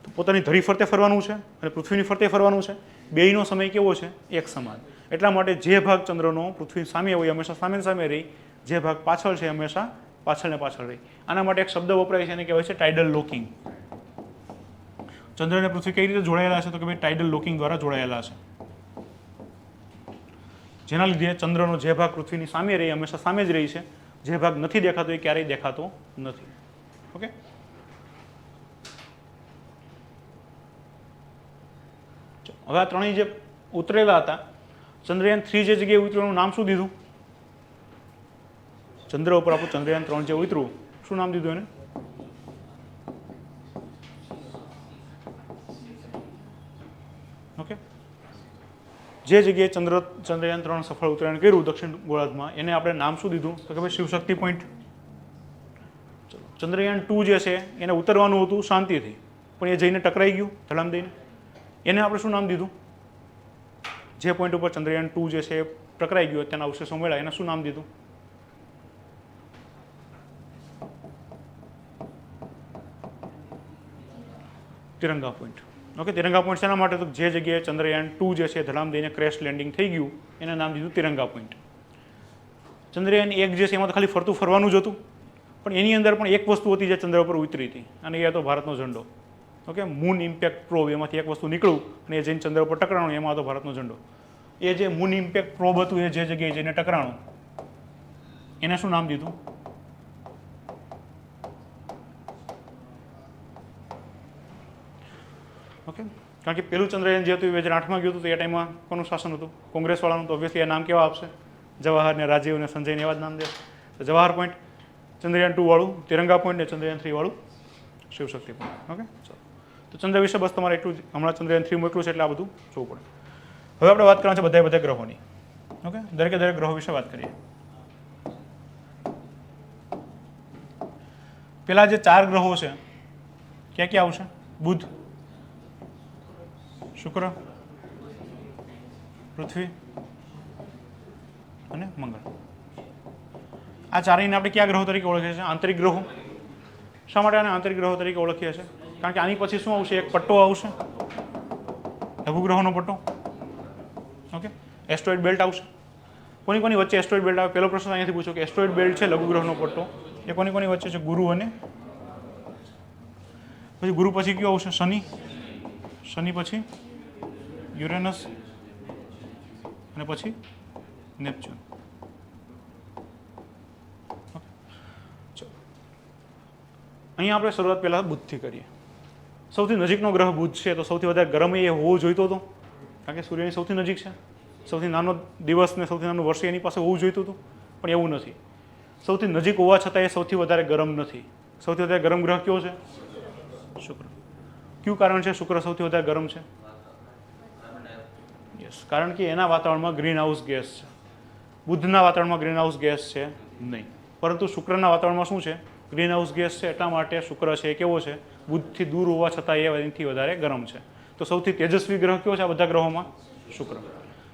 તો પોતાની ધરી ફરતે ફરવાનું છે અને પૃથ્વીની ફરતે ફરવાનું છે, બેયનો સમય કેવો છે? એક સમાન. એટલા માટે જે ભાગ ચંદ્રનો પૃથ્વી સામે હોય હંમેશા સામે સામે રહી, જે ભાગ પાછળ છે હંમેશા પાછળ ને પાછળ રહી. આના માટે એક શબ્દ વપરાય છે એને કહેવાય છે ટાઇડલ લોકિંગ. ચંદ્ર અને પૃથ્વી કઈ રીતે જોડાયેલા છે? તો કે ભાઈ ટાઇડલ લોકિંગ દ્વારા જોડાયેલા છે. જેના લીધે ચંદ્રનો જે ભાગ પૃથ્વીની સામે રહી હંમેશા સામે જ રહી છે, જે ભાગ નથી દેખાતો એ ક્યારેય દેખાતો નથી. ઓકે, હવે આ ત્રણેય જે ઉતરેલા હતા, ચંદ્રયાન-3 જે જગ્યાએ ઉતર્યું એનું નામ શું દીધું? ચંદ્ર ઉપર આપણું ચંદ્રયાન-3 જે ઉતર્યું શું નામ દીધું એને? ઓકે, જે જગ્યાએ ચંદ્રયાન-3 સફળ ઉત્તરાયણ કર્યું દક્ષિણ ગોળાર્ધમાં એને આપણે નામ શું દીધું? તો કે ભાઈ શિવશક્તિ પોઈન્ટ. ચલો, ચંદ્રયાન-2 જે છે એને ઉતરવાનું હતું શાંતિથી, પણ એ જઈને ટકરાઈ ગયું ધડામ દઈને. એને આપણે શું નામ દીધું? જે પોઈન્ટ ઉપર ચંદ્રયાન-2 જે છે એ ટકરાઈ ગયું, તેના અવશેષો મળ્યા, એને શું નામ દીધું? તિરંગા પોઈન્ટ. ઓકે, તિરંગા પોઈન્ટ શેના માટે? તો જે જગ્યાએ ચંદ્રયાન-2 જે છે ધડામ દઈને ક્રેશ લેન્ડિંગ થઈ ગયું એને નામ દીધું તિરંગા પોઈન્ટ. ચંદ્રયાન 1 જે છે એમાં તો ખાલી ફરતું ફરવાનું જ હતું, પણ એની અંદર પણ એક વસ્તુ હતી જે ચંદ્ર પર ઉતરી હતી, અને એ હતો ભારતનો ઝંડો. ઓકે, મૂન ઇમ્પેક્ટ પ્રોબ, એમાંથી એક વસ્તુ નીકળ્યું અને એ જઈને ચંદ્ર પર ટકરાણું, એમાં હતો ભારતનો ઝંડો. એ જે મૂન ઇમ્પેક્ટ પ્રોબ હતું એ જે જગ્યાએ જઈને ટકરાણું એને શું નામ દીધું? ઓકે, કારણ કે પેલું ચંદ્રયાન જે હતું એ 2008માં ગયું હતું, તો એ ટાઈમમાં કોનું શાસન હતું? કોંગ્રેસવાળાનું. તો ઓબ્વિયસલી એ નામ કેવા આપશે? જવાહર ને રાજીવ ને સંજય ને એવા જ નામ દેશે. તો જવાહર પોઈન્ટ ચંદ્રયાન 2 વાળું, તિરંગા પોઈન્ટ ને ચંદ્રયાન 3 વાળું શિવશક્તિ પોઈન્ટ. ઓકે, ચાલો. તો ચંદ્ર વિશે બસ તમારે એટલું જ, હમણાં ચંદ્રયાન 3 મોકલું છે એટલે આ બધું જોવું પડે. હવે આપણે વાત કરવાની છે બધા ગ્રહોની. ઓકે, દરેકે દરેક ગ્રહો વિશે વાત કરીએ. પેલા જે 4 ગ્રહો છે ક્યાં ક્યાં આવશે? બુધ, શુક્ર, પૃથ્વી અને મંગળ. આ ચારેયને આપણે કયા ગ્રહો તરીકે ઓળખીએ છીએ? આંતરિક ગ્રહો. શા માટે આને આંતરિક ગ્રહો તરીકે ઓળખીએ છીએ? કારણ કે આની પછી શું આવશે? એક પટ્ટો આવશે, લઘુગ્રહોનો પટ્ટો. ઓકે, એસ્ટ્રોઇડ બેલ્ટ આવશે. કોની કોની વચ્ચે એસ્ટ્રોઇડ બેલ્ટ આવે? પહેલો પ્રશ્ન અહીંયાથી પૂછો કે એસ્ટ્રોઇડ બેલ્ટ છે લઘુગ્રહનો પટ્ટો, એ કોની કોની વચ્ચે છે? ગુરુ અને પછી ગુરુ પછી કયો આવશે? શનિ. શનિ પછી યુરેનસ અને પછી નેપચ્યુન. અહીંયા આપણે શરૂઆત પહેલા બુધથી કરીએ. સૌથી નજીકનો ગ્રહ બુધ છે, તો સૌથી વધારે ગરમ એ હોવો જોઈતો હતો, કારણ કે સૂર્યની સૌથી નજીક છે. સૌથી નાનો દિવસ ને સૌથી નાનું વર્ષ એની પાસે હોવું જોઈતું હતું, પણ એવું નથી. સૌથી નજીક હોવા છતાં એ સૌથી વધારે ગરમ નથી. સૌથી વધારે ગરમ ગ્રહ કયો છે? શુક્ર. કયું કારણ છે શુક્ર સૌથી વધારે ગરમ છે? યસ, કારણ કે એના વાતાવરણમાં ગ્રીન હાઉસ ગેસ છે. બુધના વાતાવરણમાં ગ્રીન હાઉસ ગેસ છે નહીં, પરંતુ શુક્રના વાતાવરણમાં શું છે? ગ્રીન હાઉસ ગેસ છે. એટલા માટે શુક્ર છે એ કેવો છે? બુધથી દૂર હોવા છતાં એ એનાથી વધારે ગરમ છે. તો સૌથી તેજસ્વી ગ્રહ કયો છે આ બધા ગ્રહોમાં? શુક્ર.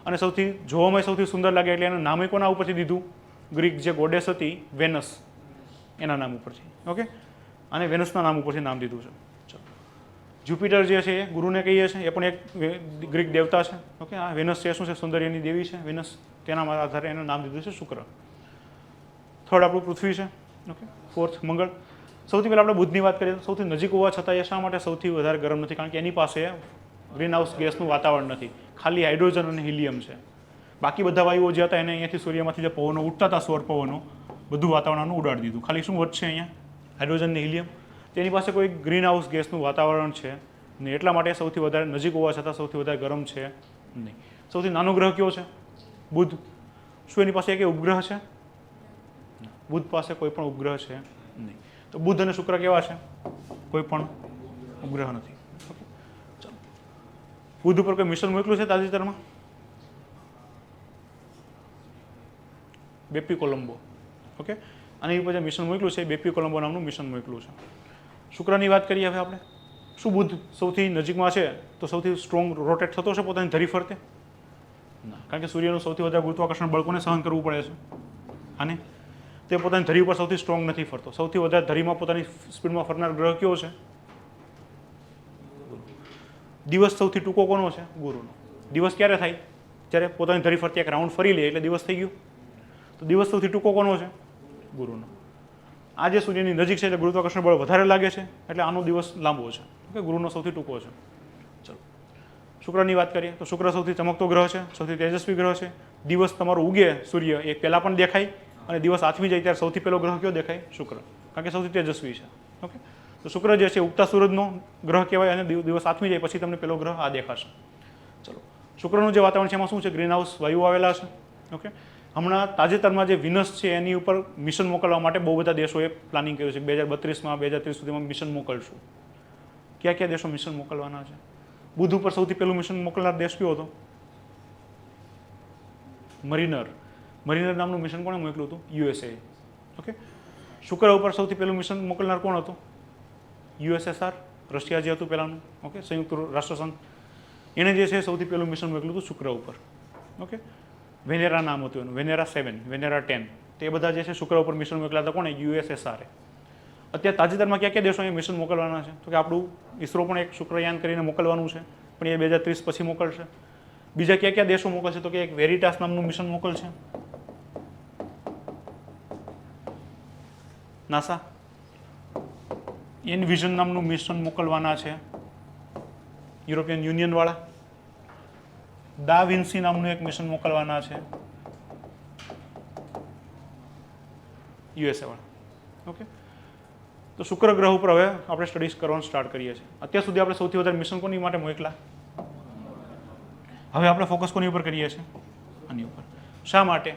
અને સૌથી જોવામાં સૌથી સુંદર લાગે એટલે એનું નામે કોના ઉપરથી દીધું? ગ્રીક જે ગોડેસ હતી વેનસ, એના નામ ઉપરથી. ઓકે, અને વેનસના નામ ઉપરથી નામ દીધું છે. ચાલો, જ્યુપિટર જે છે એ ગુરુને કહીએ છીએ, એ પણ એક ગ્રીક દેવતા છે. ઓકે, આ વેનસ છે શું છે? સૌંદર્યની દેવી છે વેનસ. તેના આધારે એનું નામ દીધું છે શુક્ર. થર્ડ આપણું પૃથ્વી છે. ઓકે, ફોર્થ મંગળ. સૌથી પહેલાં આપણે બુધની વાત કરીએ તો સૌથી નજીક હોવા છતાં એ શા માટે સૌથી વધારે ગરમ નથી? કારણ કે એની પાસે ગ્રીન હાઉસ ગેસનું વાતાવરણ નથી, ખાલી હાઇડ્રોજન અને હિલિયમ છે. બાકી બધા વાયુઓ જે હતા એને અહીંયાથી સૂર્યમાંથી જે પવનો ઉઠતા હતા, સૌર પવનો, બધું વાતાવરણનું ઉડાડી દીધું. ખાલી શું વધશે અહીંયા? હાઇડ્રોજન ને હિલિયમ. તેની પાસે કોઈ ગ્રીન હાઉસ ગેસનું વાતાવરણ છે નહીં, એટલા માટે સૌથી વધારે નજીક હોવા છતાં સૌથી વધારે ગરમ છે નહીં. સૌથી નાનો ગ્રહ કયો છે? બુધ. શું એની પાસે એક ઉપગ્રહ છે? બુધ પાસે કોઈ પણ ઉપગ્રહ છે નહીં. તો બુધ અને શુક્ર કેવા છે? કોઈ પણ ઉપગ્રહ નથી. ચાલો, બુધ ઉપર કોઈ મિશન મોકલ્યું છે તાજેતરમાં? બેપી કોલંબો. ઓકે, આની ઉપર જે મિશન મોકલ્યું છે બેપી કોલંબો નામનું મિશન મોકલ્યું છે. શુક્રની વાત કરીએ હવે આપણે. શું બુધ સૌથી નજીકમાં છે તો સૌથી સ્ટ્રોંગ રોટેટ થતો છે પોતાની ધરી ફરતે? ના, કારણ કે સૂર્યનું સૌથી વધારે ગુરુત્વાકર્ષણ બળ કોને સહન કરવું પડે છે? આને. તે પોતાની ધરી ઉપર સૌથી સ્ટ્રોંગ નથી ફરતો. સૌથી વધારે ધરીમાં પોતાની સ્પીડમાં ફરનાર ગ્રહ કયો છે? દિવસ સૌથી ટૂંકો કોનો છે? ગુરુનો. દિવસ ક્યારે થાય? જ્યારે પોતાની ધરી ફરતી એક રાઉન્ડ ફરી લે એટલે દિવસ થઈ ગયું. તો દિવસ સૌથી ટૂંકો કોનો છે? ગુરુનો. આ જે સૂર્યની નજીક છે એટલે ગુરુત્વાકર્ષણ બળ વધારે લાગે છે એટલે આનો દિવસ લાંબો છે. ઓકે, ગુરુનો સૌથી ટૂંકો છે. ચલો, શુક્રની વાત કરીએ તો શુક્ર સૌથી ચમકતો ગ્રહ છે, સૌથી તેજસ્વી ગ્રહ છે. દિવસ તમારો ઉગે સૂર્ય એ પહેલાં પણ દેખાય, અને દિવસ આથમી જાય ત્યારે સૌથી પહેલો ગ્રહ કયો દેખાય? શુક્ર, કારણ કે સૌથી તેજસ્વી છે. ઓકે, તો શુક્ર જે છે ઉગતા સૂરજનો ગ્રહ કહેવાય, અને દિવસ આથમી જાય પછી તમને પહેલો ગ્રહ આ દેખાશે. ચલો, શુક્રનું જે વાતાવરણ છે એમાં શું છે? ગ્રીન હાઉસ વાયુ આવેલા છે. ઓકે, હમણાં તાજેતરમાં જે વિનસ છે એની ઉપર મિશન મોકલવા માટે બહુ બધા દેશોએ પ્લાનિંગ કર્યું છે. 2032માં 2030 સુધીમાં મિશન મોકલશું. કયા કયા દેશો મિશન મોકલવાના છે? બુધ ઉપર સૌથી પહેલું મિશન મોકલનાર દેશ કયો હતો? મરીનર. મરીનર નામનું મિશન કોણે મોકલ્યું હતું? USA. ઓકે, શુક્ર ઉપર સૌથી પહેલું મિશન મોકલનાર કોણ હતું? USSR, રશિયા જે હતું પહેલાંનું. ઓકે, સંયુક્ત રાષ્ટ્રસંઘ. એણે જે છે સૌથી પહેલું મિશન મોકલ્યું હતું શુક્ર ઉપર. ઓકે, વેનેરા નામ હતું એનું, વેનેરા 7, વેનેરા 10. તે બધા જે છે શુક્ર ઉપર મિશન મોકલ્યા હતા કોણે? USSR. અત્યારે તાજેતરમાં કયા કયા દેશો એ મિશન મોકલવાના છે? તો કે આપણું ઈસરો પણ એક શુક્રયાન કરીને મોકલવાનું છે, પણ એ 2030 પછી મોકલશે. બીજા કયા કયા દેશો મોકલશે? તો કે એક વેરિટાસ નામનું મિશન મોકલશે. નાસા. એનવિઝન નામનું મિશન મોકલવાના છે યુરોપિયન યુનિયન વાળા. દા વિન્સી નામનું એક મિશન મોકલવાના છે યુએસએ વાળા. ઓકે, તો શુક્ર ગ્રહ ઉપર હવે આપણે સ્ટડીઝ કરવાનું સ્ટાર્ટ કરીએ છીએ. અત્યાર સુધી આપણે સૌથી વધારે મિશન કોની માટે મોકલા? હવે આપણે ફોકસ કોની ઉપર કરીએ છીએ? આની ઉપર. શા માટે?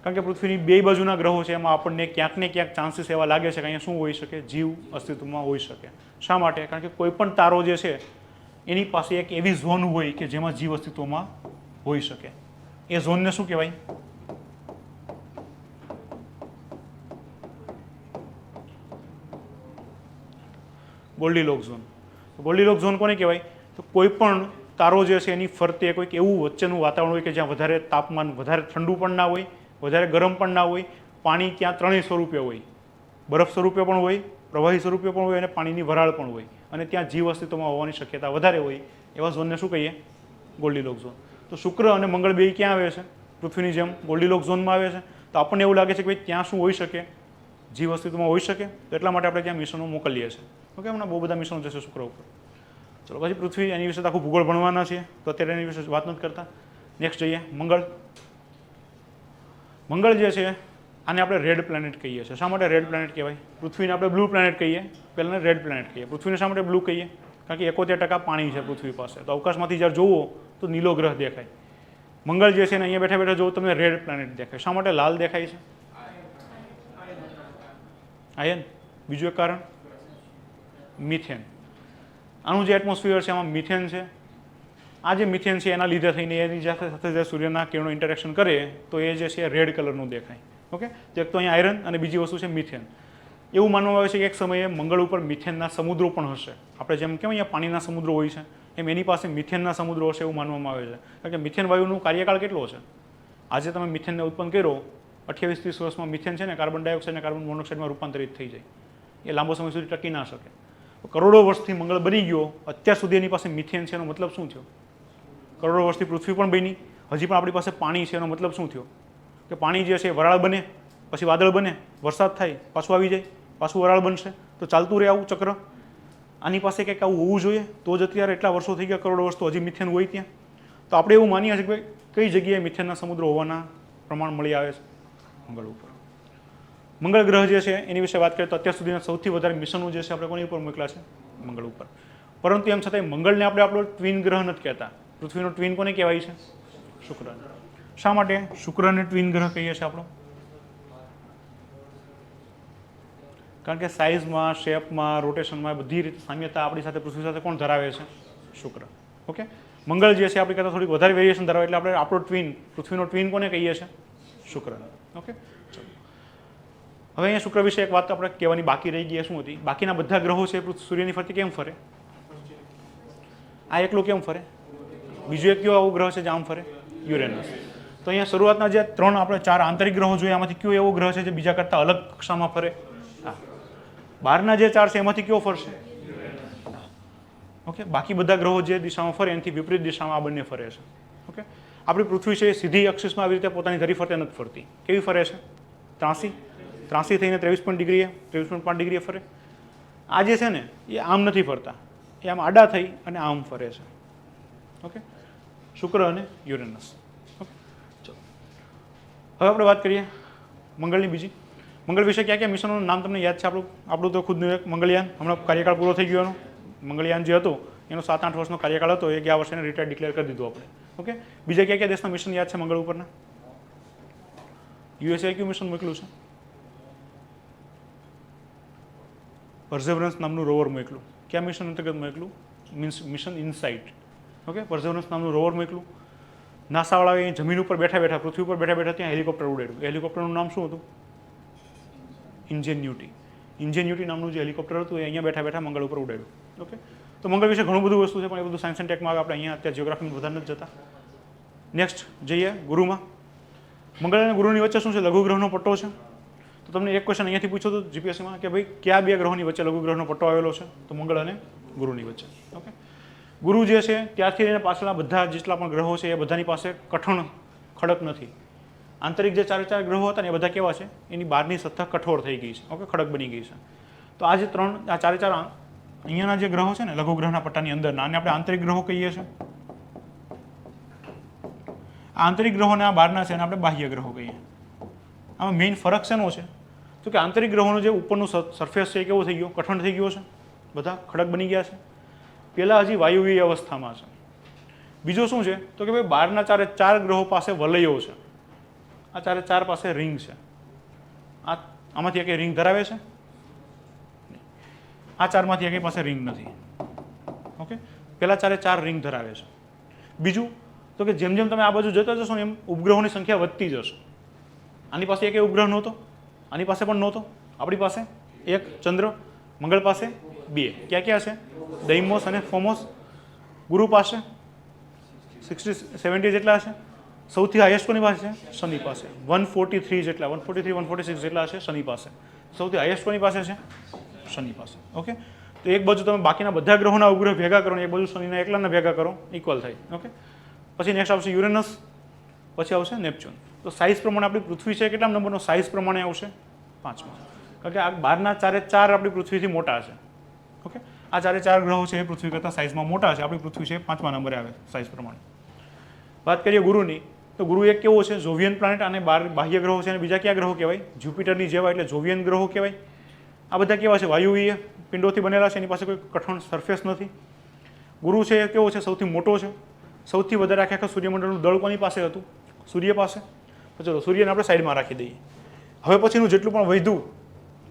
કારણ કે પૃથ્વીની બે બાજુના ગ્રહો છે, એમાં આપણને ક્યાંક ને ક્યાંક ચાન્સીસ એવા લાગે છે કે અહીંયા શું હોઈ શકે? જીવ અસ્તિત્વમાં હોઈ શકે. શા માટે? કારણ કે કોઈ પણ તારો જે છે એની પાસે એક એવી ઝોન હોય કે જેમાં જીવ અસ્તિત્વમાં હોઈ શકે. એ ઝોનને શું કહેવાય? ગોલ્ડીલોક ઝોન. ગોલ્ડીલોક ઝોન કોને કહેવાય? તો કોઈ પણ તારો જે છે એની ફરતે કોઈક એવું વચ્ચેનું વાતાવરણ હોય કે જ્યાં વધારે તાપમાન, વધારે ઠંડુ પણ ના હોય, વધારે ગરમ પણ ના હોય, પાણી ત્યાં ત્રણેય સ્વરૂપે હોય. બરફ સ્વરૂપે પણ હોય, પ્રવાહી સ્વરૂપે પણ હોય અને પાણીની વરાળ પણ હોય, અને ત્યાં જીવ અસ્તિત્વમાં હોવાની શક્યતા વધારે હોય. એવા ઝોનને શું કહીએ? ગોલ્ડીલોક ઝોન. તો શુક્ર અને મંગળ બે ક્યાં આવે છે? પૃથ્વીની જેમ ગોલ્ડીલોક ઝોનમાં આવે છે. તો આપણને એવું લાગે છે કે ભાઈ ત્યાં શું હોઈ શકે? જીવ અસ્તિત્વમાં હોઈ શકે. તો એટલા માટે આપણે ત્યાં મિશનો મોકલીએ છીએ. ઓકે, હમણાં બહુ બધા મિશનો જશે શુક્ર ઉપર. ચલો પછી પૃથ્વી, એની વિશે આખું ભૂગોળ ભણવાના છે, તો અત્યારે એની વિશે વાત નથી કરતા. નેક્સ્ટ જઈએ મંગળ. મંગળ જે છે આને આપણે રેડ પ્લેનેટ કહીએ છીએ. શા માટે રેડ પ્લેનેટ કહેવાય? પૃથ્વીને આપણે બ્લુ પ્લેનેટ કહીએ, પહેલાં રેડ પ્લેનેટ કહીએ. પૃથ્વીને શા માટે બ્લુ કહીએ? કારણ કે 71% પાણી છે પૃથ્વી પાસે. તો અવકાશમાંથી જ્યારે જોવો તો નીલો ગ્રહ દેખાય. મંગળ જે છે ને અહીંયા બેઠા બેઠા જોવો તમને રેડ પ્લેનેટ દેખાય. શા માટે લાલ દેખાય છે? આયન. બીજું એક કારણ મિથેન. આનું જે એટમોસ્ફિયર છે એમાં મિથેન છે. આ જે મિથેન છે એના લીધે થઈને એની સાથે જે સૂર્યના કિરણો ઇન્ટરેક્શન કરે તો એ જે છે રેડ કલરનું દેખાય. ઓકે, તો એક તો અહીંયા આયરન અને બીજી વસ્તુ છે મિથેન. એવું માનવામાં આવે છે કે એક સમયે મંગળ ઉપર મિથેનના સમુદ્રો પણ હશે. આપણે જેમ કેમ અહીંયા પાણીના સમુદ્રો હોય છે એમ એની પાસે મિથેનના સમુદ્રો હશે એવું માનવામાં આવે છે. કારણ કે મિથેન વાયુનું કાર્યકાળ કેટલો છે? આજે તમે મિથેનને ઉત્પન્ન કર્યો, 28-30 વર્ષમાં મિથેન છે ને કાર્બન ડાયોક્સાઇડ અને કાર્બન મોનોક્સાઇડમાં રૂપાંતરિત થઈ જાય. એ લાંબો સમય સુધી ટકી ના શકે. કરોડો વર્ષથી મંગળ બની ગયો, અત્યાર સુધી એની પાસે મિથેન છે એનો મતલબ શું થયો? કરોડો વર્ષથી પૃથ્વી પણ બની, હજી પણ આપણી પાસે પાણી છે એનો મતલબ શું થયો? કે પાણી જે છે વરાળ બને, પછી વાદળ બને, વરસાદ થાય, પાછું આવી જાય, પાછું વરાળ બનશે, તો ચાલતું રહે આવું ચક્ર. આની પાસે કંઈક આવું હોવું જોઈએ, તો જ અત્યારે એટલા વર્ષો થઈ ગયા, કરોડો વર્ષ, તો હજી મિથેન હોય ત્યાં. તો આપણે એવું માનીએ છીએ કે કઈ જગ્યાએ મિથેનના સમુદ્રો હોવાના પ્રમાણ મળી આવે છે? મંગળ ઉપર. મંગળ ગ્રહ જે છે એની વિશે વાત કરીએ તો અત્યાર સુધીના સૌથી વધારે મિશનો જે છે આપણે કોની ઉપર મોકલ્યા છે? મંગળ ઉપર. પરંતુ એમ છતાંય મંગળને આપણે આપણો ટ્વિન ગ્રહ નથી કહેતા. પૃથ્વીનો ટ્વિન કોને કહેવાય છે? શુક્ર. શા માટે શુક્રને ટ્વિન ગ્રહ કહીએ છીએ આપણો? કારણ કે સાઇઝમાં, શેપમાં, રોટેશનમાં બધી રીતે સામ્યતા આપણી સાથે પૃથ્વી સાથે કોણ ધરાવે છે? શુક્ર. ઓકે, મંગળ જે છે આપણી કરતાં થોડીક વધારે વેરિએશન ધરાવે, એટલે આપણે આપણો ટ્વિન, પૃથ્વીનો ટ્વિન કોને કહીએ છીએ? શુક્ર. ઓકે, ચલો હવે અહીંયા શુક્ર વિશે એક વાત આપણે કહેવાની બાકી રહી ગઈ. શું હતી? બાકીના બધા ગ્રહો છે સૂર્યની ફરતે કેમ ફરે? આ એકલો કેમ ફરે? બીજો એક કયો આવો ગ્રહ છે જે આમ ફરે? યુરેનસ. તો અહીંયા શરૂઆતના જે ત્રણ આપણે 4 આંતરિક ગ્રહો જોઈએ, આમાંથી કયો એવો ગ્રહ છે જે બીજા કરતાં અલગ કક્ષામાં ફરે? હા. બહારના જે 4 છે એમાંથી કયો ફરશે? ઓકે, બાકી બધા ગ્રહો જે દિશામાં ફરે એનાથી વિપરીત દિશામાં આ બંને ફરે છે. ઓકે, આપણી પૃથ્વી છે સીધી અક્ષિસમાં આવી રીતે પોતાની ધરી ફરતે નથી ફરતી. કેવી ફરે છે? 83 થઈને 23 ડિગ્રીએ, 23.5 ડિગ્રીએ ફરે. આ જે છે ને એ આમ નથી ફરતા, એ આમ આડા થઈ અને આમ ફરે છે. ઓકે, શુક્ર અને યુરેનસ. ઓકે, ચલો હવે આપણે વાત કરીએ મંગળની બીજી. મંગળ વિશે ક્યાં ક્યાં મિશનોનું નામ તમને યાદ છે? આપણું તો ખુદનું એક મંગળયાન, હમણાં કાર્યકાળ પૂરો થઈ ગયો એનો. મંગળયાન જે હતું એનો 7-8 વર્ષનો કાર્યકાળ હતો, એ ગયા વર્ષે રિટાયર ડિક્લેર કરી દીધું આપણે. ઓકે, બીજા ક્યાં ક્યાં દેશના મિશન યાદ છે મંગળ ઉપરના? યુએસએ કયું મિશન મોકલ્યું છે? પર્ઝેવરન્સ નામનું રોવર મોકલ્યું. કયા મિશન અંતર્ગત મોકલ્યું? Mission insight. ઓકે, પર્ઝેવરન્સ નામનું રોવર મોકલ્યું. નાસાવાળાએ જમીન ઉપર બેઠા બેઠા, પૃથ્વી ઉપર બેઠા બેઠા ત્યાં હેલિકોપ્ટર ઉડાડ્યું. હેલિકોપ્ટરનું નામ શું હતું? ઇન્જેન્યુટી. ઇન્જેન્યુટી નામનું જે હેલિકોપ્ટર હતું એ અહીંયા બેઠા બેઠા મંગળ ઉપર ઉડાડ્યું. ઓકે, તો મંગળ વિશે ઘણું બધું વસ્તુ છે, પણ એ બધું સાયન્સ એન્ડ ટેકમાં આવે. આપણે અહીંયા અત્યારે જીઓગ્રાફીમાં બધા નથી જતા. નેક્સ્ટ જઈએ ગુરુમાં. મંગળ અને ગુરુની વચ્ચે શું છે? લઘુ ગ્રહનો પટ્ટો છે. તો તમને એક ક્વેશ્ચન અહીંયાથી પૂછ્યો હતો જીપીએસસીમાં કે ભાઈ કયા બે ગ્રહોની વચ્ચે લઘુ ગ્રહનો પટ્ટો આવેલો છે? તો મંગળ અને ગુરુની વચ્ચે. ઓકે, ગુરુ જે છે ત્યારથી લઈને પાછળના બધા જેટલા પણ ગ્રહો છે એ બધાની પાસે કઠણ ખડક નથી. આંતરિક જે 4 ગ્રહો હતા ને એ બધા કેવા છે, એની બહારની સત્તા કઠોર થઈ ગઈ છે, ઓકે, ખડક બની ગઈ છે. તો આ જે 4 અહીંયાના જે ગ્રહો છે ને લઘુ ગ્રહના પટ્ટાની અંદરના, આને આપણે આંતરિક ગ્રહો કહીએ છીએ. આંતરિક ગ્રહોને આ બહારના છે એને આપણે બાહ્ય ગ્રહો કહીએ. આમાં મેઇન ફરક શેનો છે, તો કે આંતરિક ગ્રહોનું જે ઉપરનું સરફેસ છે એ કેવો થઈ ગયો, કઠણ થઈ ગયો છે, બધા ખડક બની ગયા છે. પહેલાં હજી વાયુવીય અવસ્થામાં છે. બીજું શું છે, તો કે ભાઈ બહારના 4 ગ્રહો પાસે વલયો છે. આ 4 પાસે રિંગ છે. આમાંથી એક રિંગ ધરાવે છે, આ 4માંથી એક પાસે રિંગ નથી. ઓકે, પહેલા 4 રિંગ ધરાવે છે. બીજું તો કે જેમ જેમ તમે આ બાજુ જતા જશો ને એમ ઉપગ્રહોની સંખ્યા વધતી જશે. આની પાસે એક ઉપગ્રહ નહોતો, આની પાસે પણ નહોતો, આપણી પાસે એક ચંદ્ર, મંગળ પાસે 2. ક્યાં ક્યાં છે, દૈમોસ અને ફોમોસ. ગુરુ પાસે 70 જેટલા છે. સૌથી હાઈએસ્ટ કોની પાસે છે, શનિ પાસે 143 જેટલા, 143 146 જેટલા છે શનિ પાસે. સૌથી હાઈએસ્ટ કોની પાસે છે, શનિ પાસે. ઓકે, તો એક બાજુ તમે બાકીના બધા ગ્રહોના ઉપગ્રહ ભેગા કરો ને એક બાજુ શનિના એકલાના ભેગા કરો, ઇક્વલ થાય. ઓકે, પછી નેક્સ્ટ આવશે યુરેનસ, પછી આવશે નેપચ્યુન. તો સાઇઝ પ્રમાણે આપણી પૃથ્વી છે કેટલા નંબરનો, સાઇઝ પ્રમાણે આવશે 5મો. કારણ કે આ બહારના 4 આપણી પૃથ્વીથી મોટા છે. ઓકે, આ 4 ગ્રહો છે એ પૃથ્વી કરતાં સાઇઝમાં મોટા છે. આપણી પૃથ્વી છે 5મા નંબરે આવે સાઇઝ પ્રમાણે. વાત કરીએ ગુરુની, તો ગુરુ એક કેવો છે, જોવિયન પ્લાનેટ. અને બાહ્ય ગ્રહો છે અને બીજા કયા ગ્રહો કહેવાય, જ્યુપિટરની જેવા, એટલે જોવિયન ગ્રહો કહેવાય. આ બધા કેવા છે, વાયુવીય પિંડોથી બનેલા છે, એની પાસે કોઈ કઠણ સરફેસ નથી. ગુરુ છે એ કેવો છે, સૌથી મોટો છે. સૌથી વધારે આખા સૂર્યમંડળનું દળ કોની પાસે હતું, સૂર્ય પાસે. તો ચલો સૂર્યને આપણે સાઈડમાં રાખી દઈએ. હવે પછીનું જેટલું પણ વધ્યું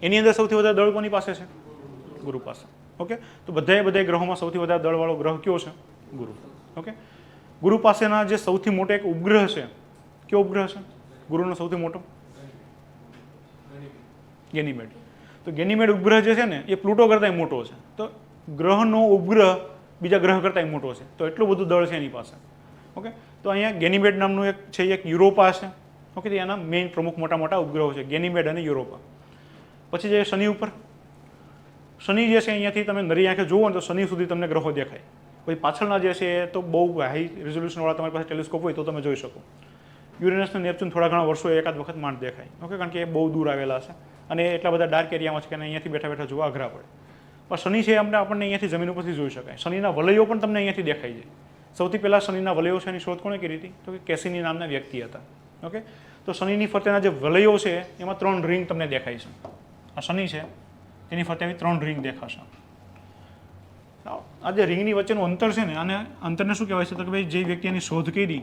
એની અંદર સૌથી વધારે દળ કોની પાસે છે, ગુરુ પાસે. ઓકે, તો બધા ગ્રહોમાં સૌથી વધારે દળવાળો ગ્રહ કયો છે, ગુરુ. ઓકે, ગુરુ પાસેના જે સૌથી મોટો એક ઉપગ્રહ છે, કયો ઉપગ્રહ છે ગુરુનો સૌથી મોટો, ગેનીમેડ. તો ગેનીમેડ ઉપગ્રહ જે છે ને એ પ્લુટો કરતાં મોટો છે. તો ગ્રહનો ઉપગ્રહ બીજા ગ્રહ કરતાં મોટો છે. તો એટલું બધું દળ છે એની પાસે. ઓકે, તો અહીંયા ગેનીમેડ નામનું એક છે, એક યુરોપા છે. ઓકે, એના મેઇન પ્રમુખ મોટા ઉપગ્રહો છે ગેનીમેડ અને યુરોપા. પછી જે શનિ ઉપર, શનિ જે છે અહીંયાથી તમે નરી આંખે જુઓ ને તો શનિ સુધી તમને ગ્રહો દેખાય. પછી પાછળના જે છે એ તો બહુ હાઈ રિઝોલ્યુશનવાળા તમારી પાસે ટેલિસ્કોપ હોય તો તમે જોઈ શકો. યુરેનસ અને નેપચ્યુન થોડા ઘણા વર્ષો એકાદ વખત માંડ દેખાય. ઓકે, કારણ કે એ બહુ દૂર આવેલા છે અને એટલા બધા ડાર્ક એરિયામાં છે કે અહીંયાથી બેઠા જોવા અઘરા પડે. પણ શનિ છે આપણને અહીંયાથી જમીન ઉપરથી જોઈ શકાય. શનિના વલયો પણ તમને અહીંયાથી દેખાઈ જાય. સૌથી પહેલાં શનિના વલયો છે એની શોધ કોણે કરી હતી, તો કે કેસીની નામના વ્યક્તિ હતા. ઓકે, તો શનિની ફરતેના જે વલયો છે એમાં 3 રિંગ તમને દેખાય છે. આ શનિ છે તેની ફરતે આવી 3 રિંગ દેખાશે. આ જે રિંગની વચ્ચેનું અંતર છે ને, આને અંતરને શું કહેવાય છે, તો કે ભાઈ જે વ્યક્તિ એની શોધ કરી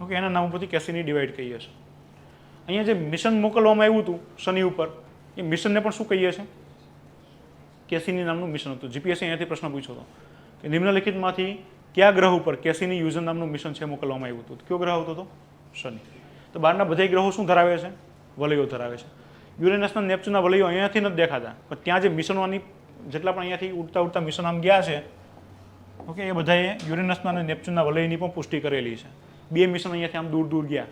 ઓકે એના નામ ઉપરથી કેસીની ડિવાઈડ કહીએ છીએ. અહીંયા જે મિશન મોકલવામાં આવ્યું હતું શનિ ઉપર, એ મિશનને પણ શું કહીએ છીએ, કેસીની નામનું મિશન હતું. જીપીએસસી અહીંયાથી પ્રશ્ન પૂછ્યો હતો કે નિમ્નલિખિતમાંથી કયા ગ્રહ ઉપર કેસીની યુઝન નામનું મિશન છે મોકલવામાં આવ્યું હતું. કયો ગ્રહ હતો તો શનિ. તો બહારના બધા ગ્રહો શું ધરાવે છે, વલયો ધરાવે છે. યુરેનસના નેપચ્યુનના વલયો અહીંયાથી નથી દેખાતા, પણ ત્યાં જે મિશનોની જેટલા પણ અહીંયાથી ઉડતા મિશન આમ ગયા છે, ઓકે, એ બધાએ યુરેનસના અને નેપચ્યુનના વલયની પણ પુષ્ટિ કરેલી છે. 2 મિશન અહીંયાથી આમ દૂર ગયા.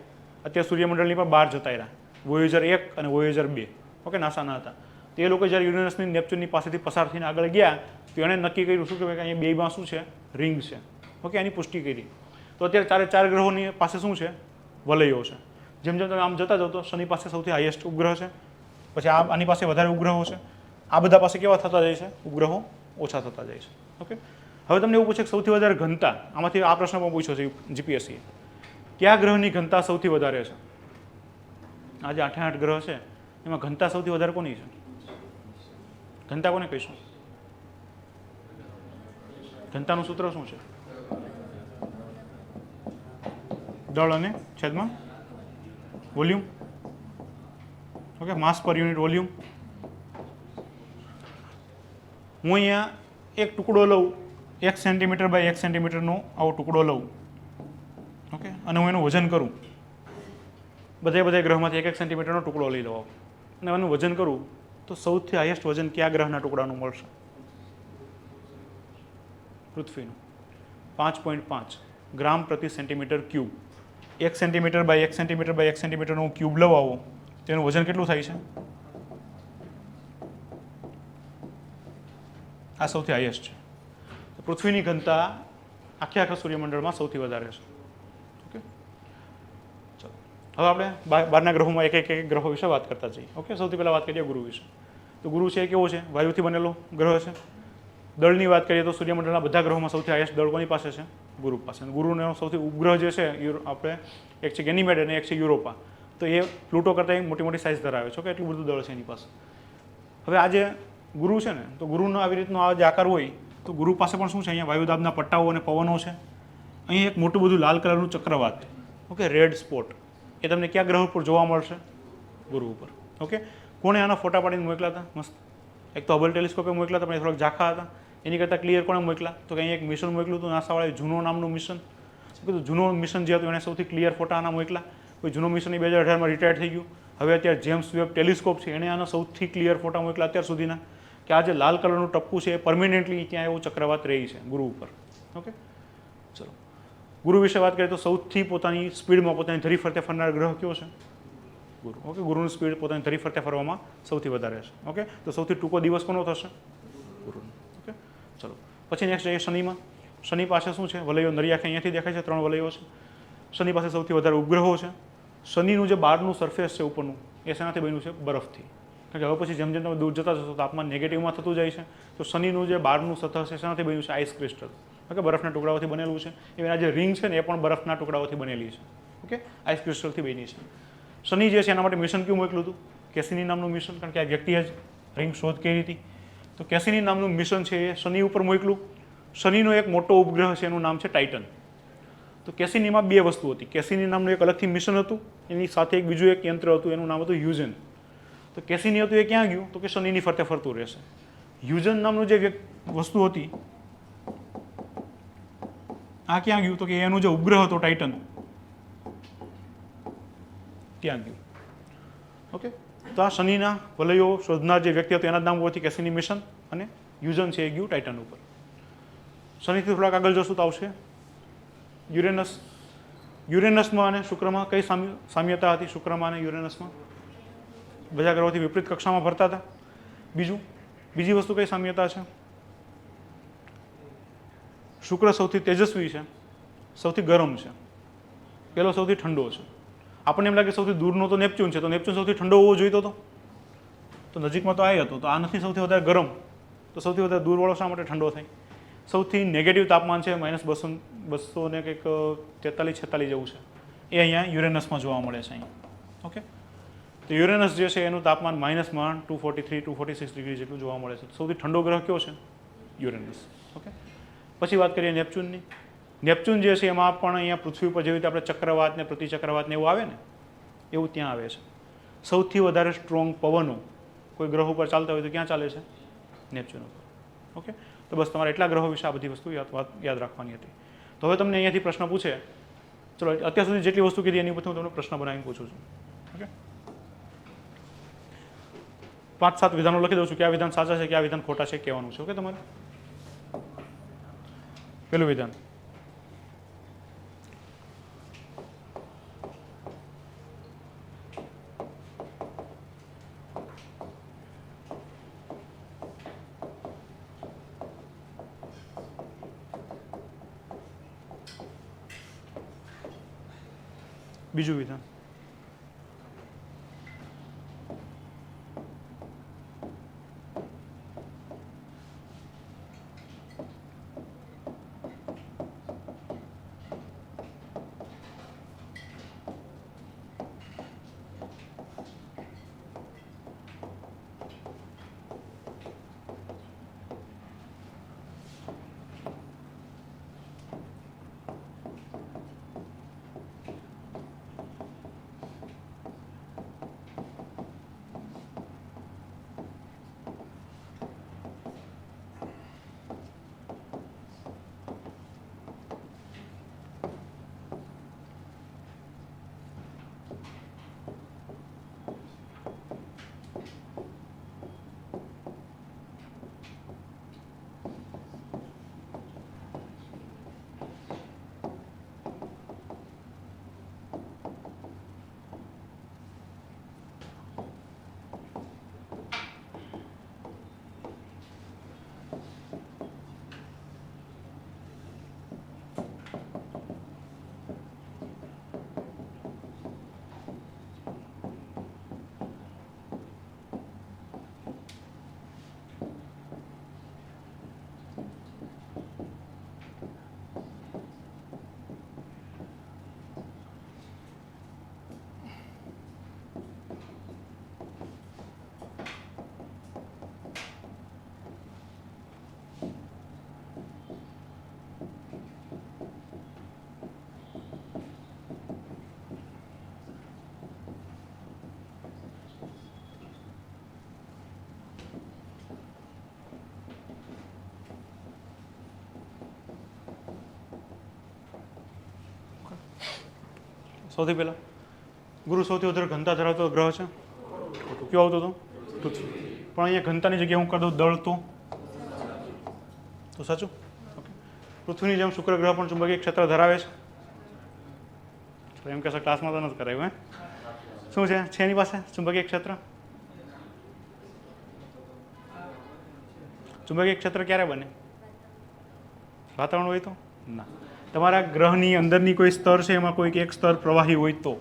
અત્યારે સૂર્યમંડળની પણ બહાર જતા રહ્યા, વોયેજર 1 અને વોયેજર 2. ઓકે, નાસાના હતા. તે લોકો જ્યારે યુરેનસની નેપચ્યુનની પાસેથી પસાર થઈને આગળ ગયા તો એણે નક્કી કર્યું શું કહેવાય કે અહીંયા બેમાં શું છે, રિંગ છે. ઓકે, એની પુષ્ટિ કરી. તો અત્યારે 4 ગ્રહોની પાસે શું છે, વલયો છે. જેમ જેમ તમે આમ જતા જાઓ તો શનિ પાસે સૌથી હાઈએસ્ટ ઉપગ્રહ છે. પછી આની પાસે વધારે ઉપગ્રહો છે. આ બધા પાસે કેવા થતા જાય છે, ઉપગ્રહો ઓછા થતા જાય છે. ઓકે, હવે તમને એવું પૂછે કે સૌથી વધારે ઘનતા, આમાંથી આ પ્રશ્ન પણ પૂછ્યો છે જીપીએસસી, કયા ગ્રહની ઘનતા સૌથી વધારે છે. આ જે 8 ગ્રહ છે એમાં ઘનતા સૌથી વધારે કોની છે, ઘનતા કોને કહીશું, ઘનતાનું સૂત્ર શું છે, દળ અને છેદમાં વોલ્યુમ. ઓકે, માસ પર યુનિટ વોલ્યુમ. હું અહીંયા એક ટુકડો લઉં, 1 સેન્ટીમીટર બાય 1 સેન્ટીમીટરનો આવો ટુકડો લઉં. ઓકે, અને હું એનું વજન કરું, બધા ગ્રહમાંથી 1 સેન્ટીમીટરનો ટુકડો લઈ લઉં અને એનું વજન કરું તો સૌથી હાઈએસ્ટ વજન કયા ગ્રહના ટુકડાનું મળશે, પૃથ્વીનું. 5.5 ગ્રામ પ્રતિ centimetre cube. 1 centimetre by 1 centimetre by 1 સેન્ટીમીટરનું ક્યુબ લઉં આવો, તેનું વજન કેટલું થાય છે, આ સૌથી હાઈએસ્ટ છે. પૃથ્વીની ઘનતા આખા સૂર્યમંડળમાં સૌથી વધારે છે. ઓકે, ચાલો હવે આપણે બહારના ગ્રહોમાં એક ગ્રહો વિશે વાત કરતા જઈએ. ઓકે, સૌથી પહેલાં વાત કરીએ ગુરુ વિશે. તો ગુરુ છે એ કેવો છે? વાયુથી બનેલો ગ્રહ છે. દળની વાત કરીએ તો સૂર્યમંડળના બધા ગ્રહોમાં સૌથી હાઈએસ્ટ દળ કોની પાસે છે? ગુરુ પાસે. ગુરુનો સૌથી ઉપગ્રહ જે છે આપણે એક છે ગેનીમેડ અને એક છે યુરોપા. તો એ પ્લુટો કરતાં મોટી મોટી સાઇઝ ધરાવે છે. કે એટલું બધું દળ છે એની પાસે. હવે આ જે ગુરુ છે ને, તો ગુરુનો આવી રીતનો આ જે આકાર હોય, તો ગુરુ પાસે પણ શું છે? અહીંયા વાયુદાબના પટ્ટાઓ અને પવનો છે. અહીં એક મોટું બધું લાલ કલરનું ચક્રવાત, ઓકે, રેડ સ્પોટ, એ તમને કયા ગ્રહ ઉપર જોવા મળશે? ગુરુ ઉપર. ઓકે, કોણે આના ફોટા પાડીને મોકલા હતા? મસ્ત. એક તો હબલ ટેલિસ્કોપે મોકલા હતા, પણ એ થોડાક ઝાંખા હતા. એની કરતાં ક્લિયર કોણે મોકલા? તો કે અહીં એક મિશન મોકલ્યું હતું નાસાવાળાએ, જૂનો નામનું મિશન. કીધું જૂનો મિશન જે હતું એને સૌથી ક્લિયર ફોટા આના મોકલા. કોઈ જૂનો મિશન 2018માં રિટાયર થઈ ગયું. હવે અત્યારે જેમ્સ વેબ ટેલિસ્કોપ છે એને આના સૌથી ક્લિયર ફોટા મોકલા અત્યાર સુધીના, કે આ જે લાલ કલરનું ટપકું છે એ પરમિનન્ટલી ત્યાં એવું ચક્રવાત રહી છે ગુરુ ઉપર. ઓકે, ચલો ગુરુ વિશે વાત કરીએ તો સૌથી પોતાની સ્પીડમાં પોતાની ધરી ફરતે ફરનાર ગ્રહ કયો છે? ગુરુ. ઓકે, ગુરુની સ્પીડ પોતાની ધરી ફરતે ફરવામાં સૌથી વધારે છે. ઓકે, તો સૌથી ટૂંકો દિવસ કોનો થશે? ગુરુનો. ઓકે, ચલો પછી નેક્સ્ટ જઈએ શનિમાં. શનિ પાસે શું છે? વલયો નરી આંખે અહીંયાથી દેખાય છે, 3 વલયો છે. શનિ પાસે સૌથી વધારે ઉપગ્રહો છે. શનિનું જે બહારનું સરફેસ છે ઉપરનું, એ શેનાથી બન્યું છે? બરફથી. કારણ કે હવે પછી જેમ જેમ તમે દૂર જતા જશો તાપમાન નેગેટિવમાં થતું જાય છે. તો શનિનું જે બહારનું સતહ છે શેનાથી બન્યું છે? Ice crystal. ઓકે, બરફના ટુકડાઓથી બનેલું છે. ઇવન આ જે રિંગ છે ને એ પણ બરફના ટુકડાઓથી બનેલી છે. ઓકે, આઈસ ક્રિસ્ટલથી બની છે. શનિ જે છે એના માટે મિશન કયું મોકલ્યું હતું? કેસીની નામનું મિશન. કારણ કે આ વ્યક્તિએ જ રિંગ શોધ કરી હતી. તો કેસીની નામનું મિશન છે એ શનિ ઉપર મોકલ્યું. શનિનો એક મોટો ઉપગ્રહ છે એનું નામ છે ટાઇટન. તો કેસીનીમાં 2 વસ્તુ હતી. કેસીની નામનું એક અલગથી મિશન હતું, એની સાથે એક બીજું એક યંત્ર હતું, એનું નામ હતું હ્યુજન. તો કેસીની હતું એ ક્યાં ગયું? તો કે શનિની ફરતે ફરતું રહેશે. હ્યુજન નામનું જે વસ્તુ હતી આ ક્યાં ગયું? તો કે એનું જે ઉપગ્રહ હતો ટાઇટન ત્યાં ગયું. ઓકે, તો આ શનિના વલયો શોધનાર જે વ્યક્તિ હતો એના નામ પરથી કેસીની મિશન, અને હ્યુજન છે એ ગયું ટાઇટન ઉપર. શનિથી થોડાક આગળ જશું તો આવશે યુરેનસ. યુરેનસમાં અને શુક્રમાં કઈ સામ્યતા હતી? શુક્રમાં અને યુરેનસમાં બધા ગ્રહોથી વિપરીત કક્ષામાં ફરતા હતા. બીજી વસ્તુ કઈ સામ્યતા છે? શુક્ર સૌથી તેજસ્વી છે, સૌથી ગરમ છે, પેલો સૌથી ઠંડો છે. આપણને એમ લાગે સૌથી દૂરનો તો નેપચ્યુન છે, તો નેપચ્યુન સૌથી ઠંડો હોવો જોઈતો હતો, તો નજીકમાં તો આ હતો. તો આ નથી સૌથી વધારે ગરમ, તો સૌથી વધારે દૂરવાળો શા માટે ઠંડો થાય? સૌથી નેગેટિવ તાપમાન છે -200 ને કંઈક 43-46 જેવું છે, એ અહીંયા યુરેનસમાં જોવા મળે છે અહીંયા. ઓકે, તો યુરેનસ જે છે એનું તાપમાન -243-246 ડિગ્રી જેટલું જોવા મળે છે. સૌથી ઠંડો ગ્રહ કયો છે? યુરેનસ. ઓકે, પછી વાત કરીએ નેપચ્યુનની. નેપચ્યુન જે છે એમાં પણ અહીંયા પૃથ્વી ઉપર જેવી રીતે આપણે ચક્રવાત ને પ્રતિચક્રવાત ને એવું આવે ને, એવું ત્યાં આવે છે. સૌથી વધારે સ્ટ્રોંગ પવનો કોઈ ગ્રહ ઉપર ચાલતા હોય તો ક્યાં ચાલે છે? નેપચ્યુન ઉપર. ઓકે, તો બસ તમારે એટલા ગ્રહો વિશે આ બધી વસ્તુ યાદ રાખવાની હતી. તો હવે તમને અહીંયાથી પ્રશ્ન પૂછે, ચલો અત્યાર સુધી જેટલી વસ્તુ કીધી એની ઉપર હું તમને પ્રશ્ન બનાવીને પૂછું છું. ઓકે, 5-7 વિધાનો લખી દઉં છું, કયા વિધાન સાચા છે કયા વિધાન ખોટા છે કહેવાનું છે. ઓકે, તમારે પેલું વિધાન, બીજું વિધાન, સૌથી પહેલાં ગુરુ સૌથી વધારે ઘનતા ધરાવતો ગ્રહ છે. કયો આવતો હતો? પૃથ્વી. પણ અહીંયા ઘનતાની જગ્યાએ હું કરી દઉં દળ, તો સાચું. ઓકે. પૃથ્વીની જેમ શુક્ર ગ્રહ પણ ચુંબકીય ક્ષેત્ર ધરાવે છે. એમ કહેશે ક્લાસમાં તો નથી કરાયું. શું છે એની પાસે ચુંબકીય ક્ષેત્ર? ચુંબકીય ક્ષેત્ર ક્યારે બને? વાતાવરણ હોય તો ના. તમારા ગ્રહની અંદરની કોઈ સ્તર છે એમાં કોઈક એક સ્તર પ્રવાહી હોય તો,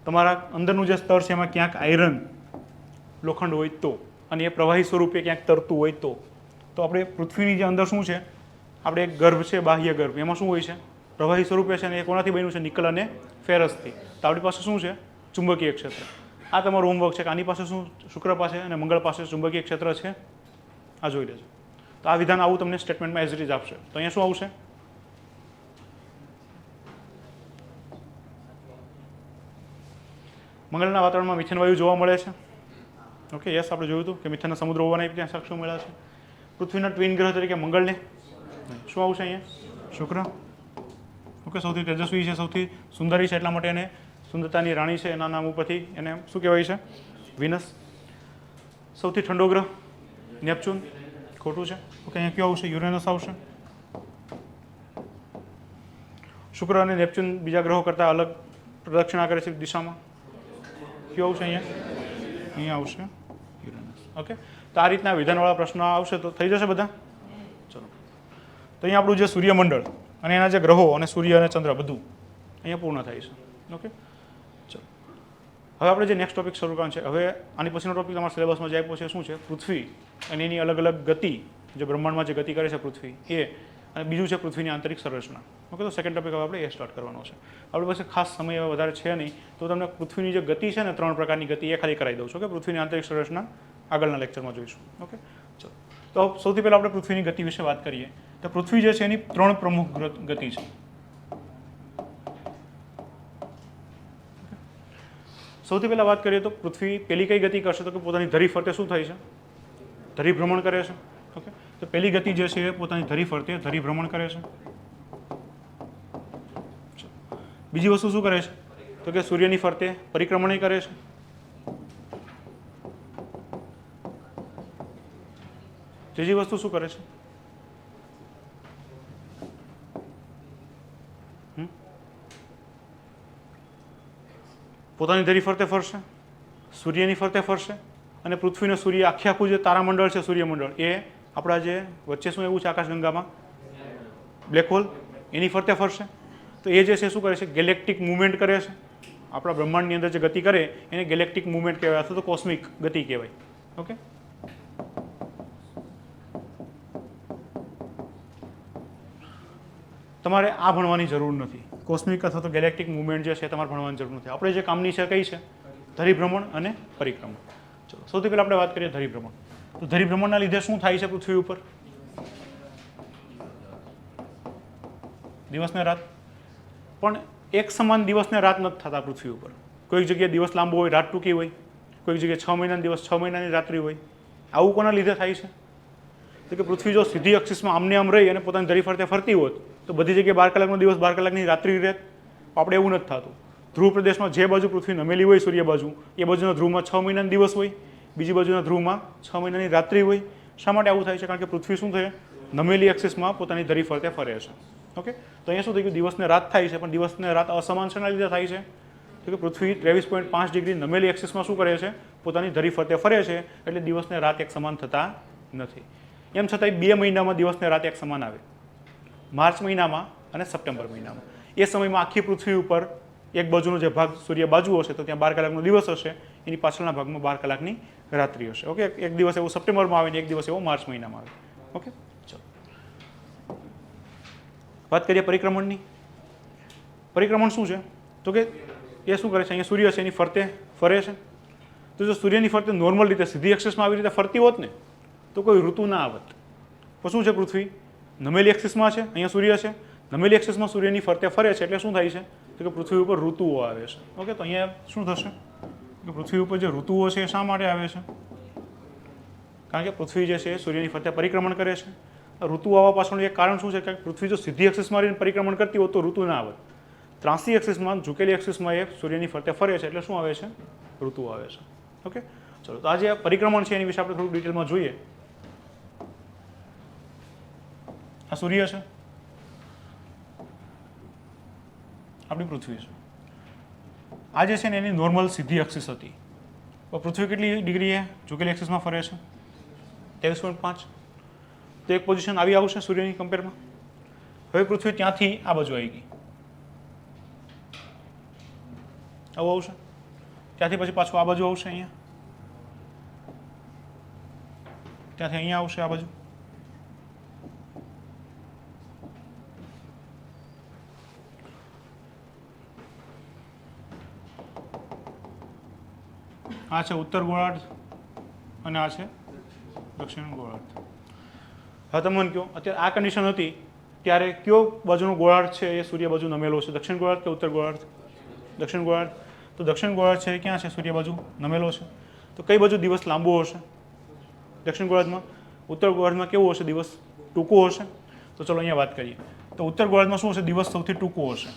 તમારા અંદરનું જે સ્તર છે એમાં ક્યાંક આયરન લોખંડ હોય તો, અને એ પ્રવાહી સ્વરૂપે ક્યાંક તરતું હોય તો આપણે પૃથ્વીની જે અંદર શું છે, આપણે એક ગર્ભ છે, બાહ્ય ગર્ભ, એમાં શું હોય છે? પ્રવાહી સ્વરૂપે છે. અને એ કોનાથી બન્યું છે? નિકલ અને ફેરસથી. તો આપણી પાસે શું છે? ચુંબકીય ક્ષેત્ર. આ તમારું હોમવર્ક છે કે આની પાસે શું, શુક્ર પાસે અને મંગળ પાસે ચુંબકીય ક્ષેત્ર છે. આ જોઈ લેજો. તો આ વિધાન આવું તમને સ્ટેટમેન્ટમાં એઝ ઇટ ઇઝ આપશે. તો અહીંયા શું આવશે? મંગળના વાતાવરણમાં મિથેન વાયુ જોવા મળે છે. ઓકે, યસ, આપણે જોયું હતું કે મિથેનના સમુદ્ર હોવાના ત્યાં સાક્ષ્યો મળ્યા છે. પૃથ્વીના ટ્વિન ગ્રહ તરીકે મંગળને શું આવશે અહીંયા? શુક્ર. ઓકે, સૌથી તેજસ્વી છે, સૌથી સુંદરી છે, એટલા માટે એને સુંદરતાની રાણી છે એના નામ ઉપરથી એને શું કહેવાય છે? વિનસ. સૌથી ઠંડો ગ્રહ નેપચ્યુન. ખોટું છે. ઓકે, અહીંયા કયો આવશે? યુરેનસ આવશે. શુક્ર અને નેપચ્યુન બીજા ગ્રહો કરતાં અલગ પ્રદક્ષિણા કરે છે દિશામાં. કયો આવશે અહીંયા આવશે યુરેનસ. ઓકે, તો આ રીતના વિધાનવાળા પ્રશ્નો આવશે તો થઈ જશે બધા. ચલો, તો અહીંયા આપણું જે સૂર્યમંડળ અને એના જે ગ્રહો અને સૂર્ય અને ચંદ્ર બધું અહીંયા પૂર્ણ થાય છે. ઓકે, ચલો, હવે આપણે જે નેક્સ્ટ ટોપિક શરૂ કરવાનું છે. હવે આની પછીનો ટોપિક તમારા સિલેબસમાં જે આપ્યો છે શું છે? પૃથ્વી અને એની અલગ અલગ ગતિ, જે બ્રહ્માંડમાં જે ગતિ કરે છે પૃથ્વી એ, અને બીજું છે પૃથ્વીની આંતરિક સંરચના. ઓકે, તો સેકન્ડ ટોપિક હવે આપણે એ સ્ટાર્ટ કરવાનો છે. આપણી પાસે ખાસ સમય હવે વધારે છે નહીં, તો તમને પૃથ્વીની જે ગતિ છે ને, 3 પ્રકારની ગતિ, એ ખાલી કરાવી દઉં છું. કે પૃથ્વીની આંતરિક સંરચના આગળના લેક્ચરમાં જોઈશું. ઓકે, ચલો, તો સૌથી પહેલાં આપણે પૃથ્વીની ગતિ વિશે વાત કરીએ. તો પૃથ્વી જે છે એની 3 પ્રમુખ ગતિ છે. સૌથી પહેલાં વાત કરીએ તો પૃથ્વી પહેલી કઈ ગતિ કરશે? તો કે પોતાની ધરી ફરતે શું થાય છે? ધરી ભ્રમણ કરે છે. ઓકે, તો પહેલી ગતિ જે છે એ પોતાની ધરી ફરતે ધરી ભ્રમણ કરે છે. બીજી વસ્તુ શું કરે છે? તો કે સૂર્યની ફરતે પરિક્રમણ કરે છે. ત્રીજી વસ્તુ શું કરે છે? પોતાની ધરી ફરતે ફરશે, સૂર્યની ફરતે ફરશે, અને પૃથ્વીનો સૂર્ય આખું જે તારામંડળ છે, સૂર્યમંડળ, એ આપણા જે વચ્ચે શું એવું છે આકાશગંગામાં બ્લેક હોલ, એની ફરતે ફરશે. તો એ જે છે શું કરે છે? ગેલેક્ટિક મુવમેન્ટ કરે છે. આપણા બ્રહ્માંડની અંદર જે ગતિ કરે એને ગેલેક્ટિક મુવમેન્ટ કહેવાય, અથવા તો કોસ્મિક ગતિ કહેવાય. ઓકે, તમારે આ ભણવાની જરૂર નથી. કોસ્મિક અથવા તો ગેલેક્ટિક મુવમેન્ટ જે છે તમારે ભણવાની જરૂર નથી. આપણે જે કામની છે કઈ છે? ધરીભ્રમણ અને પરિક્રમણ. ચલો, સૌથી પહેલાં આપણે વાત કરીએ ધરીભ્રમણ. તો ધરીભ્રમણના લીધે શું થાય છે પૃથ્વી ઉપર? દિવસ ને રાત. પણ એક સમાન દિવસ ને રાત નથી થતા પૃથ્વી ઉપર. કોઈક જગ્યાએ દિવસ લાંબો હોય, રાત ટૂંકી હોય. કોઈક જગ્યાએ 6 મહિનાનો દિવસ, 6 મહિનાની રાત્રિ હોય. આવું કોના લીધે થાય છે? તો કે પૃથ્વી જો સીધી અક્ષિસમાં આમને આમ રહી અને પોતાની ધરી ફરતે ફરતી હોત તો બધી જગ્યાએ 12 કલાકનો દિવસ, 12 કલાકની રાત્રિ રહેત. આપણે એવું નથી થતું. ધ્રુવ પ્રદેશમાં જે બાજુ પૃથ્વી નમેલી હોય, સૂર્ય બાજુ, એ બાજુના ધ્રુવમાં 6 મહિનાનો દિવસ હોય, બીજી બાજુના ધ્રુવમાં 6 મહિનાની રાત્રિ હોય. શા માટે આવું થાય છે? કારણ કે પૃથ્વી શું થાય? નમેલી એક્સિસમાં પોતાની ધરી ફરતે ફરે છે. ઓકે, તો અહીંયા શું થઈ ગયું? દિવસને રાત થાય છે, પણ દિવસને રાત અસમાન શેના લીધે થાય છે? તો કે પૃથ્વી 23.5 ડિગ્રી નમેલી એક્સિસમાં શું કરે છે? પોતાની ધરી ફરતે ફરે છે, એટલે દિવસને રાત એક સમાન થતા નથી. એમ છતાંય 2 મહિનામાં દિવસને રાત એક સમાન આવે, માર્ચ મહિનામાં અને સપ્ટેમ્બર મહિનામાં. એ સમયમાં આખી પૃથ્વી ઉપર એક બાજુનો જે ભાગ સૂર્ય બાજુ હશે તો ત્યાં 12 કલાકનો દિવસ હશે, એની પાછળના ભાગમાં 12 કલાકની રાત્રિ હશે. ઓકે, એક દિવસ એવો સપ્ટેમ્બરમાં આવે ને એક દિવસ એવો માર્ચ મહિનામાં આવે. ઓકે, ચલો, વાત કરીએ પરિક્રમણની. પરિક્રમણ શું છે? તો કે એ શું કરે છે? અહીંયા સૂર્ય છે એની ફરતે ફરે છે. તો જો સૂર્યની ફરતે નોર્મલ રીતે સીધી એક્સિસમાં આવી રીતે ફરતી હોત ને તો કોઈ ઋતુ ના આવત. તો શું છે? પૃથ્વી નમેલી એક્સિસમાં છે, અહીંયા સૂર્ય છે, નમેલી એક્સિસમાં સૂર્યની ફરતે ફરે છે, એટલે શું થાય છે? તો કે પૃથ્વી ઉપર ઋતુઓ આવે છે. ઓકે, તો અહીંયા શું થશે? કે પૃથ્વી ઉપર જે ઋતુઓ છે એ શા માટે આવે છે? કારણ કે પૃથ્વી જે છે એ સૂર્યની ફરતે પરિક્રમણ કરે છે. ઋતુ આવવા પાછળનું એક કારણ શું છે? કે પૃથ્વી જો સીધી એક્સિસમાં રહીને પરિક્રમણ કરતી હોત તો ઋતુ ના આવત. ત્રાસી એક્સિસમાં ઝૂકેલી એક્સિસમાં એ સૂર્યની ફરતે ફરે છે એટલે શું આવે છે? ઋતુ આવે છે. ઓકે, ચલો. તો આ જે પરિક્રમણ છે એની વિશે આપણે થોડુંક ડિટેલમાં જોઈએ. આ સૂર્ય છે, આપણી પૃથ્વી છે. આ જે છે ને એની નોર્મલ સીધી એક્સિસ હતી. પૃથ્વી કેટલી ડિગ્રીએ ઝૂકેલી એક્સિસમાં ફરે છે? 23.5. તો એક પોઝિશન આવી આવશે સૂર્યની કમ્પેરમાં. હવે પૃથ્વી ત્યાંથી આ બાજુ આવી ગઈ, આવું આવશે. ત્યાંથી પછી પાછું આ બાજુ આવશે, અહીંયા, ત્યાંથી અહીંયા આવશે આ બાજુ. આ છે ઉત્તર ગોળાર્ધ અને આ છે દક્ષિણ ગોળાર્ધ. હવે તમે મને કહો, અત્યારે આ કન્ડિશન હતી ત્યારે કયો બાજુનો ગોળાર્ધ છે એ સૂર્ય બાજુ નમેલો છે? દક્ષિણ ગોળાર્ધ કે ઉત્તર ગોળાર્ધ? દક્ષિણ ગોળાર્ધ. તો દક્ષિણ ગોળાર્ધ છે એ ક્યાં છે? સૂર્ય બાજુ નમેલો છે. તો કઈ બાજુ દિવસ લાંબો હશે? દક્ષિણ ગોળાર્ધમાં. ઉત્તર ગોળાર્ધમાં કેવો હશે દિવસ? ટૂંકો હશે. તો ચલો અહીંયા વાત કરીએ. તો ઉત્તર ગોળાર્ધમાં શું હશે? દિવસ સૌથી ટૂંકો હશે.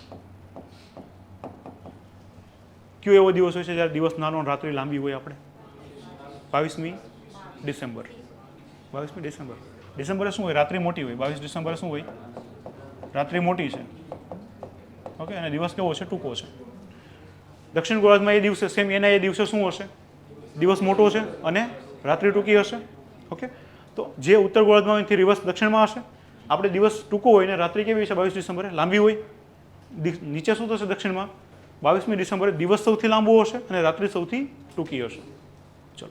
કયો એવો દિવસ હોય છે જ્યારે દિવસ નાનો અને રાત્રિ લાંબી હોય? આપણે 22મી ડિસેમ્બર. 22મી ડિસેમ્બર. ડિસેમ્બરે શું હોય? રાત્રિ મોટી હોય. 22 ડિસેમ્બરે શું હોય? રાત્રિ મોટી છે. ઓકે, અને દિવસ કેવો છે? ટૂંકો છે. દક્ષિણ ગોળાર્ધમાં એ દિવસે સેમ એના એ દિવસે શું હશે? દિવસ મોટો છે અને રાત્રિ ટૂંકી હશે. ઓકે, તો જે ઉત્તર ગોળાર્ધમાં એથી રિવર્સ દક્ષિણમાં હશે. આપણે દિવસ ટૂંકો હોય ને રાત્રિ કેવી છે? 22 ડિસેમ્બરે લાંબી હોય. નીચે શું થશે? દક્ષિણમાં 22મી ડિસેમ્બરે દિવસ સૌથી લાંબો હશે અને રાત્રિ સૌથી ટૂંકી હશે. ચલો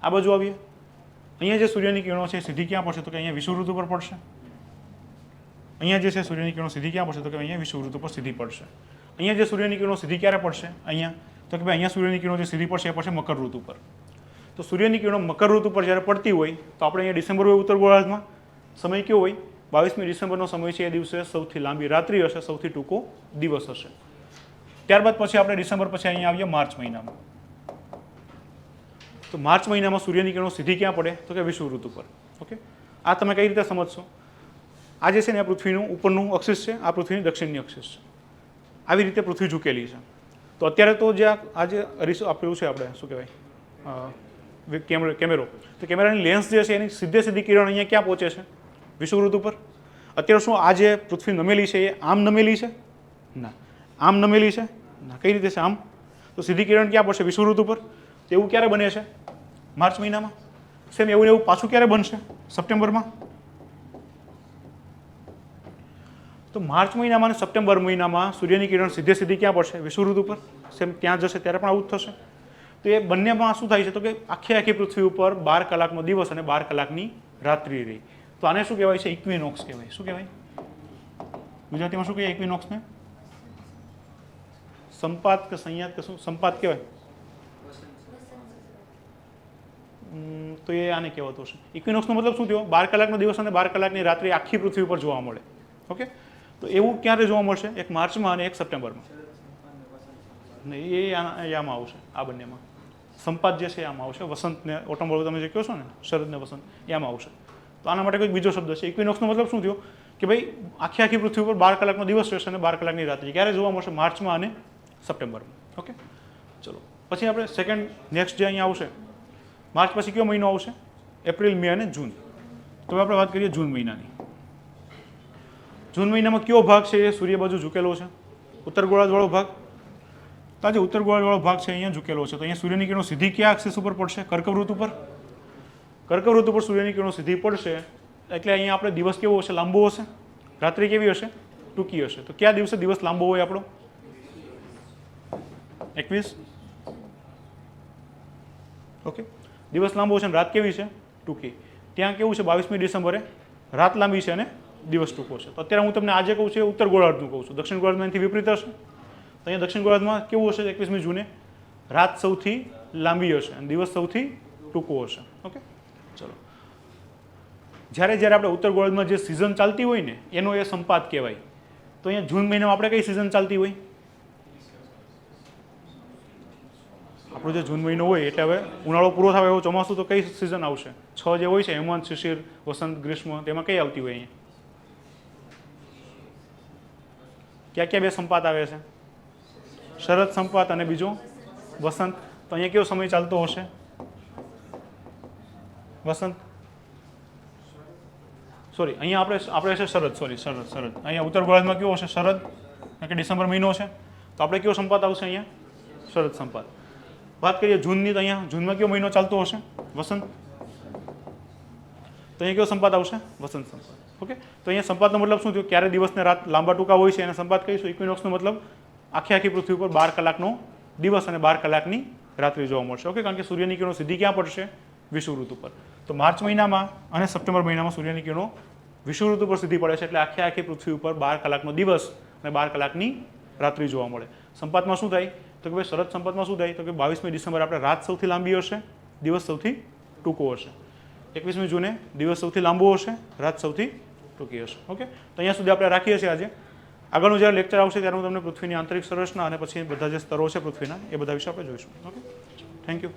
આ બાજુ આવીએ. અહીંયા જે સૂર્યની કિરણો છે સીધી ક્યાં પડશે? તો કે અહીંયા વિષુવવૃત્ત ઉપર પડશે. અહીંયા જે છે સૂર્યની કિરણો સીધી ક્યાં પડશે? તો કે અહીંયા વિષુવવૃત્ત ઉપર સીધી પડશે. અહીંયા જે સૂર્યની કિરણો સીધી ક્યારે પડશે? અહીંયા. તો કે ભાઈ અહીંયા સૂર્યની કિરણો જે સીધી પડશે એ પડશે મકર ઋતુ ઉપર. તો સૂર્યની કિરણો મકર ઋતુ ઉપર જ્યારે પડતી હોય તો આપણે અહીંયા ડિસેમ્બર હોય ઉત્તર ગોળાર્ધમાં. સમય કેવો હોય? 22મી ડિસેમ્બરનો સમય છે. એ દિવસે સૌથી લાંબી રાત્રિ હશે, સૌથી ટૂંકો દિવસ હશે. ત્યારબાદ પછી આપણે ડિસેમ્બર પછી અહીંયા આવીએ માર્ચ મહિનામાં. તો માર્ચ મહિનામાં સૂર્યની કિરણો સીધી ક્યાં પડે? તો કે વિષુવવૃત્ત ઉપર. ઓકે, આ તમે કઈ રીતે સમજશો? આ જે છે ને આ પૃથ્વીનું ઉપરનું અક્ષિસ છે, આ પૃથ્વીની દક્ષિણની અક્ષિસ છે. આવી રીતે પૃથ્વી ઝૂકેલી છે. તો અત્યારે તો જે આ જે આપેલું છે આપણે શું કહેવાય કેમેરો, તો કેમેરાની લેન્સ જે છે એની સીધી કિરણ અહીંયા ક્યાં પહોંચે છે? વિષુવવૃત્ત ઉપર. અત્યારે શું આ જે પૃથ્વી નમેલી છે એ આમ નમેલી છે? ના, આમ નમેલી છે ના. કઈ રીતે છે? આમ. તો સીધી કિરણ ક્યાં પડશે? વિષુવવૃત્ત ઉપર. તો એવું ક્યારે બને છે? માર્ચ મહિનામાં. સેમ એવું ને એવું પાછું ક્યારે બનશે? સપ્ટેમ્બરમાં. તો માર્ચ મહિનામાં અને સપ્ટેમ્બર મહિનામાં સૂર્યની કિરણ સીધી ક્યાં પડશે? વિષુવવૃત્ત ઉપર. સેમ ત્યાં જશે ત્યારે પણ આવું જ થશે. તો એ બંનેમાં શું થાય છે? તો કે આખી પૃથ્વી ઉપર 12 કલાકનો દિવસ અને 12 કલાકની રાત્રિ રહી. તો આને શું કહેવાય છે? ઇક્વિનોક્સ કહેવાય. શું કહેવાય? ગુજરાતીમાં શું કહેવાય ઇક્વિનોક્સને? સંપાત કે સંયાત કે શું? સંપાત કહેવાય. તો એ આને કહેવાતું હશે. ઇક્વિનોક્સનો મતલબ શું થયો? 12 કલાકનો દિવસ અને 12 કલાકની રાત્રિ આખી પૃથ્વી પર જોવા મળે. ઓકે, તો એવું ક્યારે જોવા મળશે? એક માર્ચમાં અને એક સપ્ટેમ્બરમાં. એ આમાં આવશે. આ બંનેમાં સંપાત જે છે આમાં આવશે. વસંત ને ઓટમ વાળું તમે જે કહો છો ને, શરદ ને વસંત, એમાં આવશે. તો આના માટે કોઈ બીજો શબ્દ છે. ઇક્વિનોક્સનો મતલબ શું થયો? કે ભાઈ આખી પૃથ્વી પર 12 કલાકનો દિવસ રહેશે અને 12 કલાકની રાત્રિ ક્યારે જોવા મળશે? માર્ચમાં અને સપ્ટેમ્બરમાં. ઓકે, ચલો પછી આપણે સેકન્ડ નેક્સ્ટ જે અહીંયા આવશે, માર્ચ પછી કયો મહિનો આવશે? એપ્રિલ, મે અને જૂન. તો આપણે વાત કરીએ જૂન મહિનાની. જૂન મહિનામાં કયો ભાગ છે એ સૂર્ય બાજુ ઝૂકેલો છે? ઉત્તર ગોળાર્ધવાળો ભાગ. તો આજે ઉત્તર ગોળાર્ધવાળો ભાગ છે અહીંયા ઝૂકેલો છે. તો અહીંયા સૂર્યની કિરણો સીધી કયા એક્સિસ ઉપર પડશે? કર્કવૃત્ત ઉપર. કર્કવૃત્ત ઉપર સૂર્યની કિરણો સીધી પડશે એટલે અહીંયા આપણે દિવસ કેવો હશે? લાંબો હશે. રાત્રિ કેવી હશે? ટૂંકી હશે. તો કયા દિવસે દિવસ લાંબો હોય આપણો? 21. ઓકે, દિવસ લાંબો છે અને રાત કેવી છે? ટૂંકી. ત્યાં કેવું છે? 22મી ડિસેમ્બરે રાત લાંબી છે અને દિવસ ટૂંકો છે. તો અત્યારે હું તમને આજે કહું છું ઉત્તર ગોળાર્ધનું કહું છું. દક્ષિણ ગોળાર્ધમાં એનાથી વિપરીત હશે. તો અહીંયા દક્ષિણ ગોળાર્ધમાં કેવું હશે? 21મી જૂને રાત સૌથી લાંબી હશે અને દિવસ સૌથી ટૂંકો હશે. ઓકે, ચલો. જ્યારે આપણે ઉત્તર ગોળાર્ધમાં જે સિઝન ચાલતી હોય ને એનો એ સંપાત કહેવાય. તો અહીંયા જૂન મહિનામાં આપણે કઈ સિઝન ચાલતી હોય? આપણો જે જૂન મહિનો હોય એટલે હવે ઉનાળો પૂરો થાય એવો ચોમાસું, તો કઈ સિઝન આવશે? 6 જે હોય છે હેમંત, શિશિર, વસંત, ગ્રીષ્મ, તેમાં કઈ આવતી હોય? અહીંયા ક્યાં ક્યાં બે સંપાત આવે છે? શરદ સંપાત અને બીજો વસંત. તો અહીંયા કેવો સમય ચાલતો હશે? વસંત. સોરી, અહીંયા આપણે છે શરદ. શરદ. અહીંયા ઉત્તર ગોળાર્ધમાં કેવો હશે? શરદ, કારણ કે ડિસેમ્બર મહિનો છે. તો આપણે કેવો સંપાત આવશે અહીંયા? શરદ સંપાત. વાત કરીએ જૂનની, તો અહીંયા જૂનમાં કયો મહિનો ચાલતો હશે? વસંત. તો અહીંયા કયો સંપાત આવશે? વસંત સંપાત. ઓકે, તો અહીંયા સંપાતનો મતલબ શું થયો? ક્યારે દિવસને રાત લાંબા ટૂંકા હોય છે એને સંપાત કહીશું. ઇક્વિનોક્સનો મતલબ આખી પૃથ્વી ઉપર 12 કલાકનો દિવસ અને 12 કલાકની રાત્રિ જોવા મળશે. ઓકે, કારણ કે સૂર્યની કિરણો સીધી ક્યાં પડશે? વિષુવવૃત્ત ઉપર. તો માર્ચ મહિનામાં અને સપ્ટેમ્બર મહિનામાં સૂર્યની કિરણો વિષુવવૃત્ત ઉપર સીધી પડે છે, એટલે આખી પૃથ્વી ઉપર 12 કલાકનો દિવસ અને 12 કલાકની રાત્રિ જોવા મળે. સંપાતમાં શું થાય? તો કે ભાઈ શરદ સંપાતમાં શું થાય? તો કે 22મી ડિસેમ્બર આપણે રાત સૌથી લાંબી હશે, દિવસ સૌથી ટૂંકો હશે. 21મી જૂને દિવસ સૌથી લાંબો હશે, રાત સૌથી ટૂંકી હશે. ઓકે, તો અહીંયા સુધી આપણે રાખીએ છીએ આજે. આગળનું જ્યારે લેક્ચર આવશે ત્યારે હું તમને પૃથ્વીની આંતરિક સંરચના અને પછી બધા જે સ્તરો છે પૃથ્વીના એ બધા વિશે આપણે જોઈશું. Okay, thank you.